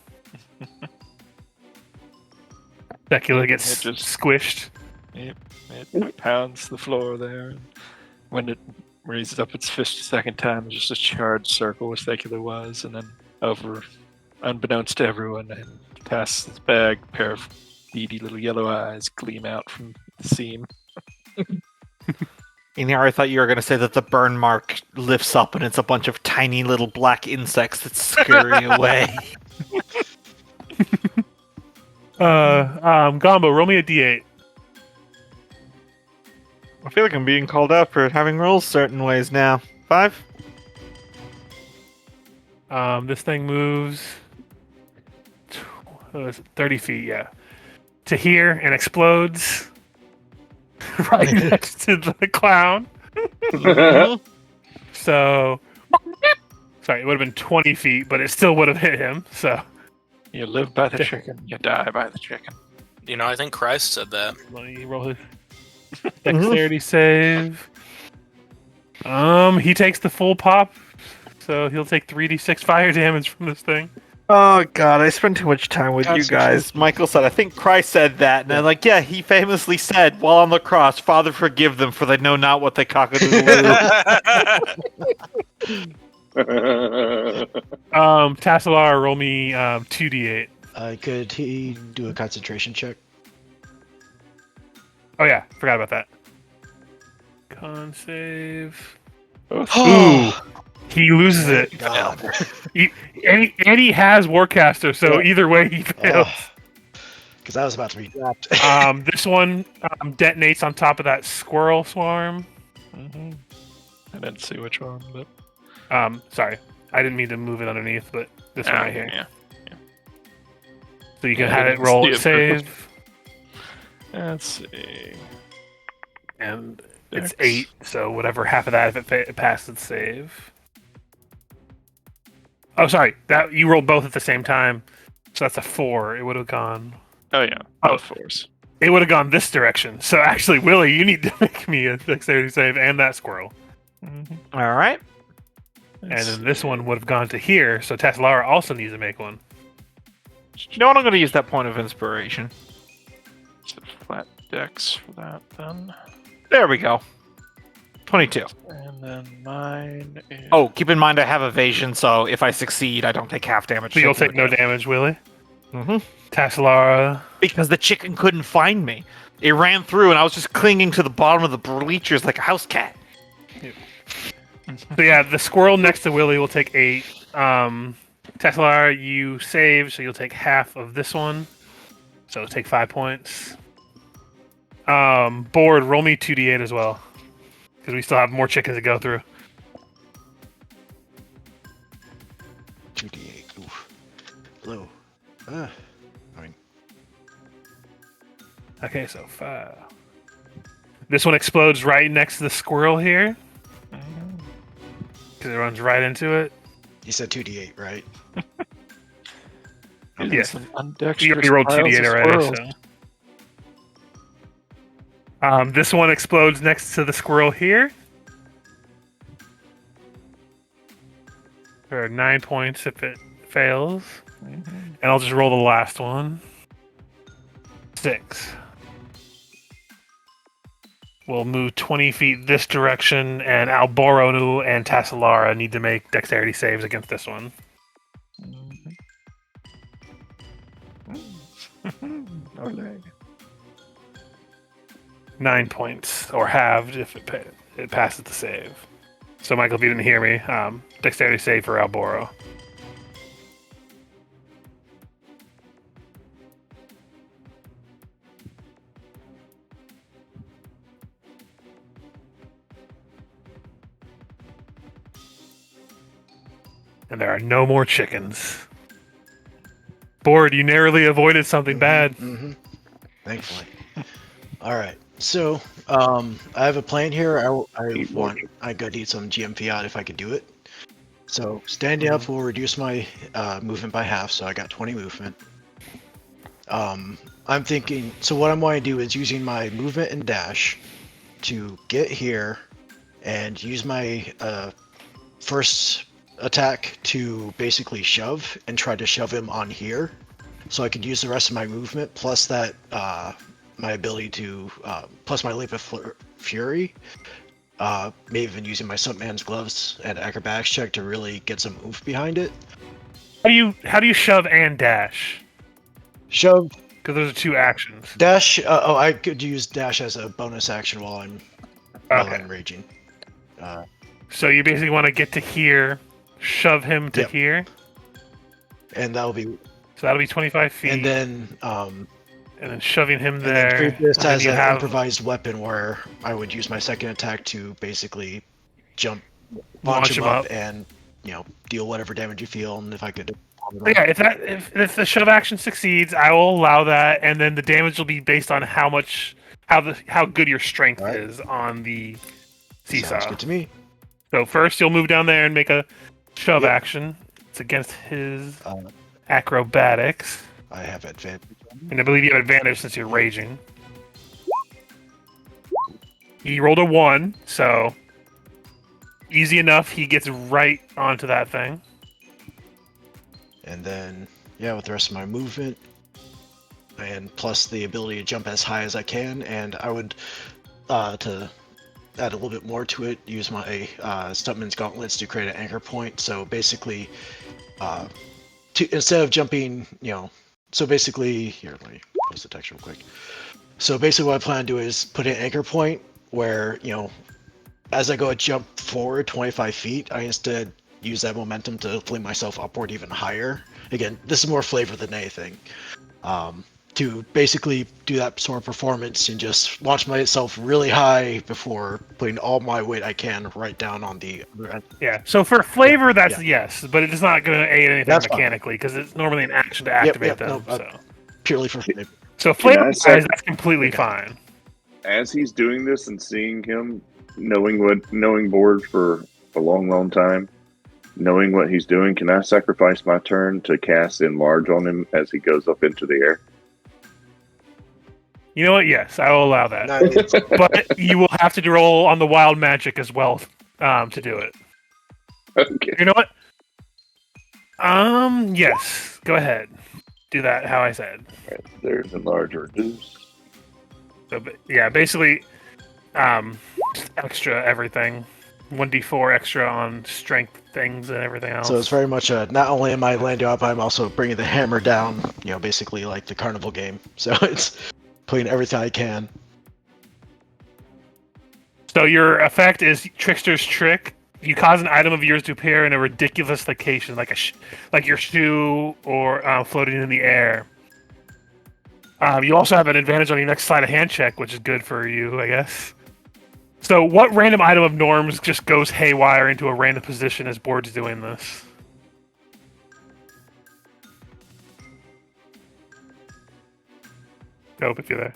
Secula gets squished. Yep, it pounds the floor there. And when it raises up its fist a second time, there's just a charred circle where Secula was, and then over, unbeknownst to everyone, and past its bag, a pair of beady little yellow eyes gleam out from the seam. In here, I thought you were going to say that the burn mark lifts up and it's a bunch of tiny little black insects that scurry away. Gombo, roll me a d8. I feel like I'm being called out for having rolls certain ways now. 5? This thing moves 30 feet, yeah. To here and explodes right next to the clown. So, sorry, it would have been 20 feet, but it still would have hit him, so. You live by the chicken, you die by the chicken. You know, I think Christ said that. Let me roll his dexterity save. He takes the full pop, so he'll take 3d6 fire damage from this thing. Oh god, I spend too much time with you guys. Michael said, I think Christ said that, and I'm like, yeah, he famously said, while on the cross, Father forgive them, for they know not what they cock-a-doodle-doo. Tassalar, roll me 2d8. Could he do a concentration check? Oh yeah, forgot about that. Con save. Ooh. He loses it. God. And he has Warcaster, so either way he fails. Because I was about to be dropped. This one detonates on top of that squirrel swarm. Mm-hmm. I didn't see which one, but... Sorry. I didn't mean to move it underneath, but this one right here. Yeah. So you can have it roll its save. Let's see. And it's 8, so whatever half of that if it passes its save. Oh, sorry. That you rolled both at the same time. So that's a 4. It would have gone... Oh, yeah. Both 4s. It would have gone this direction. So actually, Willie, you need to make me a dexterity save and that squirrel. Mm-hmm. All right. And then this one would have gone to here, so Tassalara also needs to make one. You know what? I'm going to use that point of inspiration. Flat dex for that then. There we go. 22. And then mine is... Oh, keep in mind I have evasion, so if I succeed, I don't take half damage. So you'll take no damage, Willie. Mm-hmm. Tassalara. Because the chicken couldn't find me. It ran through, and I was just clinging to the bottom of the bleachers like a house cat. So yeah, the squirrel next to Willie will take 8. Tassalara, you save, so you'll take half of this one. So take 5 points. Board, roll me 2d8 as well. Because we still have more chickens to go through. 2d8. Oof. Low. Okay, so 5. This one explodes right next to the squirrel here. Because it runs right into it. You said 2d8, right? Yes. Some undexterous You already rolled piles of 2d8 already, squirrels. so. This one explodes next to the squirrel here. There are 9 points if it fails. And I'll just roll the last one. 6. We'll move 20 feet this direction, and Alboronu and Tassalara need to make dexterity saves against this one. No leg. 9 points, or halved if it passes the save. So, Michael, if you didn't hear me, dexterity save for Alboro. And there are no more chickens. Board, you narrowly avoided something bad. Mm-hmm. Thankfully. All right. So, I have a plan here. I go need some GM fiat if I could do it. So, standing up will reduce my movement by half. So I got 20 movement. I'm thinking. So what I'm going to do is using my movement and dash to get here, and use my first attack to basically shove and try to shove him on here, so I could use the rest of my movement plus that my ability to plus my leap of fury, maybe even using my stuntman's gloves and acrobatics check to really get some oomph behind it. How do you shove and dash? Shove, Because those are 2 actions. dash. I could use dash as a bonus action while I'm raging. So you basically want to get to here, shove him to Yep. here. And that'll be. So that'll be 25 feet. And then shoving him and then there. treat this and then as you an have improvised weapon where I would use my second attack to basically jump, Launch launch him him up, up. and deal whatever damage you feel. And if I could, But yeah, if the shove action succeeds, I will allow that, and then the damage will be based on how good your strength Right. is on the seesaw. sounds good to me. So first, you'll move down there and make a shove Yep. action. It's against his Uh, acrobatics, I have advantage. and I believe you have advantage since you're raging. He rolled a 1, so easy enough. He gets right onto that thing. And then, with the rest of my movement, and plus the ability to jump as high as I can, and I would, to add a little bit more to it, use my Stuntman's Gauntlets to create an anchor point. So basically, instead of jumping, so basically, here, let me post the text real quick. So basically what I plan to do is put an anchor point where, as I go a jump forward 25 feet, I instead use that momentum to fling myself upward even higher. Again, this is more flavor than anything. To basically do that sort of performance and just launch myself really high before putting all my weight I can right down on the other end. Yeah. So for flavor, that's yeah. yes, but it's not going to aid anything That's fine. mechanically because it's normally an action to activate them. No, purely for flavor. So Can I flavor say- wise, that's completely Okay. fine. As he's doing this and seeing him, knowing Board for a long time, knowing what he's doing, can I sacrifice my turn to cast Enlarge on him as he goes up into the air? You know what? Yes, I will allow that. Nice. But you will have to roll on the wild magic as well to do it. Okay. You know what? Yes. Go ahead. do that how I said. Right, there's enlarge or reduce. So yeah, basically, just extra everything. 1d4 extra on strength things and everything else. So it's very much not only am I landing up, I'm also bringing the hammer down. Basically like the carnival game. So it's putting everything I can. So your effect is Trickster's Trick. You cause an item of yours to appear in a ridiculous location, like your shoe or floating in the air. You also have an advantage on your next sleight of hand check, which is good for you, I guess. So what random item of Norm's just goes haywire into a random position as Board's doing this? Nope, if you're there.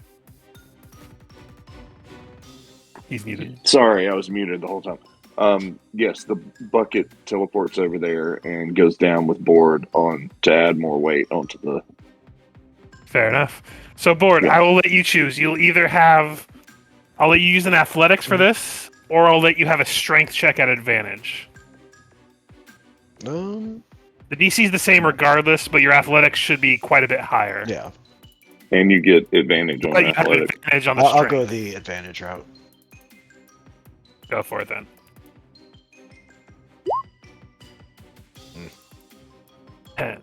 He's muted. Sorry, I was muted the whole time. Yes, the bucket teleports over there and goes down with board on to add more weight onto the. Fair enough. So, Board, Yeah. I will let you choose. You'll either have... I'll let you use an athletics for this, or I'll let you have a strength check at advantage. Um, The DC is the same regardless, but your athletics should be quite a bit higher. yeah. And you get advantage on But you have athletics. advantage on the I'll strength. go the advantage route. Go for it then. Mm. 10.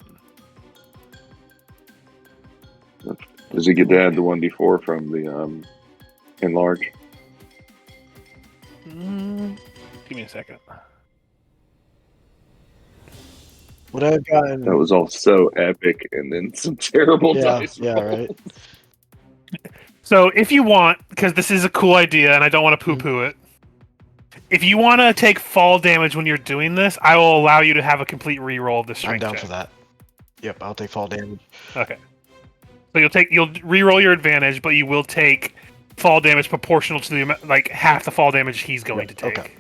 Does he get to add the 1d4 from the enlarge? Give me a second. Would I have gotten? That was all so epic, and then some terrible Yeah, dice. yeah, rolls. right. So if you want, because this is a cool idea and I don't want to poo-poo it, if you want to take fall damage when you're doing this, I will allow you to have a complete reroll of the I'm strength down check. for that. Yep, I'll take fall damage. Okay. So you'll reroll your advantage, but you will take fall damage proportional to the like half the fall damage he's going to take. Okay.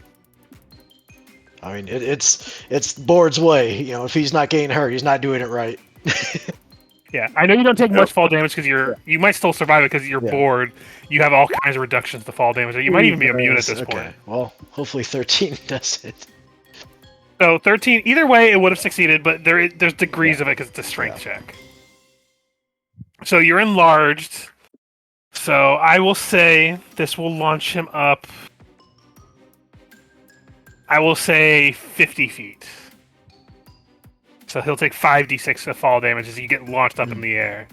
I mean, it's Board's way. If he's not getting hurt, he's not doing it right. Yeah, I know you don't take much fall damage because you might still survive it because you're Yeah. bored. You have all kinds of reductions to fall damage. You might even be immune at this Okay. point. Well, hopefully 13 does it. So 13, either way, it would have succeeded, but there's degrees of it because it's a strength check. So you're enlarged. So I will say this will launch him up. I will say 50 feet. So he'll take 5d6 of fall damage as you get launched up in the air.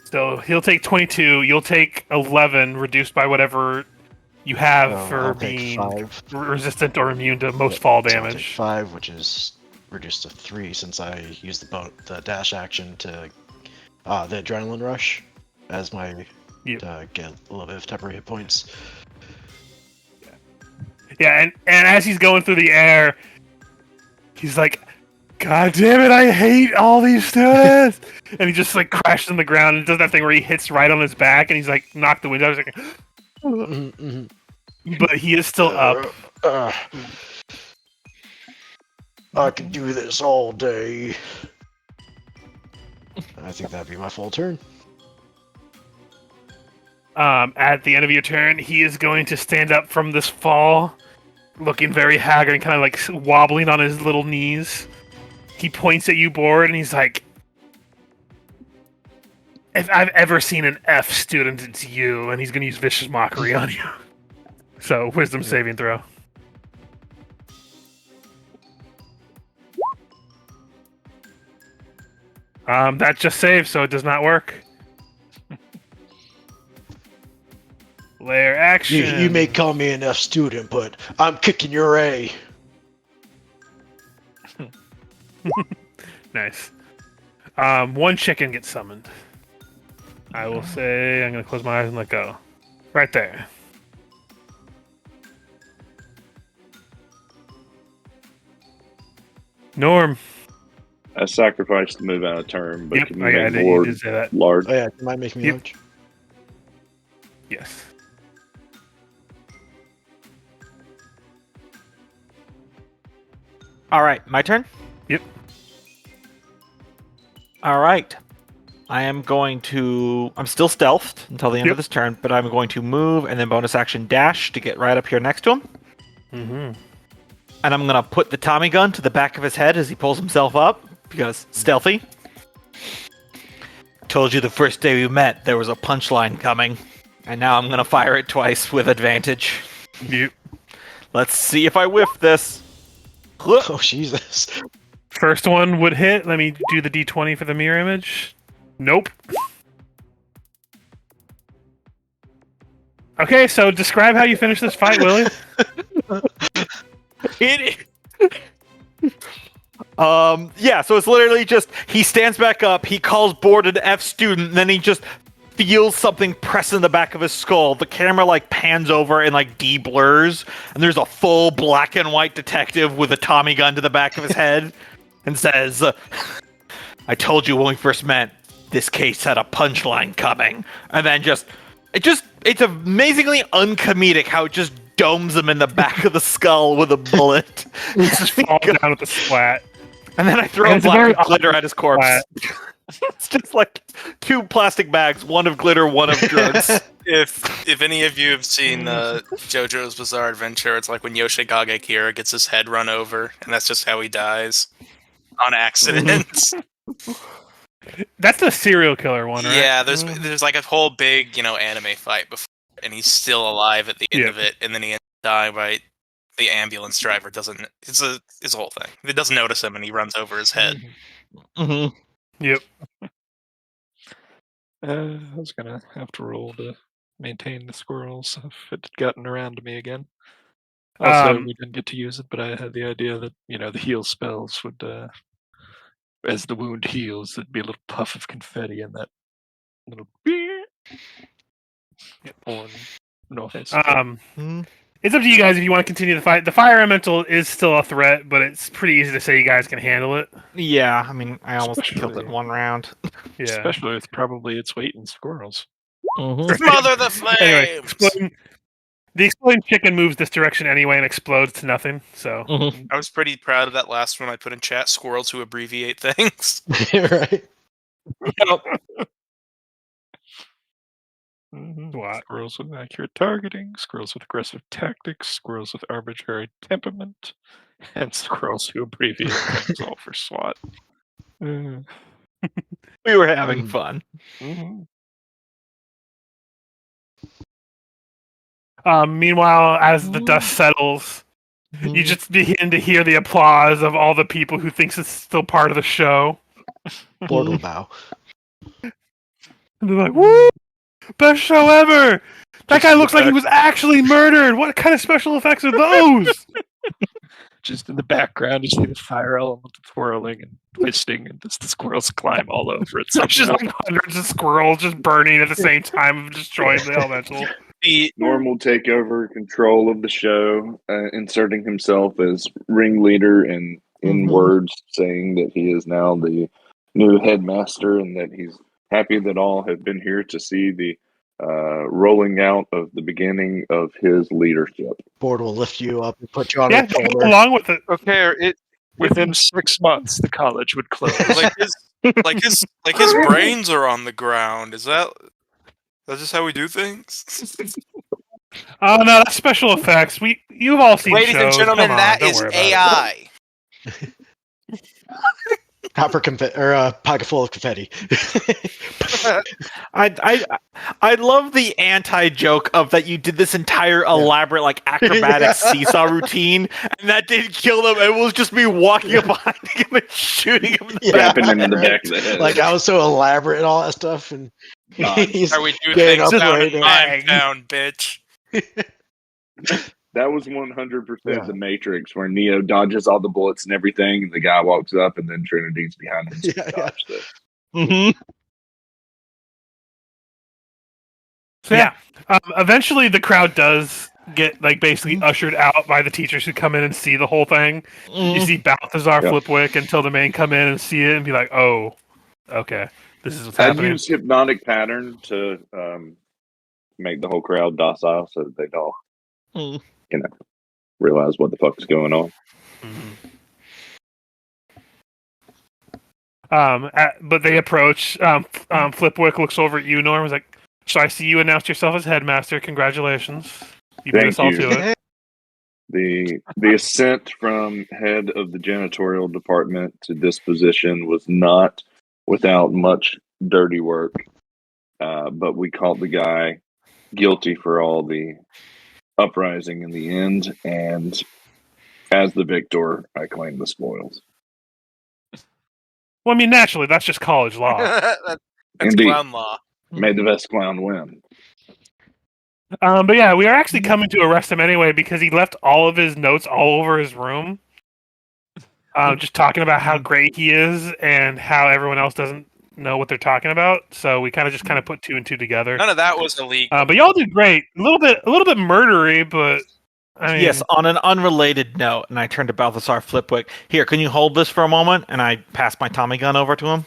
So he'll take 22. You'll take 11, reduced by whatever you have for I'll take being 5. resistant or immune to most fall So I'll take damage. 5, which is reduced to 3 since I used the dash action to the adrenaline rush as my Yep. to get a little bit of temporary hit points. Yeah, and as he's going through the air, he's like, "God damn it, I hate all these students!" And he just like crashes on the ground and does that thing where he hits right on his back, and he's like knocked the wind out. He's like, but he is still up. I can do this all day. I think that'd be my full turn. At the end of your turn, he is going to stand up from this fall, looking very haggard and kind of like wobbling on his little knees. He points at you, Board, and he's like, "If I've ever seen an F student, it's you." And he's going to use vicious mockery on you. So, wisdom saving throw. That just saved, so it does not work. Lair action. You may call me an F student, but I'm kicking your A. Nice. One chicken gets summoned. I will say, I'm going to close my eyes and let go. Right there. Norm. I sacrificed to move out of turn, but Yep, can you I make did, you board did say that. large? Oh yeah, you might make me Yep. large. Yes. All right, my turn? Yep. All right. I'm still stealthed until the end Yep. of this turn, but I'm going to move and then bonus action dash to get right up here next to him. Mm-hmm. and I'm gonna put the Tommy gun to the back of his head as he pulls himself up, because stealthy. Told you the first day we met there was a punchline coming, and now I'm gonna fire it twice with advantage. Yep. Let's see if I whiff this. Oh, Jesus. First one would hit. Let me do the D20 for the mirror image. Nope. Okay, so describe how you finish this fight, Willie. Yeah, so it's literally just, he stands back up, he calls board an F student, and then he just feels something press in the back of his skull. The camera, like, pans over and, like, de-blurs, and there's a full black and white detective with a Tommy gun to the back of his head, and says, I told you when we first met, this case had a punchline coming. And then it's amazingly uncomedic how it just domes him in the back of the skull with a bullet. He just falls down with a splat. And then I throw And a it's a block very of glitter at his corpse. splat. It's just like 2 plastic bags, one of glitter, one of drugs. If any of you have seen JoJo's Bizarre Adventure, it's like when Yoshikage Kira gets his head run over, and that's just how he dies on accident. That's the serial killer one, right? Yeah, there's like a whole big anime fight before, and he's still alive at the end of it, and then he ends up dying by the ambulance driver. It's a whole thing. He doesn't notice him, and he runs over his head. Mm-hmm. Yep. I was gonna have to roll to maintain the squirrels if it had gotten around to me again. Also, we didn't get to use it, but I had the idea that the heal spells would, as the wound heals, there'd be a little puff of confetti in that little horn noise. It's up to you guys if you want to continue the fight. The fire elemental is still a threat, but it's pretty easy to say you guys can handle it. Yeah, I mean, I almost killed it Especially- in 1 round. Yeah. Especially with probably its weight in squirrels. Smother the flames! Anyway, the exploding chicken moves this direction anyway and explodes to nothing. So I was pretty proud of that last one I put in chat. Squirrels who abbreviate things. Right. What? Squirrels with accurate targeting, squirrels with aggressive tactics, squirrels with arbitrary temperament, and squirrels who abbreviate things all for SWAT. We were having fun. Meanwhile, as the dust settles, you just begin to hear the applause of all the people who thinks it's still part of the show. Board will bow. And they're like, "Woo! Best show ever! That guy looks like he was actually murdered! What kind of special effects are those?" Just in the background, you see the fire element twirling and twisting, and just the squirrels climb all over it. It's just like hundreds of squirrels just burning at the same time of destroying the elemental. Norm will take over control of the show, inserting himself as ringleader and in words saying that he is now the new headmaster and that he's happy that all have been here to see the rolling out of the beginning of his leadership. Board will lift you up and put you on Yeah, the just go shoulder. along with it. Okay, within 6 months, the college would close. like his brains are on the ground. Is that's just how we do things? Oh no, that's special effects. You've all seen Ladies and shows. gentlemen, Come on, that don't is worry about it. AI. Copper confetti or a pocket full of confetti. I love the anti-joke of that you did this entire elaborate like acrobatic seesaw routine, and that didn't kill them. It was just me walking up behind him and shooting him in the back. Tapping him in the back of the head. Like I was so elaborate and all that stuff, and he's How we do getting things up down right in there. my town, bitch. That was 100% the Matrix, where Neo dodges all the bullets and everything, and the guy walks up, and then Trinity's behind him. Yeah, yeah. So yeah, eventually the crowd does get like basically ushered out by the teachers who come in and see the whole thing. You see Balthazar, Flipwick, until the men come in and see it and be like, "Oh, okay, this is what's I happening." use hypnotic pattern to make the whole crowd docile, so that they'd all, realize what the fuck is going on. But they approach. Flipwick looks over at you, Norm. Is like, "So I see you announced yourself as headmaster. Congratulations! You beat us all to it." The ascent from head of the janitorial department to this position was not without much dirty work, but we caught the guy guilty for all the uprising in the end, and as the victor, I claim the spoils. Well, I mean, naturally, that's just college law. That's Indeed. clown law. May the best clown win. But yeah, we are actually coming to arrest him anyway because he left all of his notes all over his room. Just talking about how great he is and how everyone else doesn't know what they're talking about. So we kind of put two and two together. None of that was illegal. But y'all did great. A little bit murdery, but I mean, Yes, on an unrelated note, and I turned to Balthasar Flipwick. Here, can you hold this for a moment? And I pass my Tommy gun over to him.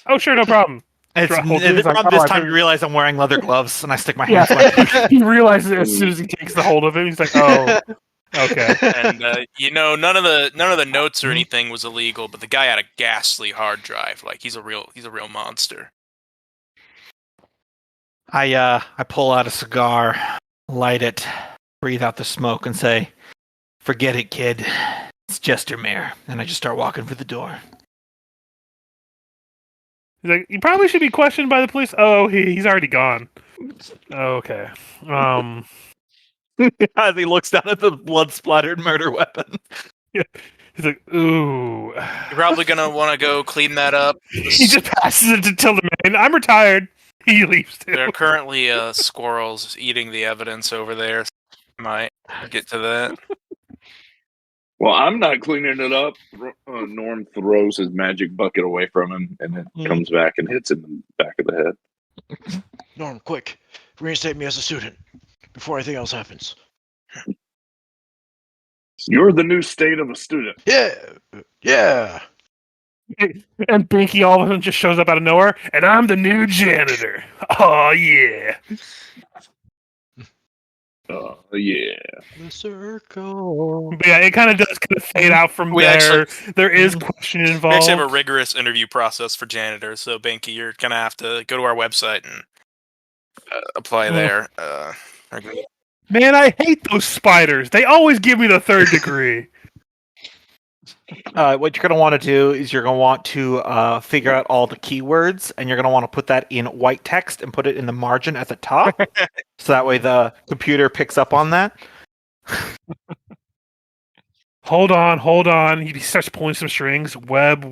Oh, sure, no problem. It's Sure, hold around it. Like, this I time figured- you realize I'm wearing leather gloves, and I stick my Yeah, hands like he realizes it as soon as he takes the hold of it. He's like, "Oh, okay." And none of the notes or anything was illegal, but the guy had a ghastly hard drive. Like he's a real monster. I pull out a cigar, light it, breathe out the smoke, and say, "Forget it, kid. It's just your mare." And I just start walking for the door. He's like, "You probably should be questioned by the police." Oh, he's already gone. Okay. As he looks down at the blood-splattered murder weapon. He's like, "Ooh." You're probably gonna want to go clean that up. He just passes it to Tilderman. I'm retired. He leaves too. There are currently squirrels eating the evidence over there. So might get to that. Well, I'm not cleaning it up. Norm throws his magic bucket away from him, and it comes back and hits him in the back of the head. Norm, quick. Reinstate me as a student before anything else happens. You're the new state of a student. Yeah. And Binky all of a sudden just shows up out of nowhere, and I'm the new janitor. Oh yeah. Oh, yeah. The circle. But yeah, it kind of does kind of fade out from We there. There is question We involved. actually have a rigorous interview process for janitors, so Banky, you're gonna have to go to our website and apply there. Man, I hate those spiders. They always give me the third degree. What you're going to want to do is you're going to want to figure out all the keywords, and you're going to want to put that in white text and put it in the margin at the top, so that way the computer picks up on that. Hold on. He starts pulling some strings. Web.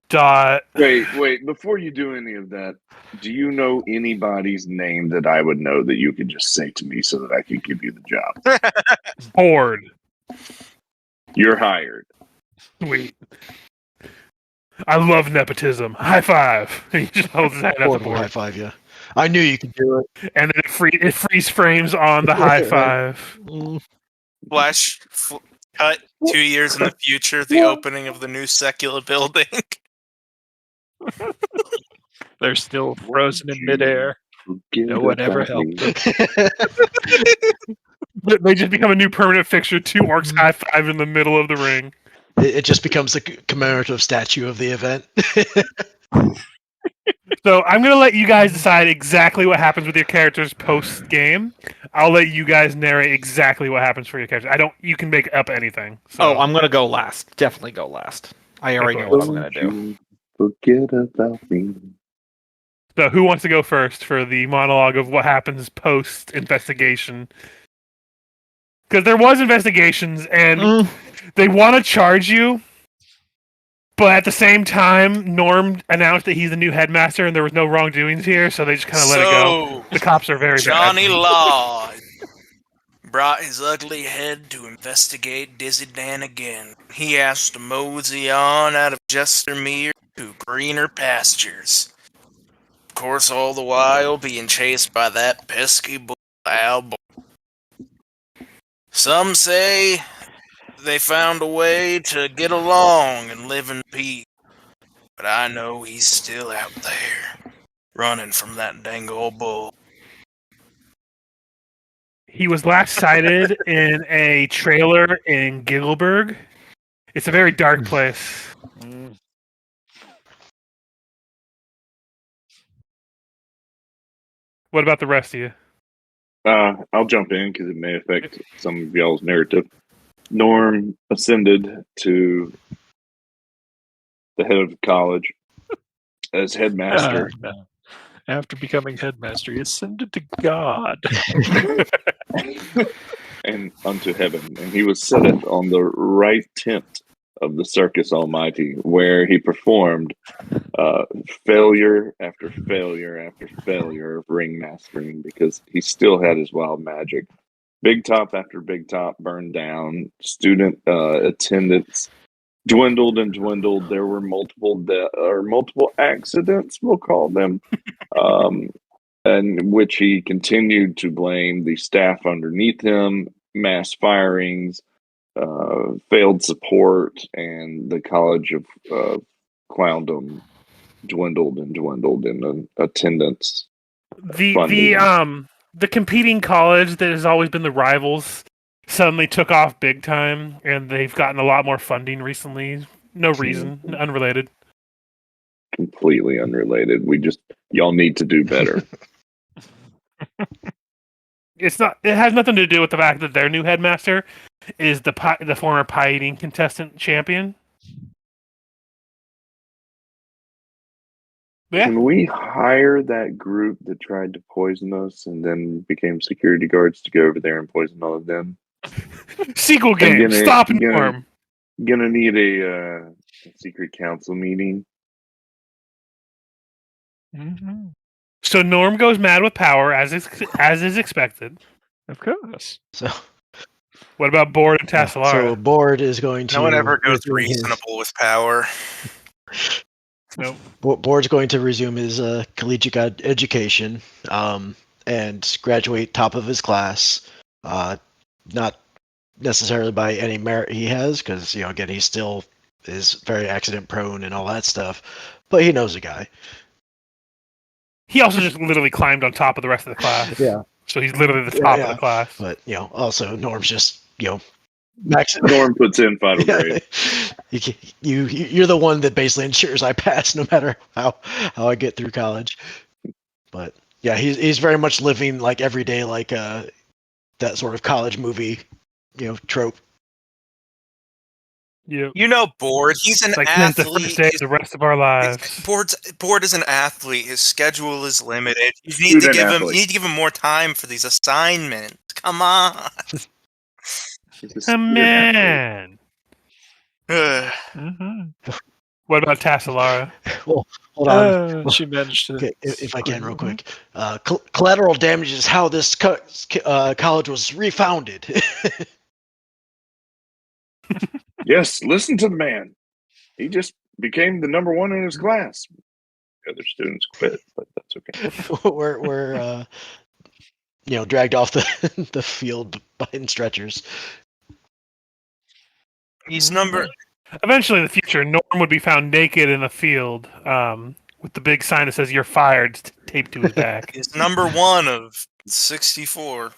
Dot. Wait. Before you do any of that, do you know anybody's name that I would know that you could just say to me so that I could give you the job? Board. You're hired. Sweet. I love nepotism. High five. He just holds his hand out the Portable high board. five, yeah. I knew you could do it. And then it freeze frames on the high five. Flash cut 2 years in the future, the opening of the new secular building. They're still frozen in midair. No one ever helped them. They just become a new permanent fixture. Two orcs high five in the middle of the ring. It just becomes a commemorative statue of the event. So I'm gonna let you guys decide exactly what happens with your characters post game. I'll let you guys narrate exactly what happens for your characters. You can make up anything. So. Oh, I'm going to go last. Definitely go last. I already know what I'm going to do. Forget about me. So who wants to go first for the monologue of what happens post investigation? Because there was investigations and they want to charge you, but at the same time, Norm announced that he's the new headmaster and there was no wrongdoings here, so they just kind of let it go. The cops are very Johnny bad. Law brought his ugly head to investigate Dizzy Dan again. He has to mosey on out of Jestermere to greener pastures. Of course, all the while being chased by that pesky bull Al. Some say they found a way to get along and live in peace, but I know he's still out there, running from that dang old bull. He was last sighted in a trailer in Giggleburg. It's a very dark place. What about the rest of you? I'll jump in because it may affect some of y'all's narrative. Norm ascended to the head of the college as headmaster. No. After becoming headmaster, he ascended to God. And unto heaven, and he was sitteth on the right tent of the circus almighty, where he performed failure after failure after failure of ring mastering, because he still had his wild magic. Big top after big top burned down. Student attendance dwindled and dwindled. There were multiple accidents, we'll call them, and which he continued to blame the staff underneath him, mass firings, failed support, and the College of Clowndom dwindled and dwindled in attendance. The competing college that has always been the rivals suddenly took off big time, and they've gotten a lot more funding recently. No reason, unrelated. Completely unrelated. Y'all need to do better. It's not. It has nothing to do with the fact that their new headmaster is the former pie eating contestant champion. Yeah. Can we hire that group that tried to poison us and then became security guards to go over there and poison all of them? Sequel game. Stop Norm. Gonna need a secret council meeting. Mm-hmm. So Norm goes mad with power, as is expected. Of course. So, What about Board and Tassalara? so Board is going to. No one ever goes resume reasonable with power. Nope. Board's going to resume his collegiate education and graduate top of his class. Not necessarily by any merit he has, because again, he still is very accident prone and all that stuff. But he knows a guy. He also just literally climbed on top of the rest of the class. Yeah. So he's literally the top of the class. But also Norm's just max. Norm puts in final grade. You're the one that basically ensures I pass no matter how I get through college. But yeah, he's very much living like every day like that sort of college movie trope. Yep. Board. He's an Like athlete. the first day of the rest of our lives. Board is an athlete. His schedule is limited. You need to give him more time for these assignments. Come on. Man. Mm-hmm. What about Tassalara? Well, hold on. She managed to. Okay, if I can, real quick. Collateral damage is how this college was refounded. Yes, listen to the man. He just became the number one in his class. The other students quit, but that's okay. we're dragged off the field behind stretchers. He's number. Eventually, in the future, Norm would be found naked in a field with the big sign that says "You're fired" taped to his back. He's number 1 of 64.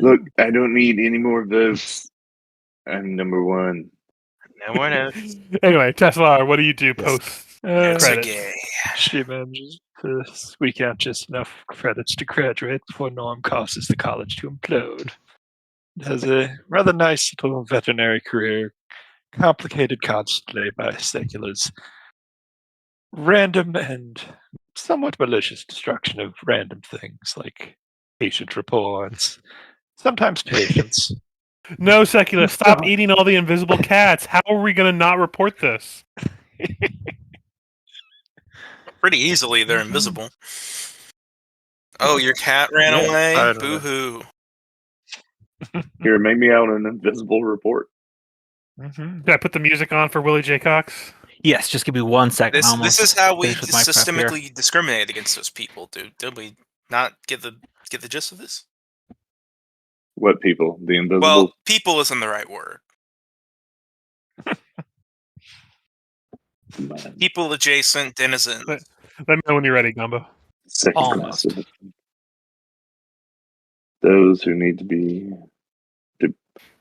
Look, I don't need any more votes. I'm number 1. No one else. Anyway, Tassalara, what do you do post It's a credits? gay. She manages to squeak out just enough credits to graduate before Norm causes the college to implode. It has a rather nice little veterinary career, complicated constantly by Secula's random and somewhat malicious destruction of random things like patient reports, sometimes patients. No, Secula, stop eating all the invisible cats. How are we going to not report this? Pretty easily, they're invisible. Oh, your cat ran I away? don't know. Boo-hoo. Here, make me out an invisible report. Mm-hmm. Did I put the music on for Willie J. Cox? Yes, just give me 1 second. This is how we finished with my prep here. systemically discriminate against those people, dude. Did we not get the gist of this? What people? The invisible? Well, people isn't the right word. People adjacent denizens. Let me know when you're ready, Gumbo. Second class Almost. citizens. Those who need to be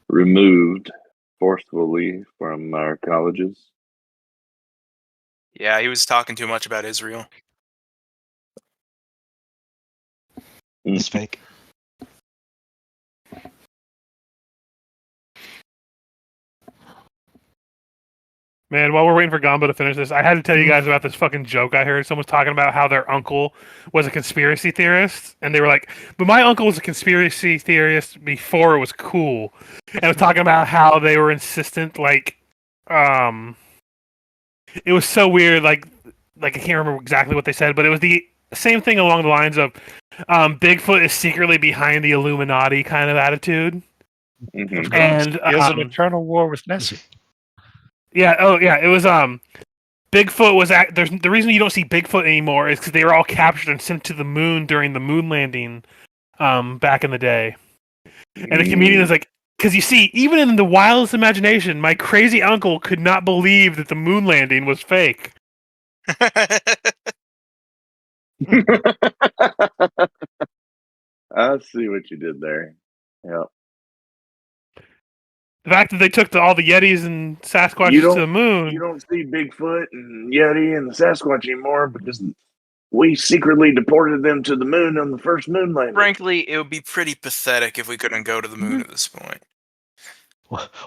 removed forcefully from our colleges. Yeah, he was talking too much about Israel. It's fake. Man, while we're waiting for Gamba to finish this, I had to tell you guys about this fucking joke I heard. Someone's talking about how their uncle was a conspiracy theorist, and they were like, "But my uncle was a conspiracy theorist before it was cool." And I was talking about how they were insistent, like, it was so weird, like I can't remember exactly what they said, but it was the same thing along the lines of, Bigfoot is secretly behind the Illuminati kind of attitude. Mhm. And He has an eternal war with Nessie. yeah, it was Bigfoot was there's the reason you don't see Bigfoot anymore is because they were all captured and sent to the moon during the moon landing, back in the day. And the comedian is like, because you see, even in the wildest imagination, my crazy uncle could not believe that the moon landing was fake. I see what you did there. Yeah. The fact that they took all the Yetis and Sasquatches You to don't- the moon. You don't see Bigfoot and Yeti and the Sasquatch anymore because we secretly deported them to the moon on the first moon landing. Frankly, it would be pretty pathetic if we couldn't go to the moon at this point.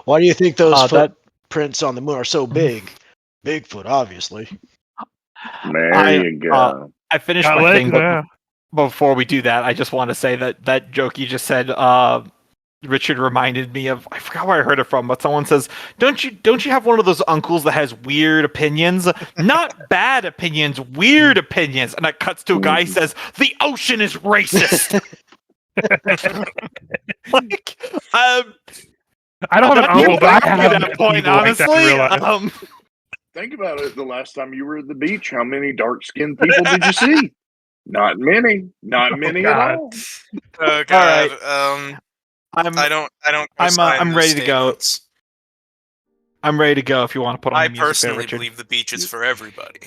Why do you think those that- footprints on the moon are so big? Bigfoot, obviously. There you go. I finished I my like thing, but that. before we do that, I just want to say that joke you just said, Richard, reminded me of, I forgot where I heard it from, but someone says, don't you have one of those uncles that has weird opinions? Not bad opinions, weird opinions. And it cuts to a guy who says, the ocean is racist. Like, I don't have an uncle, but I have that point, people like that in real life. honestly. Think about it. The last time you were at the beach, how many dark-skinned people did you see? Not many. Not many at God. all. Oh God. right. I don't. I'm ready to go. I'm ready to go. If you want to put on I the music there, personally Richard. believe the beach is for everybody.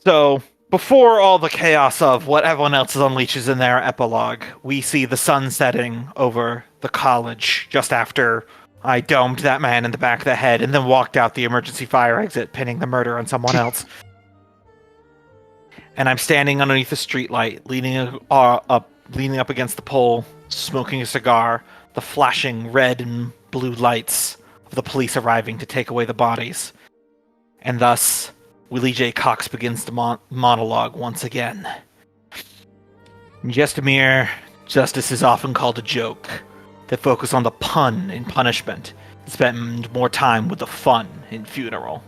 So, before all the chaos of what everyone else unleashes in their epilogue, we see the sun setting over the college just after I domed that man in the back of the head and then walked out the emergency fire exit, pinning the murder on someone else. And I'm standing underneath the streetlight, leaning up against the pole, smoking a cigar, the flashing red and blue lights of the police arriving to take away the bodies. And thus, Willie J. Cox begins the monologue once again. Jestemir, justice is often called a joke. They focus on the pun in punishment and spend more time with the fun in funeral.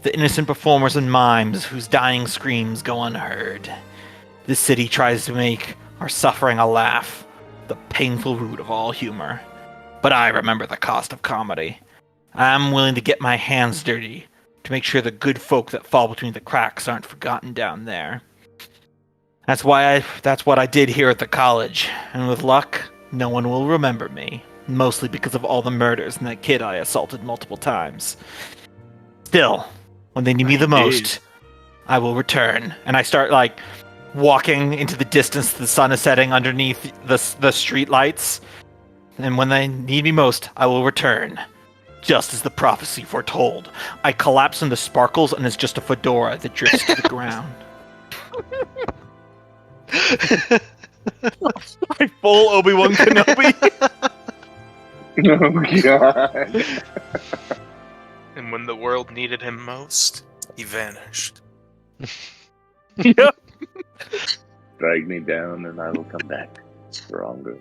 The innocent performers and mimes whose dying screams go unheard. This city tries to make our suffering a laugh, the painful root of all humor. But I remember the cost of comedy. I'm willing to get my hands dirty to make sure the good folk that fall between the cracks aren't forgotten down there. That's what I did here at the college, and with luck, no one will remember me, mostly because of all the murders and that kid I assaulted multiple times. Still, when they need me the most, I will return. And I start, walking into the distance. The sun is setting underneath the street lights. And when they need me most, I will return. Just as the prophecy foretold. I collapse into sparkles, and it's just a fedora that drifts to the ground. My full Obi-Wan Kenobi. Oh, God. And when the world needed him most, he vanished. Yep. Drag me down and I will come back stronger.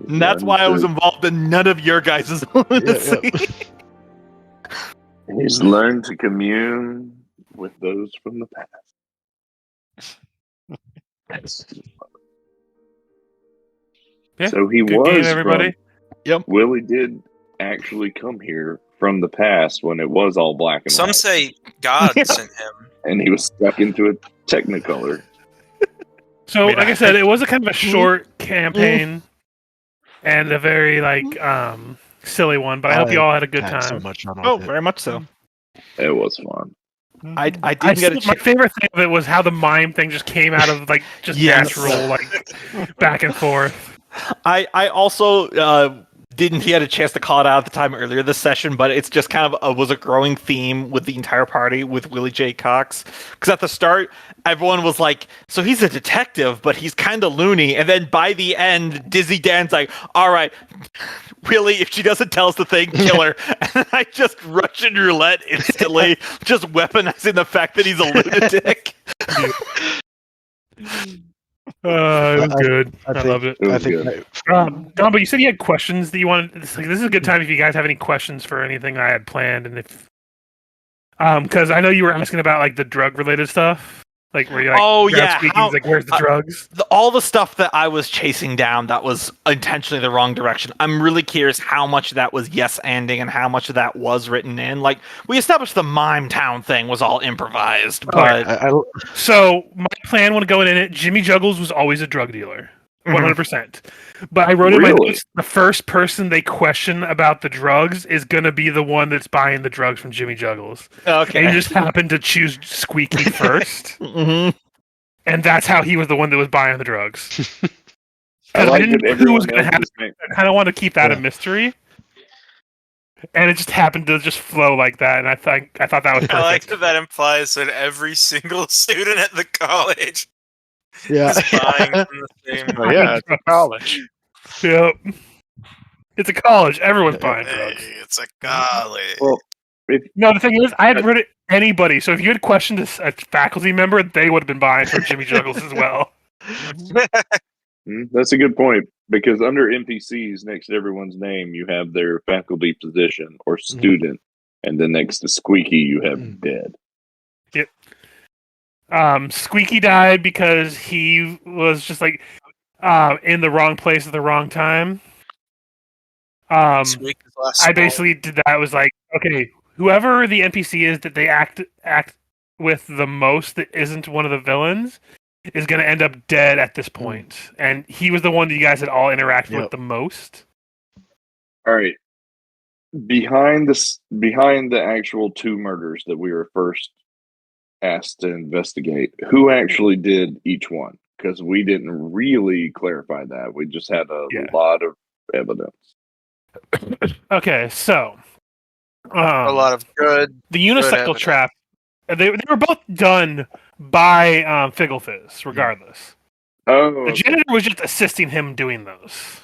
And that's why I was involved in none of your guys' lunacy. He's learned to commune with those from the past. Yeah, So he good was game, everybody. Yep. Willie did actually come here from the past when it was all black and Some white. say God Yeah. sent him. And he was stuck into a Technicolor. So, I mean, like I said, it was a kind of a short campaign and a very silly one. But I hope you all had a good Had so time. much fun with Oh, it. very much so. It was fun. I did get a My favorite thing of it was how the mime thing just came out of just Yes. natural, back and forth. I also didn't he had a chance to call it out at the time earlier this session, but it's just kind of was a growing theme with the entire party with Willie J. Cox. Because at the start, everyone was like, so he's a detective, but he's kind of loony. And then by the end, Dizzy Dan's like, all right, really, if she doesn't tell us the thing, kill her. And I just Russian roulette instantly, just weaponizing the fact that he's a lunatic. It was good. I think- loved it. It I was think good. Don, but you said you had questions that you wanted. This is a good time if you guys have any questions for anything I had planned, and if because I know you were asking about like the drug related stuff, like where you like Oh, grab yeah, squeakies, how- like where's the drugs? All the stuff that I was chasing down that was intentionally the wrong direction. I'm really curious how much of that was yes-anding and how much of that was written in. Like, we established the Mime Town thing was all improvised, but So my plan when going in it, Jimmy Juggles was always a drug dealer, 100%. But I wrote in my Really? notes, the first person they question about the drugs is gonna be the one that's buying the drugs from Jimmy Juggles. okay. And you just happened to choose Squeaky first, Mhm. and that's how he was the one that was buying the drugs. I Because I like didn't that know who was everyone gonna have else it. is I kind of wanted to keep that a Yeah. mystery. And it just happened to just flow like that, and I thought that was perfect. I like that implies that every single student at the college yeah. is buying from the same. Oh, yeah, it's a college. Yep. It's a college. Everyone's buying Hey, drugs. it's a college. Well, No, the thing is, I had written anybody. So if you had questioned a faculty member, they would have been buying from Jimmy Juggles as well. That's a good point because under NPCs, next to everyone's name, you have their faculty position or student, and then next to Squeaky, you have dead. Squeaky died because he was just like in the wrong place at the wrong time. Squeak is last I small. basically did that. I was like, okay, whoever the NPC is that they act with the most that isn't one of the villains is going to end up dead at this point. And he was the one that you guys had all interacted with the most. All right. Behind the actual two murders that we were first asked to investigate, who actually did each one? Because we didn't really clarify that. We just had a lot of evidence. Okay, so a lot of good. the unicycle evidence. trap. They were both done by Figglefizz, regardless. Oh, The janitor was just assisting him doing those.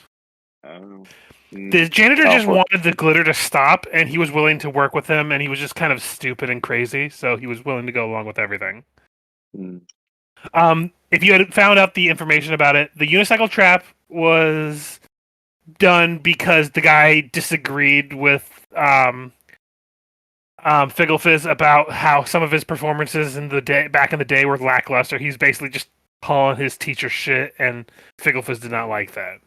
oh. The janitor just Alpha. wanted the glitter to stop, and he was willing to work with him, and he was just kind of stupid and crazy, so he was willing to go along with everything. If you had found out the information about it, the unicycle trap was done because the guy disagreed with Figglefizz about how some of his performances in the day back in the day were lackluster. He's basically just calling his teacher shit, and Figglefizz did not like that.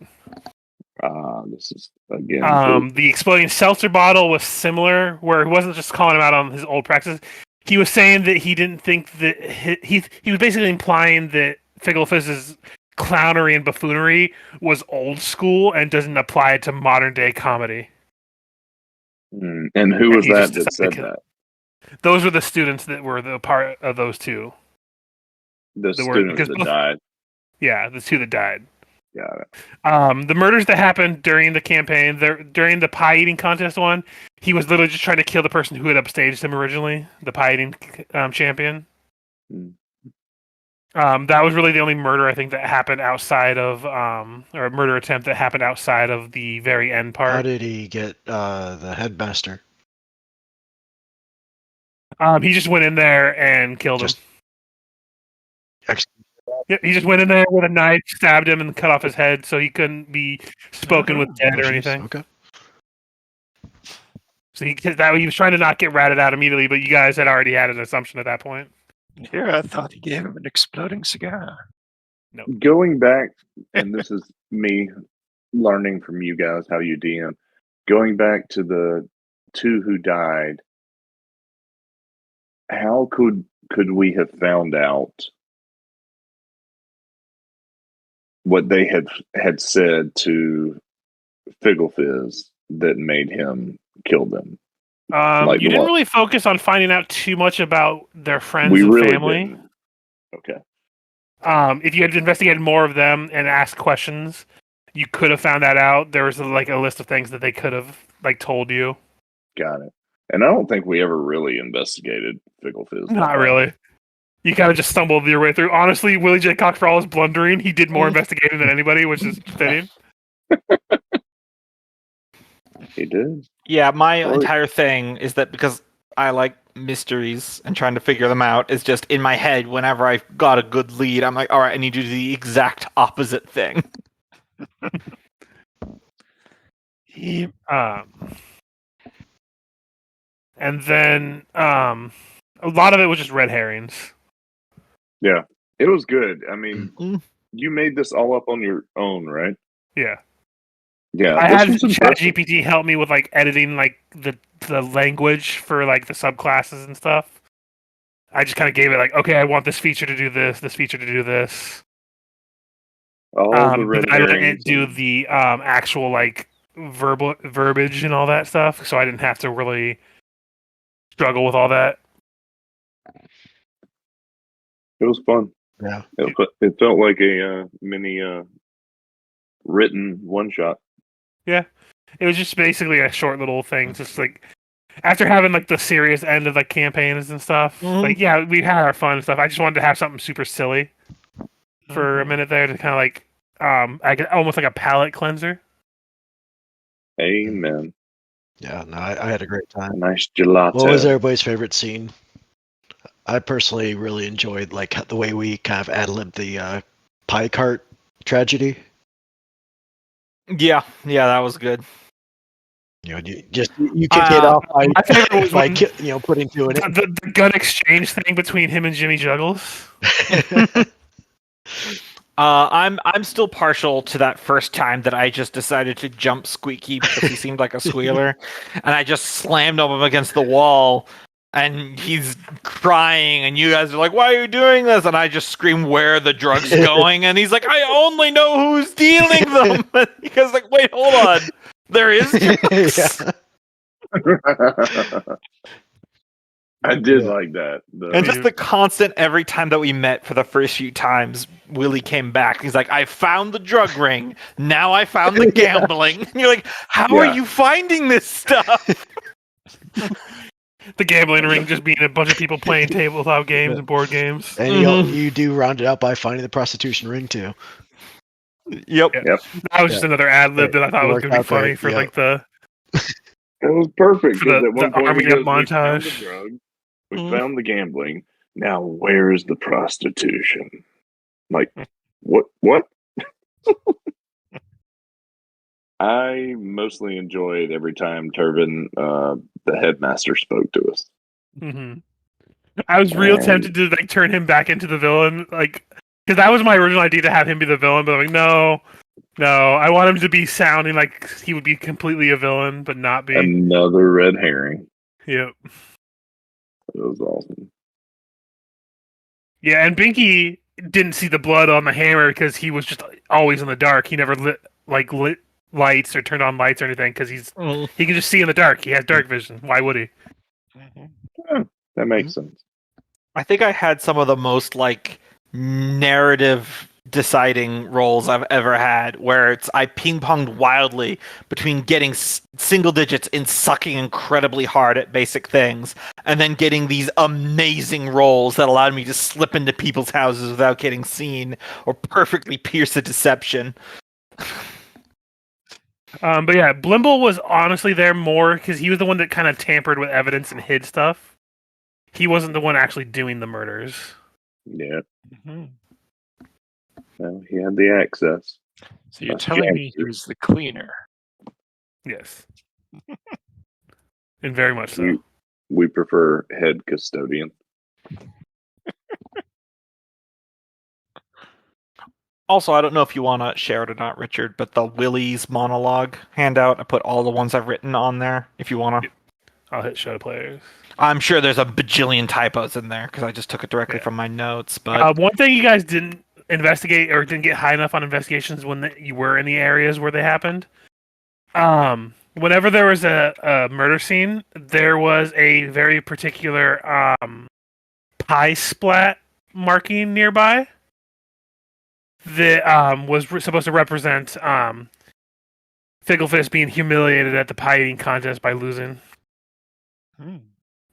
This is again. The exploding seltzer bottle was similar, where he wasn't just calling him out on his old practices. He was saying that he didn't think that he was basically implying that Figglefizz's clownery and buffoonery was old school and doesn't apply to modern day comedy. And who was he that just that said decided to that? Those were the students that were the part of those two. The There were- students because that both- died. Yeah, the two that died. Got it. The murders that happened during the campaign, during the pie eating contest one, he was literally just trying to kill the person who had upstaged him originally, the pie eating champion. That was really the only murder I think that happened outside of, or a murder attempt that happened outside of the very end part. How did he get the headmaster? He just went in there and killed him. Just Yeah, he just went in there with a knife, stabbed him, and cut off his head, so he couldn't be spoken with dead or jeez, anything. Okay. So he was trying to not get ratted out immediately, but you guys had already had an assumption at that point. Here, I thought he gave him an exploding cigar. Going back, and this is me learning from you guys how you DM. Going back to the two who died, how could we have found out what they had said to Figglefizz that made him kill them? Like You didn't what? really focus on finding out too much about their friends We and really family. didn't. Okay. If you had investigated more of them and asked questions, you could have found that out. There was like a list of things that they could have like told you. Got it. And I don't think we ever really investigated Fickle Fizz. Not really. You kind of just stumbled your way through. Honestly, Willie J. Cox, for all his blundering, he did more investigating than anybody, which is fitting. He did. Yeah, my entire thing is that because I like mysteries and trying to figure them out is just in my head. Whenever I've got a good lead, I'm like, all right, I need to do the exact opposite thing. And then a lot of it was just red herrings. Yeah, it was good. I mean, you made this all up on your own, right? Yeah. Yeah, I this had was impressive. ChatGPT help me with like editing like the language for like the subclasses and stuff. I just kind of gave it like, okay, I want this feature to do this feature to do this. All the red but I let it herrings. do the actual like verbiage and all that stuff, so I didn't have to really struggle with all that. It was fun. Yeah. It felt like a mini written one shot. Yeah, it was just basically a short little thing, just like after having like the serious end of like campaigns and stuff. Like, yeah, we had our fun and stuff. I just wanted to have something super silly for a minute there to kind of like I get almost like a palate cleanser. Amen. Yeah, no, I had a great time. Nice gelato. What was everybody's favorite scene? I personally really enjoyed like the way we kind of ad-libbed the pie cart tragedy. Yeah, that was good. You know, you kick it off by, my favorite was by when putting two in it. the gun exchange thing between him and Jimmy Juggles. I'm still partial to that first time that I just decided to jump Squeaky because he seemed like a squealer, and I just slammed him against the wall, and he's crying, and you guys are like, "Why are you doing this?" And I just scream, "Where are the drugs going?" And he's like, "I only know who's dealing them." And you guys are like, "Wait, hold on, there is drugs." I did like that. And just the constant, every time that we met for the first few times, Willie came back. He's like, I found the drug ring. Now I found the gambling. And you're like, how are you finding this stuff? The gambling ring just being a bunch of people playing tabletop games and board games. And you do round it out by finding the prostitution ring, too. Yep. That was just another ad lib that I thought was going to be funny for like the... It was perfect For because the at one point army he goes, montage. we found the drug, we found the gambling. Now where's the prostitution? Like, what? I mostly enjoyed every time Turvin, the headmaster, spoke to us. Mm-hmm. I was real tempted to like turn him back into the villain, like because that was my original idea to have him be the villain. But I'm like, no, I want him to be sounding like he would be completely a villain, but not be. Another red herring. Yep. It was awesome. Yeah, and Binky didn't see the blood on the hammer because he was just always in the dark. He never lit lights or turned on lights or anything because he can just see in the dark. He has dark vision. Why would he? Yeah, that makes sense. I think I had some of the most like narrative deciding roles I've ever had, where I ping-ponged wildly between getting single digits and sucking incredibly hard at basic things, and then getting these amazing rolls that allowed me to slip into people's houses without getting seen, or perfectly pierce a deception. But yeah, Blimble was honestly there more because he was the one that kind of tampered with evidence and hid stuff. He wasn't the one actually doing the murders. Yeah. Well, he had the access. So you're telling me he was the cleaner? Yes. And very much so. We prefer head custodian. Also, I don't know if you want to share it or not, Richard, but the Willie's monologue handout, I put all the ones I've written on there, if you want to. I'll hit show players. I'm sure there's a bajillion typos in there, because I just took it directly from my notes. But one thing you guys didn't investigate, or didn't get high enough on investigations when you were in the areas where they happened, whenever there was a murder scene, there was a very particular pie splat marking nearby. that supposed to represent Ficklefish being humiliated at the pie eating contest by losing.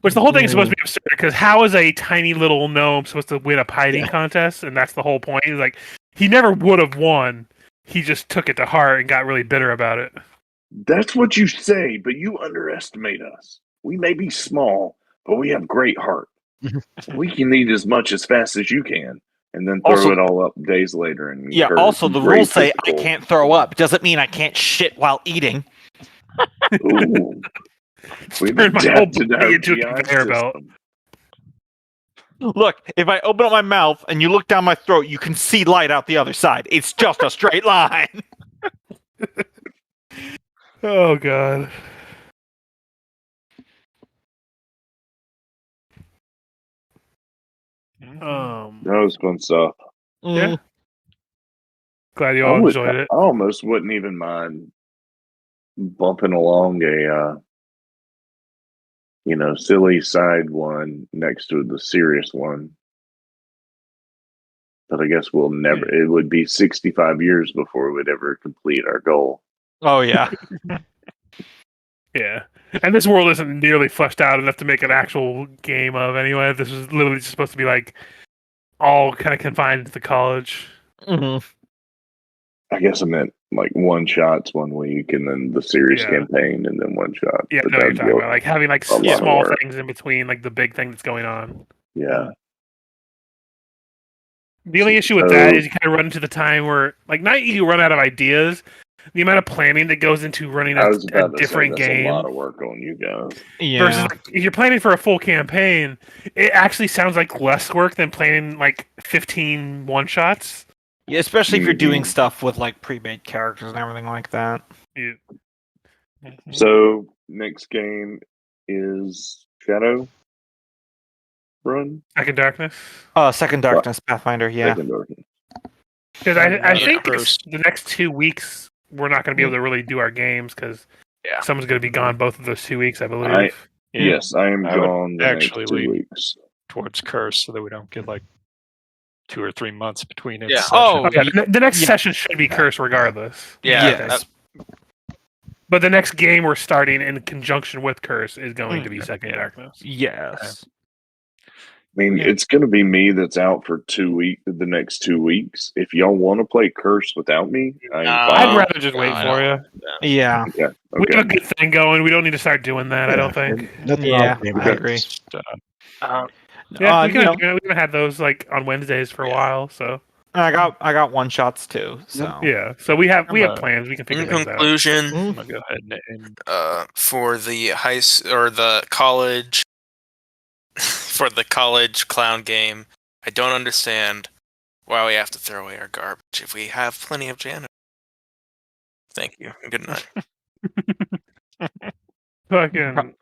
Which the whole thing is supposed to be absurd, because how is a tiny little gnome supposed to win a pie eating contest? And that's the whole point. He's like, he never would have won. He just took it to heart and got really bitter about it. That's what you say, but you underestimate us. We may be small, but we have great heart. We can eat as much as fast as you can, and then throw it all up days later. And also the rules say I can't throw up. Doesn't mean I can't shit while eating. Ooh. We've Turned my whole adapted body our into a GI conveyor belt. system. Look, if I open up my mouth and you look down my throat, you can see light out the other side. It's just a straight line. Oh, God. That was fun stuff. Yeah. Glad you all enjoyed it. I almost wouldn't even mind bumping along a silly side one next to the serious one. But I guess we'll never. It would be 65 years before we'd ever complete our goal. Oh yeah. Yeah. And this world isn't nearly fleshed out enough to make an actual game of anyway. This is literally just supposed to be like all kind of confined to the college. Mm-hmm. I guess I meant like one shots 1 week, and then the serious Yeah. campaign, and then one shot. Yeah, But I know what you're that'd talking be about. Like having like a lot of small work. things in between, like the big thing that's going on. Yeah. The only issue with that is you kind of run into the time where, like, not you run out of ideas. The amount of planning that goes into running I was a about to different say, that's game a lot of work on you guys. Yeah. versus like, if you're planning for a full campaign, it actually sounds like less work than planning like 15 one-shots. Yeah, especially if you're doing Mhm. stuff with like pre-made characters and everything like that. Yeah. So next game is Shadow Run. Second Darkness. Second Darkness, Pathfinder, yeah. Second Darkness. Because I think Curse. the next 2 weeks we're not going to be able to really do our games because Yeah. someone's going to be gone both of those 2 weeks, I believe. Yes, I am I would gone the actually next 2 lean weeks. towards Curse so that we don't get like 2 or 3 months between its Yeah. sessions. Oh, yeah, the next Yeah. session should be Curse regardless. Yeah. Yes. But the next game we're starting in conjunction with Curse is going to be Second Yeah. Darkness. Yes. I mean, it's going to be me that's out for the next 2 weeks. If y'all want to play Curse without me, I'm I'd fine. rather just wait I for you. Yeah. Okay. We have a good thing going. We don't need to start doing that, I don't think. Nothing Yeah, wrong with I it. agree. Just, Yeah, we you know, haven't had those like on Wednesdays for a while, so I got one shots too. So yeah. So we have I'm plans. We can figure In things out. conclusion, I'm gonna go ahead and for the or the college for the college clown game, I don't understand why we have to throw away our garbage if we have plenty of janitors. Thank you. Good night. Fucking